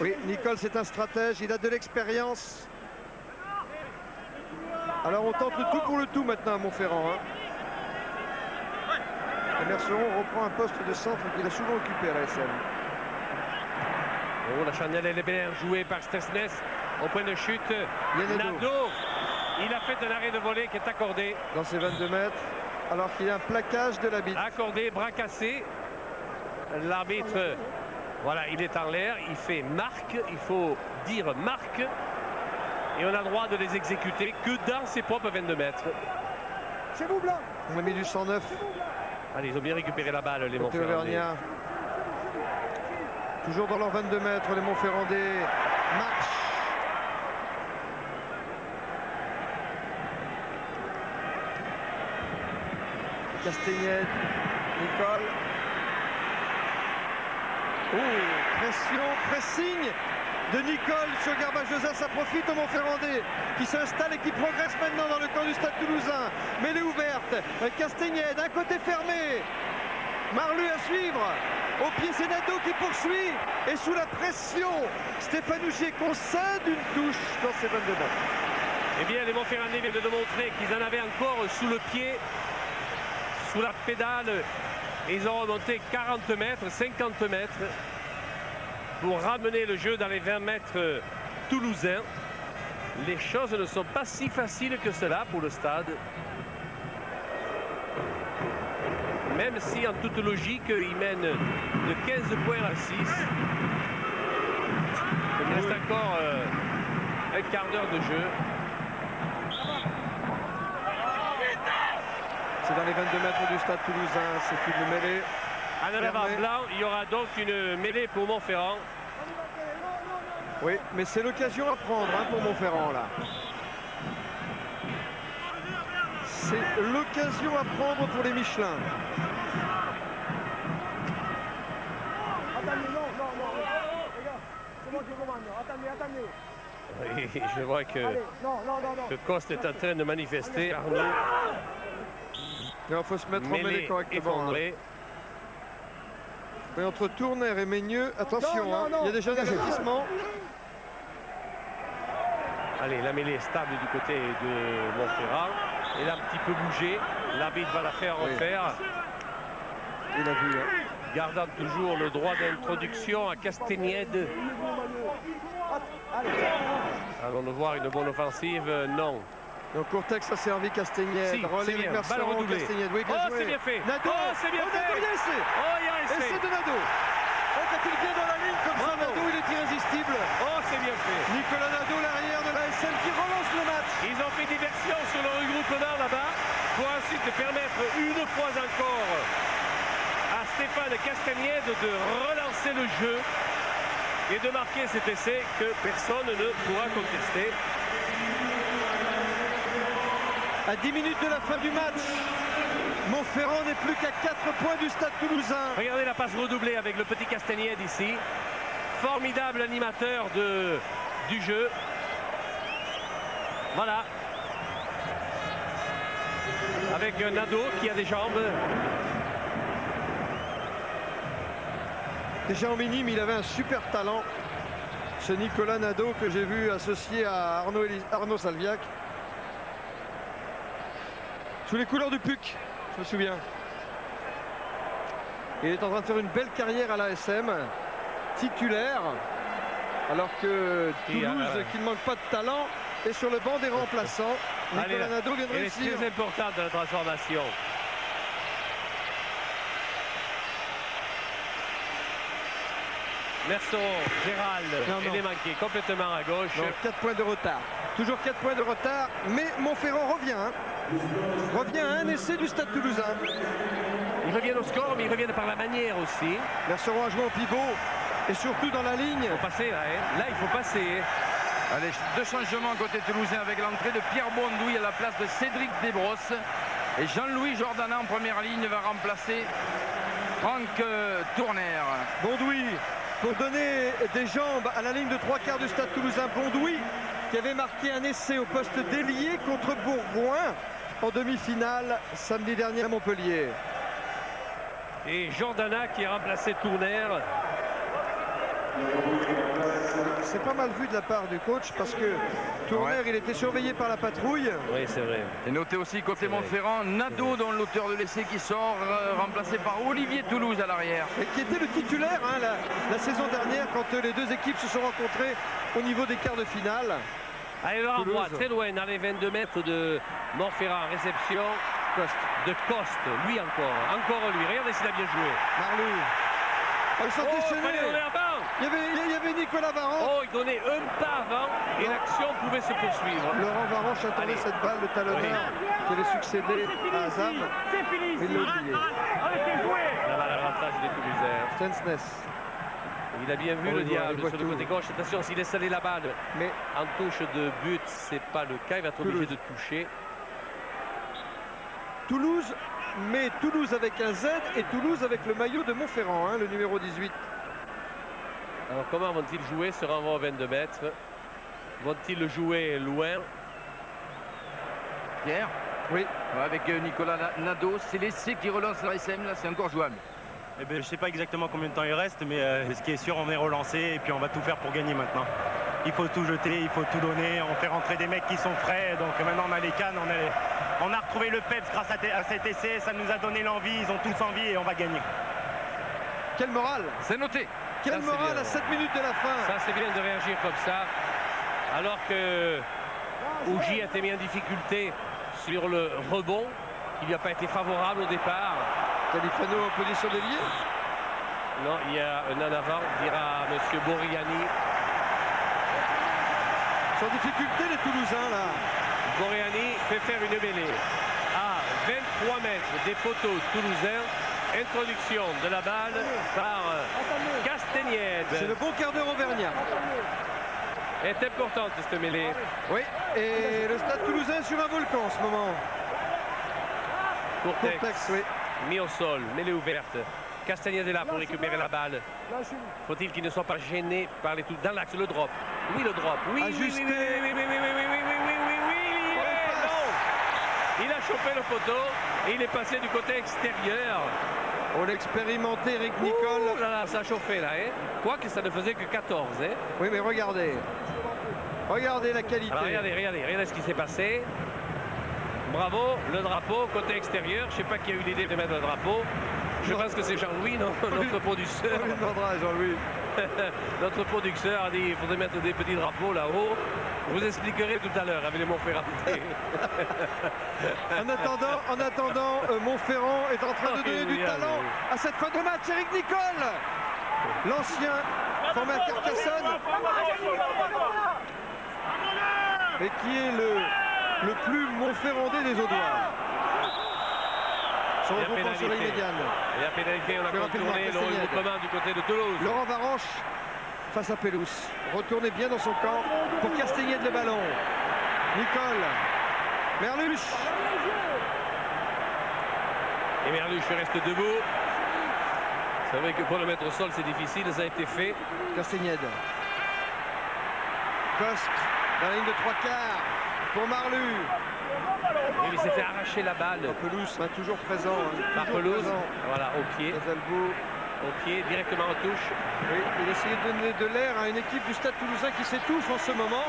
Speaker 2: Oui, Nicole, c'est un stratège, il a de l'expérience. Alors on tente le tout pour le tout maintenant à Montferrand. Hein. Et Merceron reprend un poste de centre qu'il a souvent occupé à la SM.
Speaker 1: Oh, la chandelle elle est bien jouée par Stesnes au point de chute. Nadeau, il a fait un arrêt de volée qui est accordé.
Speaker 2: Dans ses 22 mètres, alors qu'il y a un plaquage de l'arbitre.
Speaker 1: Accordé, bras cassé. L'arbitre, voilà, il est en l'air, il fait marque, il faut dire marque. Et on a le droit de les exécuter que dans ses propres 22 mètres.
Speaker 3: Chez vous, Blanc.
Speaker 2: On a mis du 109.
Speaker 1: Allez, ils ont bien récupéré la balle, les
Speaker 2: Montferrandais.
Speaker 1: Montferrandais.
Speaker 2: Toujours dans leurs 22 mètres, les Montferrandais marchent. Castagnède, Nicole. Oh, pression, pressing de Nicole sur Garbajosa. Ça profite au Montferrandais qui s'installe et qui progresse maintenant dans le camp du Stade Toulousain. Mêlée ouverte, Castagnède, un côté fermé. Marlu à suivre. Au pied, c'est Nadeau qui poursuit. Et sous la pression, Stéphane Ougier concède une touche dans ses 22 mètres.
Speaker 1: Eh bien, les Montferrandais viennent de montrer qu'ils en avaient encore sous le pied, sous la pédale. Et ils ont remonté 40 mètres, 50 mètres pour ramener le jeu dans les 20 mètres toulousains. Les choses ne sont pas si faciles que cela pour le Stade. Même si en toute logique, il mène de 15 points à 6. Il reste encore un quart d'heure de jeu.
Speaker 2: C'est dans les 22 mètres du Stade Toulousain, c'est une mêlée.
Speaker 1: En avant blanc, il y aura donc une mêlée pour Montferrand.
Speaker 2: Oui, mais c'est l'occasion à prendre pour Montferrand là. C'est l'occasion à prendre pour les Michelin.
Speaker 3: Attendez, non, les gars, c'est moi qui commande, attendez.
Speaker 1: Oui, je vois que Coste est en train de manifester. Arnaud.
Speaker 2: Il faut se mettre en mêlée correctement. Mais entre Tourner et Meigneux, attention, il y a déjà un avertissement.
Speaker 1: Allez, la mêlée est stable du côté de Montferrand. Elle a un petit peu bougé. L'arbitre va la faire refaire.
Speaker 2: Il a vu.
Speaker 1: Gardant toujours le droit d'introduction à Castagnède. Allons-nous voir une bonne offensive? Non.
Speaker 2: Donc Courtex a servi Castagnède.
Speaker 1: Si, c'est bien. Balle redoublée.
Speaker 2: Oui, bien joué.
Speaker 1: C'est bien fait.
Speaker 2: Nadeau.
Speaker 1: Oh, c'est bien fait.
Speaker 2: Il y a essai.
Speaker 1: Oh, il y a essai.
Speaker 2: Essai de Nadeau. Oh, quand il vient dans la ligne comme ça, Nadeau, il est irrésistible.
Speaker 1: Oh, c'est bien fait.
Speaker 2: Nicolas Nadeau, l'arrière de la SM qui relance le match.
Speaker 1: Ils ont fait diversion sur le regroupement là-bas pour ensuite permettre une fois encore à Stéphane Castagnède de relancer le jeu et de marquer cet essai que personne ne pourra contester.
Speaker 2: À 10 minutes de la fin du match, Montferrand n'est plus qu'à 4 points du Stade Toulousain.
Speaker 1: Regardez la passe redoublée avec le petit Castagnède ici. Formidable animateur du jeu. Voilà. Avec un Nadeau qui a des jambes.
Speaker 2: Déjà en minime, il avait un super talent. Ce Nicolas Nadeau que j'ai vu associé à Arnaud Salviac. Sous les couleurs du PUC, je me souviens. Il est en train de faire une belle carrière à l'ASM, titulaire, alors que Toulouse, qui ne manque pas de talent, est sur le banc des remplaçants. Nicolas Nadeau vient de réussir.
Speaker 1: Elle est très importante dans la transformation. Merceron, Gérald, il est manqué complètement à gauche.
Speaker 2: Donc, 4 points de retard. Toujours 4 points de retard, mais Montferrand revient. Revient à un essai du Stade Toulousain.
Speaker 1: Ils reviennent au score, mais ils reviennent par la manière aussi.
Speaker 2: Merceron a joué en pivot et surtout dans la ligne.
Speaker 1: Il faut passer là, hein. Là il faut passer.
Speaker 4: Allez, deux changements côté toulousain avec l'entrée de Pierre Bondouille à la place de Cédric Desbrosses. Et Jean-Louis Jordana en première ligne va remplacer Franck Tourner.
Speaker 2: Bondouille pour donner des jambes à la ligne de 3/4 du Stade Toulousain. Bondouille qui avait marqué un essai au poste d'ailier contre Bourgoin en demi-finale samedi dernier à Montpellier.
Speaker 1: Et Jordana qui a remplacé Tourner.
Speaker 2: C'est pas mal vu de la part du coach parce que Tourner, il était surveillé par la patrouille.
Speaker 1: Oui, c'est vrai.
Speaker 4: Et notez aussi côté Montferrand, Nadeau, dont l'auteur de l'essai qui sort, remplacé par Olivier Toulouse à l'arrière.
Speaker 2: Et qui était le titulaire la saison dernière quand les deux équipes se sont rencontrées au niveau des quarts de finale.
Speaker 1: Allez, le renvoi très loin dans les 22 mètres de Montferrand. Réception de Coste. Lui encore lui. Regardez s'il a bien joué.
Speaker 2: Marlu. Ils sont déchaînés. Il y avait Nicolas Varan.
Speaker 1: Oh, il donnait un pas avant et l'action pouvait se poursuivre.
Speaker 2: Laurent Varan attendait cette balle de talonneur qui avait succédé à Azam.
Speaker 3: C'est fini.
Speaker 2: Il l'a oublié.
Speaker 1: La balle à l'avantage des Toulousains.
Speaker 2: Stensness.
Speaker 1: Il a bien vu le diable sur le côté gauche. Attention, s'il laisse aller la balle.
Speaker 2: Mais
Speaker 1: en touche de but, c'est pas le cas. Il va être obligé de toucher.
Speaker 2: Toulouse, mais Toulouse avec un Z et Toulouse avec le maillot de Montferrand, le numéro 18.
Speaker 1: Alors comment vont-ils jouer ce renvoi aux 22 mètres? Vont-ils le jouer loin?
Speaker 4: Pierre?
Speaker 2: Oui.
Speaker 4: Avec Nicolas Nadeau, c'est l'essai qui relance l'ASM, là c'est encore jouable.
Speaker 14: Eh ben, je ne sais pas exactement combien de temps il reste, mais ce qui est sûr, on est relancé et puis on va tout faire pour gagner maintenant. Il faut tout jeter, il faut tout donner, on fait rentrer des mecs qui sont frais, donc maintenant on a les cannes, on a retrouvé le peps grâce à cet essai, ça nous a donné l'envie, ils ont tous envie et on va gagner.
Speaker 2: Quel moral!
Speaker 4: C'est noté!
Speaker 2: Quel moral à 7 minutes de la fin!
Speaker 1: Ça c'est bien de réagir comme ça, alors que Ougi a été mis en difficulté sur le rebond, qui lui a pas été favorable au départ.
Speaker 2: Califano en position d'ailier?
Speaker 1: Non, il y a un en avant, dira M. Boriani.
Speaker 2: Sans difficulté les Toulousains là.
Speaker 1: Boriani fait faire une mêlée à 23 mètres des poteaux toulousains. Introduction de la balle par Castagnède.
Speaker 2: C'est le bon quart d'heure auvergnat.
Speaker 1: Est importante cette mêlée.
Speaker 2: Oui, et le Stade Toulousain sur un volcan en ce moment.
Speaker 1: Courtex, oui. Mis au sol, mêlée ouverte. Castagnède est là pour récupérer la balle. Faut-il qu'il ne soit pas gêné par les touches dans l'axe, le drop. Oui, le drop. Oui,
Speaker 2: ajusté.
Speaker 1: Il a chopé le poteau et il est passé du côté extérieur.
Speaker 2: On l'expérimentait Eric Nicole.
Speaker 1: Oh là là, ça a chauffé là, hein. Quoique ça ne faisait que 14, hein.
Speaker 2: Oui, mais regardez. Regardez la qualité.
Speaker 1: Alors, regardez ce qui s'est passé. Bravo, le drapeau, côté extérieur. Je ne sais pas qui a eu l'idée de mettre le drapeau. Je pense que c'est Jean-Louis, notre producteur.
Speaker 2: Jean-Louis.
Speaker 1: Notre producteur a dit qu'il faudrait mettre des petits drapeaux là-haut. Je vous expliquerai tout à l'heure avec les Montferrandais.
Speaker 2: En attendant, Montferrand est en train de donner du talent à cette fin de match. Eric Nicole, l'ancien formé à Carcassonne, et qui est le plus Montferrandais des Audois. Son regroupement sur la médiane.
Speaker 1: Et à pénalité, on a contourné le regroupement du côté de Toulouse.
Speaker 2: Laurent Varanche face à Pelouse. Retourné bien dans son camp pour Castagnède le ballon. Nicole. Merluche.
Speaker 1: Et Merluche reste debout. C'est vrai que pour le mettre au sol, c'est difficile. Ça a été fait.
Speaker 2: Castagnède. Coste dans la ligne de 3 quarts pour Marlu.
Speaker 1: Et il s'est fait arracher la balle.
Speaker 2: Pelouse toujours présent.
Speaker 1: Par Pelouse. Voilà, au pied. Au pied, directement en touche.
Speaker 2: Oui, il essayait de donner de l'air à une équipe du Stade Toulousain qui s'étouffe en ce moment.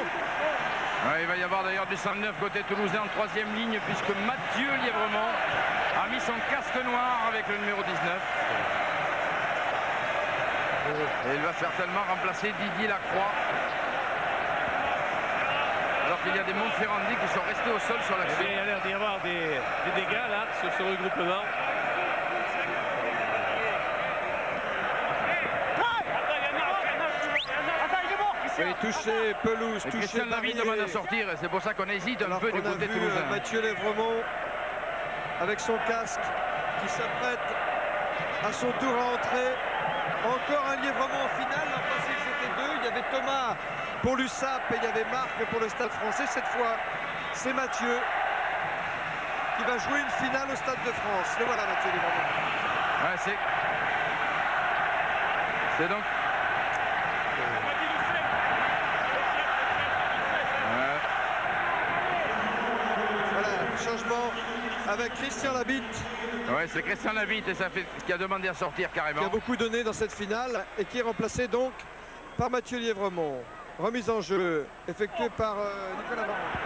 Speaker 4: Ouais, il va y avoir d'ailleurs du 109 côté toulousain en troisième ligne puisque Mathieu Lièvremont a mis son casque noir avec le numéro 19. Et il va certainement remplacer Didier Lacroix. Alors qu'il y a des Montferrandais qui sont restés au sol sur l'axe.
Speaker 1: Il y a l'air d'y avoir des dégâts là sur ce regroupement.
Speaker 2: Oui, touché, Pelouse, touché.
Speaker 4: Christian Lavie demande à sortir, c'est pour ça qu'on hésite un peu du côté toulousain.
Speaker 2: Mathieu Lièvremont avec son casque qui s'apprête à son tour à entrer. Encore un Lièvremont en finale. L'an passé, c'était deux. Il y avait Thomas pour l'USAP et il y avait Marc pour le Stade français. Cette fois, c'est Mathieu qui va jouer une finale au Stade de France. Le voilà, Mathieu Lièvremont.
Speaker 4: Ouais, c'est donc.
Speaker 2: Changement avec Christian Labitte.
Speaker 4: Ouais, c'est Christian Labitte et ça fait qui a demandé à sortir carrément.
Speaker 2: Qui a beaucoup donné dans cette finale et qui est remplacé donc par Mathieu Lièvremont. Remise en jeu effectuée par Nicolas Varanche.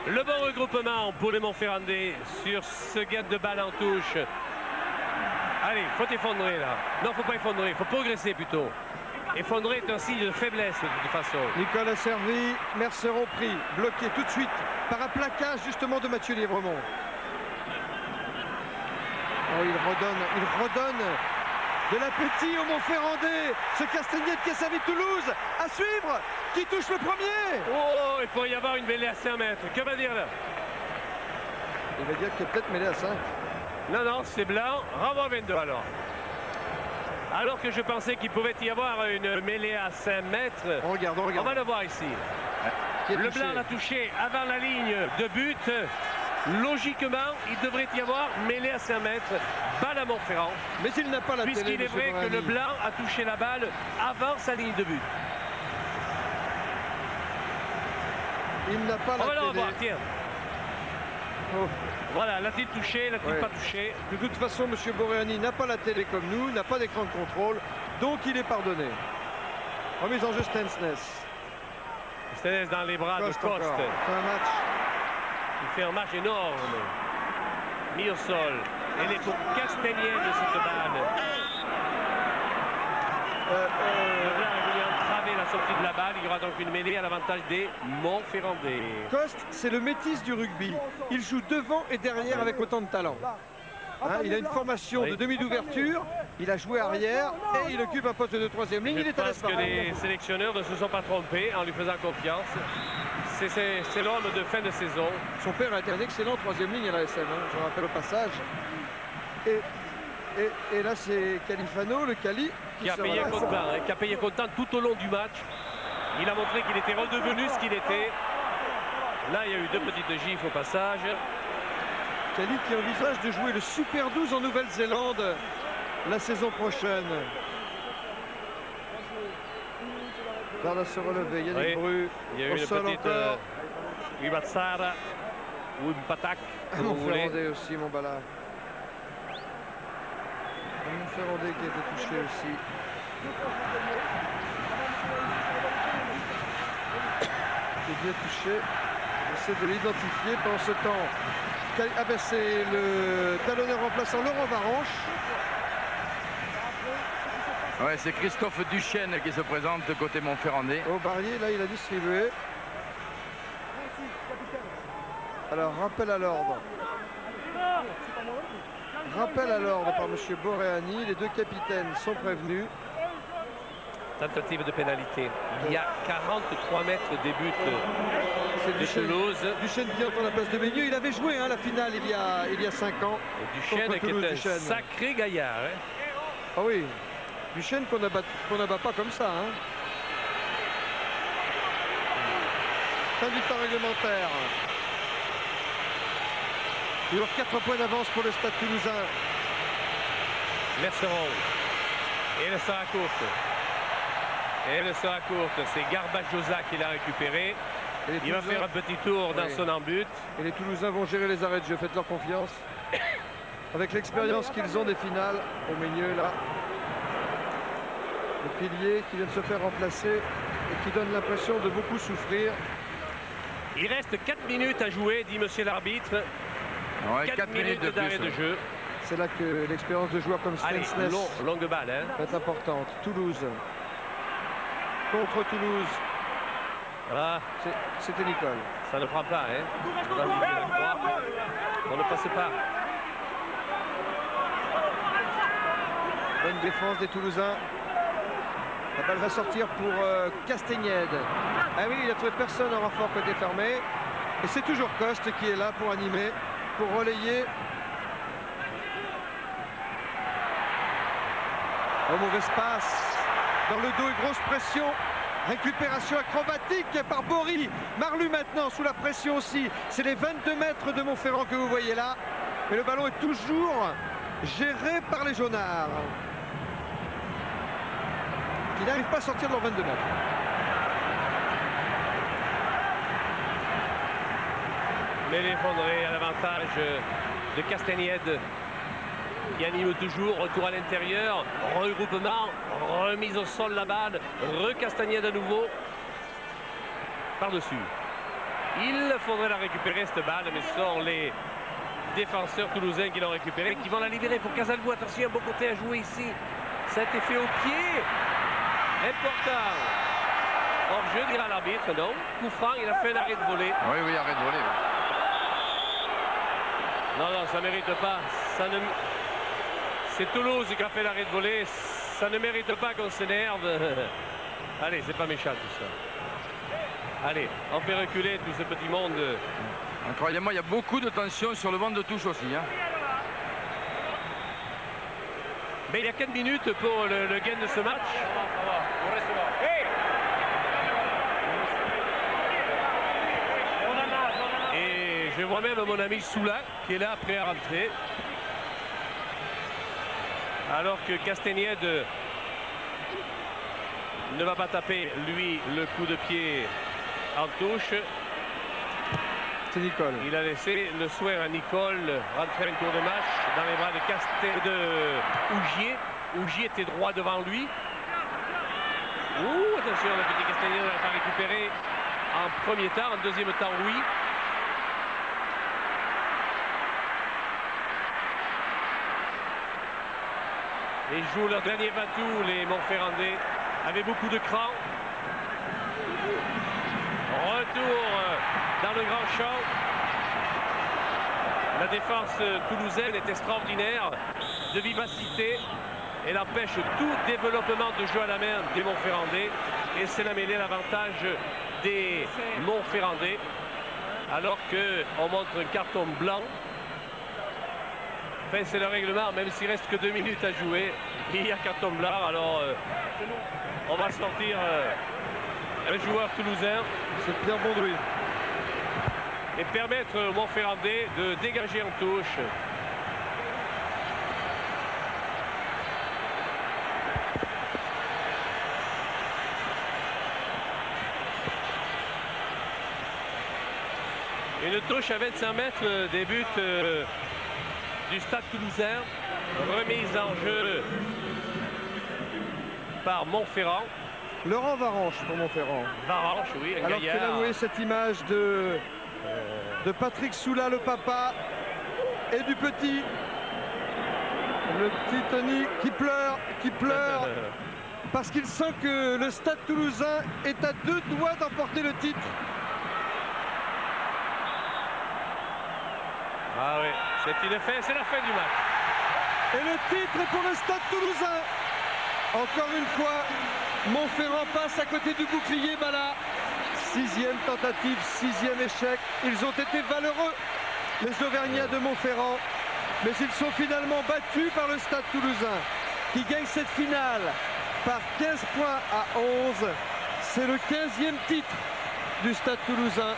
Speaker 1: Le bon regroupement pour les Montferrandais sur ce gap de balle en touche. Allez, faut effondrer là. Non, faut pas effondrer, il faut progresser plutôt. Effondrer est un signe de faiblesse de toute façon.
Speaker 2: Nicole a servi, Merceron pris, bloqué tout de suite par un plaquage justement de Mathieu Lièvremont. Oh, il redonne de l'appétit au Montferrandais. Ce Castagnède qui a servi Toulouse à suivre, qui touche le premier.
Speaker 1: Oh, il pourrait y avoir une mêlée à 5 mètres. Que va dire là?
Speaker 2: Il va dire qu'il y a peut-être mêlée à 5.
Speaker 1: Non, c'est blanc. Renvoi 22 alors. Alors que je pensais qu'il pouvait y avoir une mêlée à 5 mètres.
Speaker 2: On regarde.
Speaker 1: On va le voir ici. Le blanc l'a touché avant la ligne de but. logiquement, il devrait y avoir mêlée à 5 mètres, balle à Montferrand.
Speaker 2: Mais il n'a pas la télé.
Speaker 1: Puisqu'il est vrai que le blanc a touché la balle avant sa ligne de but.
Speaker 2: Il n'a pas la télé.
Speaker 1: On va voir, tiens.
Speaker 2: Oh.
Speaker 1: Voilà, l'a-t-il touché, l'a-t-il pas touché?
Speaker 2: De toute façon, M. Boreani n'a pas la télé comme nous, n'a pas d'écran de contrôle, donc il est pardonné. Remise en jeu Stensnes.
Speaker 1: Stensnes dans les bras de Coste.
Speaker 2: C'est un match.
Speaker 1: Il fait un match énorme. Mis au sol. Elle est pour Castagnède de cette balle. Le blanc est venu entraver la sortie de la balle. Il y aura donc une mêlée à l'avantage des Montferrandais.
Speaker 2: Coste, c'est le métis du rugby. Il joue devant et derrière avec autant de talent. Hein, il a une formation de demi d'ouverture, il a joué arrière et il occupe un poste de troisième ligne. Il est à
Speaker 1: l'espace. Je pense que les sélectionneurs ne se sont pas trompés en lui faisant confiance. C'est l'homme de fin de saison.
Speaker 2: Son père a été un excellent troisième ligne à la SM, hein, je rappelle au passage. Et là, c'est Califano, le Cali,
Speaker 1: qui a payé content, qui a payé content tout au long du match. Il a montré qu'il était redevenu ce qu'il était. Là, il y a eu 2 petites gifles au passage.
Speaker 2: Cali qui envisage de jouer le Super 12 en Nouvelle-Zélande la saison prochaine. Tarde à se relever, Yannick Bru.
Speaker 1: Il y a eu une petite Ubatsara ou une patak.
Speaker 2: Mon Ferrandais aussi, mon Bala. Mon Ferrandais qui a été touché aussi. Qui est bien touché. J'essaie de l'identifier pendant ce temps. Ah ben c'est le talonneur remplaçant Laurent Varanche.
Speaker 4: Ouais, c'est Christophe Duchesne qui se présente côté Montferrandais.
Speaker 2: Au Barrier, là il a distribué. Alors rappel à l'ordre. Rappel à l'ordre par M. Boreani. Les 2 capitaines sont prévenus.
Speaker 1: Tentative de pénalité. Il y a 43 mètres des buts de Toulouse.
Speaker 2: Duchesne qui entre la place de Meigneux. Il avait joué la finale il y a 5 ans.
Speaker 1: Et Duchesne qui est un sacré gaillard. Hein.
Speaker 2: Ah oui. Duchesne qu'on n'abat pas comme ça. Hein. Fin du temps réglementaire. Il y aura 4 points d'avance pour le Stade Toulousain.
Speaker 1: Merceron. Et le sera courte. Et elle sera courte. C'est Garbajosa qui l'a récupéré. Il va faire un petit tour dans son embut.
Speaker 2: Et les Toulousains vont gérer les arrêts de jeu. Faites leur confiance. Avec l'expérience qu'ils ont des finales. Au milieu là. Le pilier qui vient de se faire remplacer et qui donne l'impression de beaucoup souffrir.
Speaker 1: Il reste 4 minutes à jouer, dit monsieur l'arbitre.
Speaker 4: Ouais, 4 minutes
Speaker 1: d'arrêt de jeu.
Speaker 2: C'est là que l'expérience de joueurs comme Stensnes
Speaker 1: longue balle, hein,
Speaker 2: est importante. Toulouse. Contre Toulouse.
Speaker 1: Voilà.
Speaker 2: C'était Nicole.
Speaker 1: Ça ne prend pas, hein. On ne passe pas.
Speaker 2: Bonne défense des Toulousains. La balle va sortir pour Castagnède. Ah oui, il a trouvé personne en renfort côté fermé. Et c'est toujours Coste qui est là pour animer, pour relayer. Oh, mauvaise passe. Dans le dos, une grosse pression. Récupération acrobatique par Bory. Marlu maintenant sous la pression aussi. C'est les 22 mètres de Montferrand que vous voyez là. Et le ballon est toujours géré par les jaunards. Qui n'arrivent pas à sortir de leurs 22 mètres.
Speaker 1: Mais l'effondré à l'avantage de Castagnède. Qui anime toujours, retour à l'intérieur, regroupement, remise au sol la balle, re-Castagnède à nouveau, par-dessus. Il faudrait la récupérer cette balle, mais ce sont les défenseurs toulousains qui l'ont récupérée, qui vont la libérer pour Casalbou. Attention, un bon côté à jouer ici. Ça a été fait au pied. Important. Hors-jeu, dira l'arbitre, non. Coup franc, il a fait un arrêt de volée.
Speaker 4: Oui, arrêt de volée.
Speaker 1: Non, ça ne mérite pas. C'est Toulouse qui a fait l'arrêt de volée. Ça ne mérite pas qu'on s'énerve. Allez, c'est pas méchant tout ça. Allez, on fait reculer tout ce petit monde.
Speaker 4: Croyez-moi, il y a beaucoup de tension sur le banc de touche aussi. Hein.
Speaker 1: Mais il y a 4 minutes pour le gain de ce match. Et je Je vois même mon ami Soula qui est là, prêt à rentrer. Alors que Castagnède ne va pas taper, lui, le coup de pied en touche.
Speaker 2: C'est Nicole.
Speaker 1: Il a laissé le soin à Nicole rentrer un tour de match dans les bras de Ougier. Ougier était droit devant lui. Ouh, attention, le petit Castagnède n'a pas récupéré en premier temps. En deuxième temps, oui. Ils jouent leur dernier batou, les Montferrandais, avec beaucoup de cran. Retour dans le grand champ. La défense toulousaine est extraordinaire, de vivacité. Elle empêche tout développement de jeu à la main des Montferrandais. Et c'est la mêlée l'avantage des Montferrandais. Alors qu'on montre un carton blanc. Enfin, c'est le règlement, même s'il reste que 2 minutes à jouer. Il y a carton blanc. Alors, on va sortir un joueur toulousain.
Speaker 2: C'est Pierre Baudry.
Speaker 1: Et permettre aux Montferrandais de dégager en touche. Une touche à 25 mètres des buts du Stade Toulousain. Remise en jeu par Montferrand.
Speaker 2: Laurent Varanche pour Montferrand.
Speaker 1: Varanche, oui, un
Speaker 2: alors
Speaker 1: gaillard.
Speaker 2: qu'il a loué cette image de Patrick Soula, le papa, et du petit. Le petit Tony qui pleure, parce qu'il sent que le Stade Toulousain est à 2 doigts d'emporter le titre.
Speaker 1: Ah oui, c'est la fin du match.
Speaker 2: Et le titre est pour le Stade Toulousain. Encore une fois, Montferrand passe à côté du bouclier. Bala, 6e tentative, 6e échec. Ils ont été valeureux, les Auvergnats de Montferrand. Mais ils sont finalement battus par le Stade Toulousain, qui gagne cette finale par 15 points à 11. C'est le 15e titre du Stade Toulousain.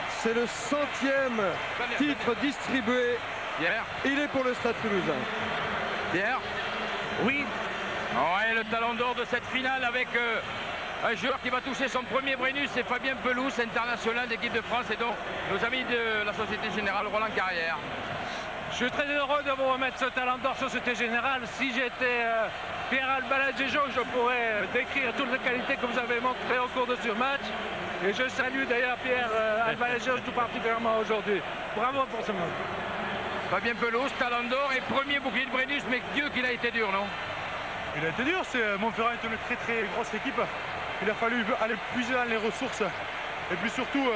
Speaker 2: C'est le 100e titre distribué.
Speaker 4: Pierre.
Speaker 2: Il est pour le Stade Toulousain.
Speaker 4: Pierre.
Speaker 1: Oui.
Speaker 4: Ouais, le talon d'or de cette finale avec un joueur qui va toucher son premier Brennus, c'est Fabien Pelouse, international d'équipe de France, et donc nos amis de la Société Générale Roland Carrière.
Speaker 15: Je suis très heureux de vous remettre ce talent d'or Société Générale. Si j'étais Pierre Albaladejo, je pourrais décrire toutes les qualités que vous avez montrées au cours de ce match. Et je salue d'ailleurs Pierre Albaladejo tout particulièrement aujourd'hui. Bravo pour ce match.
Speaker 4: Fabien Pelouse, talent d'or et premier bouclier de Brennus, mais Dieu qu'il a été dur, non?
Speaker 3: Il a été dur, Montferrand est une très très grosse équipe. Il a fallu aller puiser dans les ressources. Et puis surtout,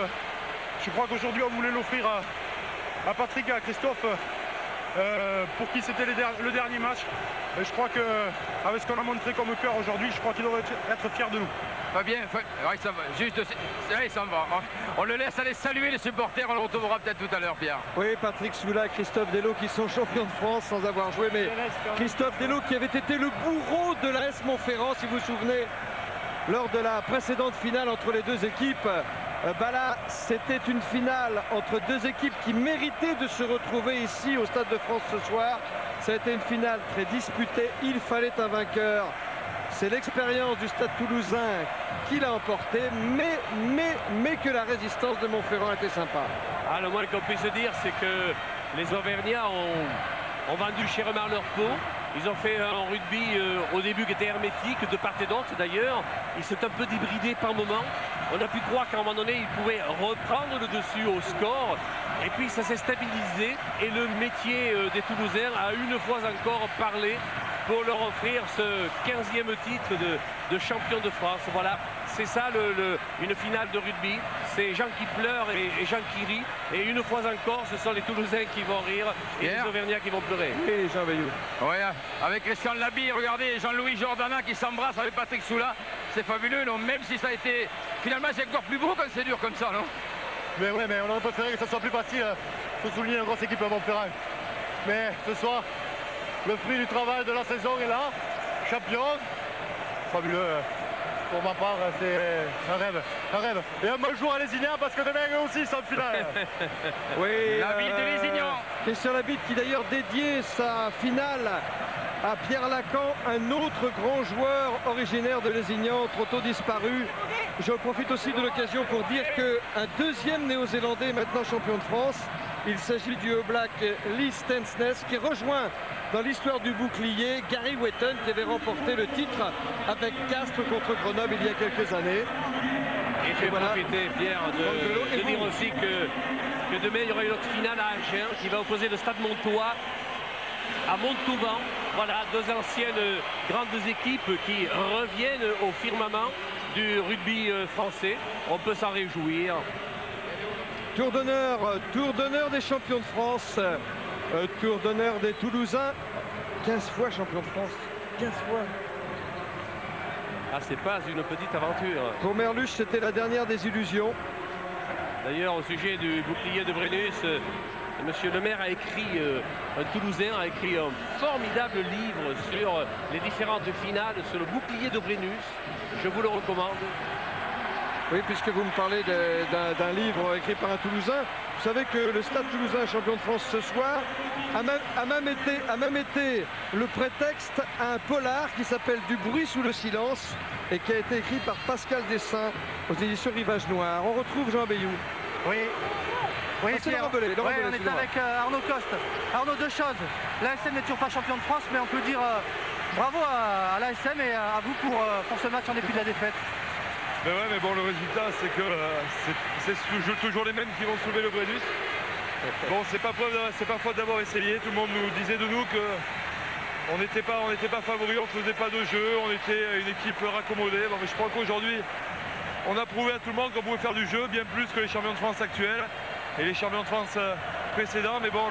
Speaker 3: je crois qu'aujourd'hui on voulait l'offrir à Patrick et à Christophe, pour qui c'était le dernier match. Et je crois qu'avec ce qu'on a montré comme cœur aujourd'hui, je crois qu'ils doivent être fiers de nous.
Speaker 4: Fabien, il s'en va. Juste, il s'en va. On le laisse aller saluer les supporters, on le retrouvera peut-être tout à l'heure, Pierre.
Speaker 2: Oui, Patrick Soula, Christophe Delot qui sont champions de France sans avoir joué, mais Christophe Delot qui avait été le bourreau de l'AS Montferrand, si vous vous souvenez, lors de la précédente finale entre les deux équipes. Là, c'était une finale entre deux équipes qui méritaient de se retrouver ici au Stade de France ce soir. Ça a été une finale très disputée, il fallait un vainqueur. C'est l'expérience du Stade Toulousain qui l'a emporté, mais que la résistance de Montferrand était sympa.
Speaker 1: Ah, le moins qu'on puisse dire, c'est que les Auvergnats ont vendu chèrement leur peau. Ils ont fait un rugby au début qui était hermétique, de part et d'autre d'ailleurs. Ils s'est un peu débridé par moment. On a pu croire qu'à un moment donné, ils pouvaient reprendre le dessus au score. Et puis ça s'est stabilisé. Et le métier des Toulousains a une fois encore parlé pour leur offrir ce 15e titre de champion de France. Voilà, c'est ça une finale de rugby. C'est gens qui pleurent et gens qui rient. Et une fois encore, ce sont les Toulousains qui vont rire et les Auvergnats qui vont pleurer.
Speaker 2: Oui, Jean Veillou.
Speaker 4: Ouais, avec Christian Labille, regardez Jean-Louis Jordana qui s'embrasse avec Patrick Soula. C'est fabuleux, non? Même si ça a été... Finalement, c'est encore plus beau quand c'est dur comme ça, non?
Speaker 3: Mais ouais, mais on aurait préféré que ça soit plus facile. Il faut souligner une grosse équipe à Montferrand. Mais ce soir, le fruit du travail de la saison est là. Champion. Fabuleux. pour ma part, c'est un rêve. Un rêve. Et un bon jour à Lézignan parce que demain eux aussi ils sont en finale.
Speaker 2: Oui,
Speaker 4: La ville de Lézignan.
Speaker 2: Christian Labitte qui d'ailleurs dédié sa finale à Pierre Lacan, un autre grand joueur originaire de Lézignan, trop tôt disparu. Je profite aussi de l'occasion pour dire qu'un deuxième néo-zélandais maintenant champion de France, il s'agit du All Black Lee Stensness qui rejoint dans l'histoire du bouclier Gary Wetton qui avait remporté le titre avec Castres contre Grenoble il y a quelques années.
Speaker 1: Et je vais profiter, Pierre, de dire aussi que demain il y aura une autre finale à Agen qui va opposer le Stade Montois à Montauban. Voilà, deux anciennes grandes équipes qui reviennent au firmament du rugby français. On peut s'en réjouir.
Speaker 2: Tour d'honneur des champions de France, tour d'honneur des Toulousains, 15 fois champion de France, 15 fois.
Speaker 1: Ah, c'est pas une petite aventure.
Speaker 2: Pour Merluche, c'était la dernière des illusions.
Speaker 1: D'ailleurs, au sujet du bouclier de Brennus, Monsieur le maire a écrit, un Toulousain a écrit un formidable livre sur les différentes finales, sur le bouclier de Brennus. Je vous le recommande.
Speaker 2: Oui, puisque vous me parlez d'un livre écrit par un Toulousain, vous savez que le Stade Toulousain, champion de France ce soir, a même été le prétexte à un polar qui s'appelle Du bruit sous le silence et qui a été écrit par Pascal Dessin aux éditions Rivage Noir. On retrouve Jean Bayou.
Speaker 16: Oui. Oui,
Speaker 2: c'est Laurent Belay,
Speaker 16: on est avec Arnaud Coste. Arnaud, deux choses. L'ASM n'est toujours pas champion de France, mais on peut dire bravo à l'ASM et à vous pour ce match en dépit de la défaite.
Speaker 3: Mais ouais, mais bon, le résultat, c'est que c'est toujours les mêmes qui vont soulever le Brennus. Bon, c'est pas faute d'avoir essayé. Tout le monde nous disait de nous que on n'était pas favoris, on faisait pas de jeu, on était une équipe raccommodée. Bon, mais je crois qu'aujourd'hui, on a prouvé à tout le monde qu'on pouvait faire du jeu, bien plus que les champions de France actuels et les champions de France précédents. Mais bon,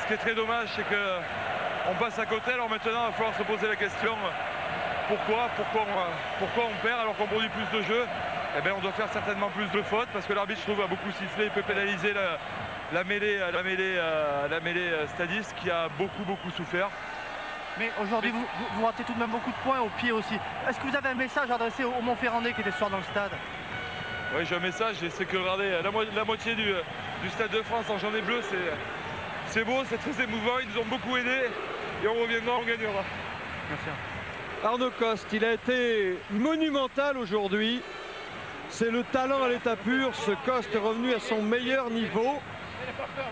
Speaker 3: ce qui est très dommage, c'est qu'on passe à côté. Alors maintenant, il va falloir se poser la question. Pourquoi on perd alors qu'on produit plus de jeux? Eh bien, on doit faire certainement plus de fautes parce que l'arbitre, je trouve, a beaucoup sifflé. Il peut pénaliser la mêlée stadiste qui a beaucoup souffert.
Speaker 16: Mais aujourd'hui, vous ratez tout de même beaucoup de points au pied aussi. Est-ce que vous avez un message adressé aux Montferrandais qui étaient ce soir dans le stade?
Speaker 3: Oui, j'ai un message, c'est que regardez, la moitié du Stade de France en jaune et bleu, c'est beau, c'est très émouvant, ils nous ont beaucoup aidés et on reviendra, on gagnera.
Speaker 16: Merci.
Speaker 2: Arnaud Coste, il a été monumental aujourd'hui. C'est le talent à l'état pur. Ce Coste est revenu à son meilleur niveau.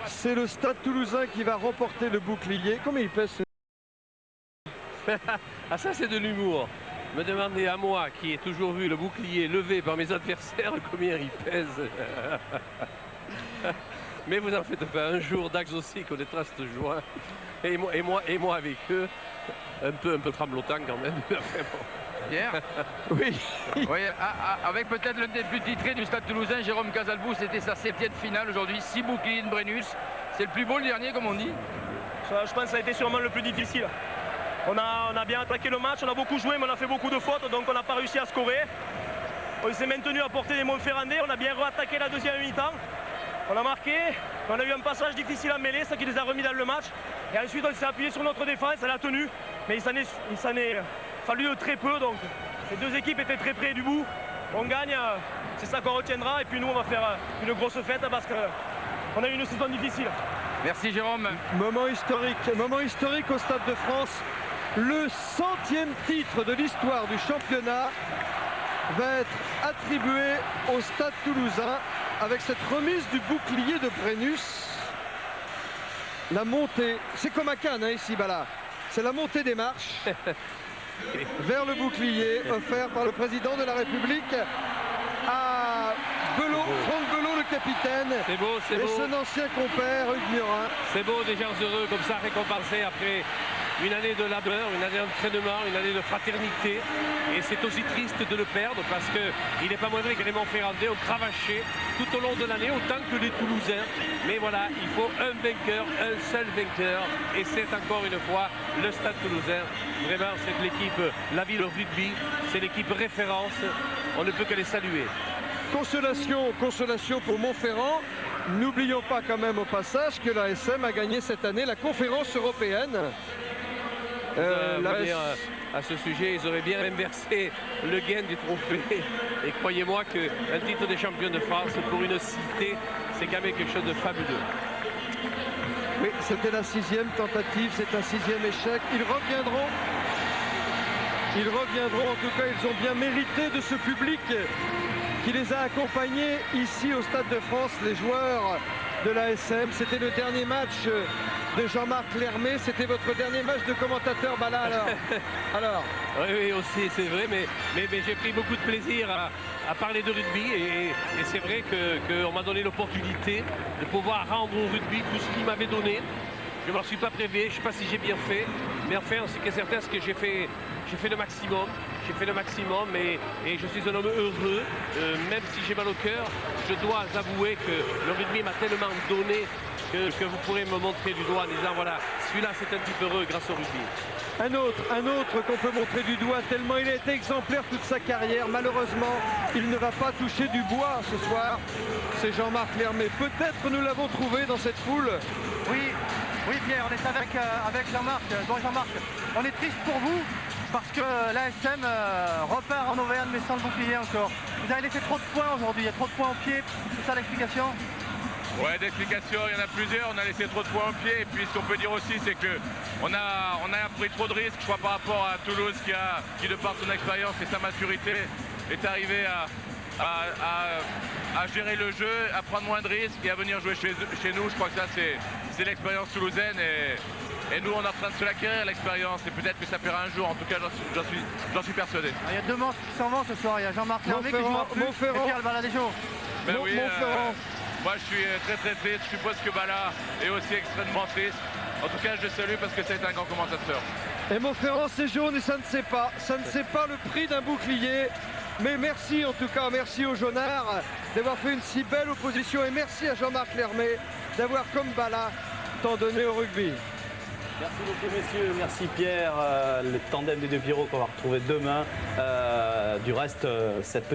Speaker 2: C'est le Stade Toulousain qui va remporter le bouclier. Combien il pèse ce...
Speaker 1: Ah, ça c'est de l'humour. Me demander à moi, qui ai toujours vu le bouclier levé par mes adversaires, combien il pèse. Mais vous en faites pas. Un jour, Dax aussi connaîtra cette joie. Et moi avec eux. Un peu tremblotant quand même.
Speaker 4: Pierre.
Speaker 2: Oui.
Speaker 4: Oui, avec peut-être l'un des plus titrés du Stade Toulousain, Jérôme Casalbou, c'était sa 7e finale aujourd'hui, 6 boucliers de Brennus. C'est le plus beau le dernier, comme on dit.
Speaker 17: Je pense que ça a été sûrement le plus difficile. On a bien attaqué le match, on a beaucoup joué, mais on a fait beaucoup de fautes, donc on n'a pas réussi à scorer. On s'est maintenu à portée des Montferrandais, on a bien re-attaqué la deuxième mi-temps. On a marqué, on a eu un passage difficile à mêler, ça qui les a remis dans le match. Et ensuite on s'est appuyé sur notre défense, elle a tenu. Mais il s'en est fallu très peu, donc les deux équipes étaient très près du bout. On gagne, c'est ça qu'on retiendra. Et puis nous on va faire une grosse fête parce qu'on a eu une saison difficile.
Speaker 4: Merci Jérôme.
Speaker 2: Moment historique au Stade de France. Le 100e titre de l'histoire du championnat va être attribué au Stade Toulousain avec cette remise du bouclier de Brennus. La montée, c'est comme à Cannes ici, là. C'est la montée des marches vers le bouclier offert par le président de la République à Belot, Franck Belot le capitaine.
Speaker 1: C'est beau, c'est beau.
Speaker 2: Et son ancien compère Hugues Murin.
Speaker 1: C'est beau, des gens heureux comme ça, récompensés après une année de labeur, une année d'entraînement, une année de fraternité. Et c'est aussi triste de le perdre parce qu'il n'est pas moins vrai que les Montferrandais ont cravaché tout au long de l'année, autant que les Toulousains. Mais voilà, il faut un vainqueur, un seul vainqueur. Et c'est encore une fois le Stade Toulousain. Vraiment, c'est l'équipe, la ville rugby, c'est l'équipe référence. On ne peut que les saluer.
Speaker 2: Consolation pour Montferrand. N'oublions pas quand même au passage que l'ASM a gagné cette année la conférence européenne.
Speaker 1: revenir à ce sujet, ils auraient bien inversé le gain du trophée. Et croyez-moi qu'un titre des champions de France pour une cité, c'est quand même quelque chose de fabuleux.
Speaker 2: Oui, c'était la 6e tentative, c'est un 6e échec. Ils reviendront. Ils reviendront, en tout cas, ils ont bien mérité de ce public qui les a accompagnés ici au Stade de France, les joueurs de l'ASM. C'était le dernier match de Jean-Marc Lermé, c'était votre dernier match de commentateur, Bala, alors.
Speaker 1: Oui, aussi, c'est vrai, mais j'ai pris beaucoup de plaisir à parler de rugby et c'est vrai qu'on m'a donné l'opportunité de pouvoir rendre au rugby tout ce qu'il m'avait donné. Je ne m'en suis pas privé, je ne sais pas si j'ai bien fait, mais enfin, ce qui est certain, c'est que j'ai fait le maximum. J'ai fait le maximum et je suis un homme heureux. Même si j'ai mal au cœur, je dois avouer que le rugby m'a tellement donné que vous pourrez me montrer du doigt en disant voilà, celui-là c'est un type heureux grâce au rugby.
Speaker 2: Un autre qu'on peut montrer du doigt tellement il a été exemplaire toute sa carrière. Malheureusement, il ne va pas toucher du bois ce soir. C'est Jean-Marc Lermé. Peut-être nous l'avons trouvé dans cette foule.
Speaker 16: Oui Pierre, on est avec Jean-Marc. Bon Jean-Marc, on est triste pour vous parce que l'ASM repart en Auvergne mais sans le bouclier encore. Vous avez laissé trop de points aujourd'hui, il y a trop de points au pied, c'est ça l'explication?
Speaker 18: Ouais, d'explications, il y en a plusieurs, on a laissé trop de points au pied et puis ce qu'on peut dire aussi c'est qu'on a pris trop de risques, je crois, par rapport à Toulouse qui de par son expérience et sa maturité est arrivé à gérer le jeu, à prendre moins de risques et à venir jouer chez nous. Je crois que ça c'est l'expérience toulousaine et nous on est en train de se l'acquérir l'expérience et peut-être que ça paiera un jour, en tout cas j'en suis persuadé.
Speaker 16: Il y a deux monstres qui s'en vont ce soir, il y a Jean-Marc Lermé qui joue en plus et Pierre Baladejo.
Speaker 18: Ben oui, moi je suis très triste, je suppose que Bala est aussi extrêmement triste. En tout cas je le salue parce que c'est un grand commentateur.
Speaker 2: Et Montferrand c'est jaune et ça ne sait pas le prix d'un bouclier. Mais merci en tout cas, merci aux jaunards d'avoir fait une si belle opposition et merci à Jean-Marc Lermé d'avoir comme Bala tant donné au rugby.
Speaker 8: Merci beaucoup messieurs, merci Pierre, le tandem des deux Pierrot qu'on va retrouver demain. Du reste, cette petite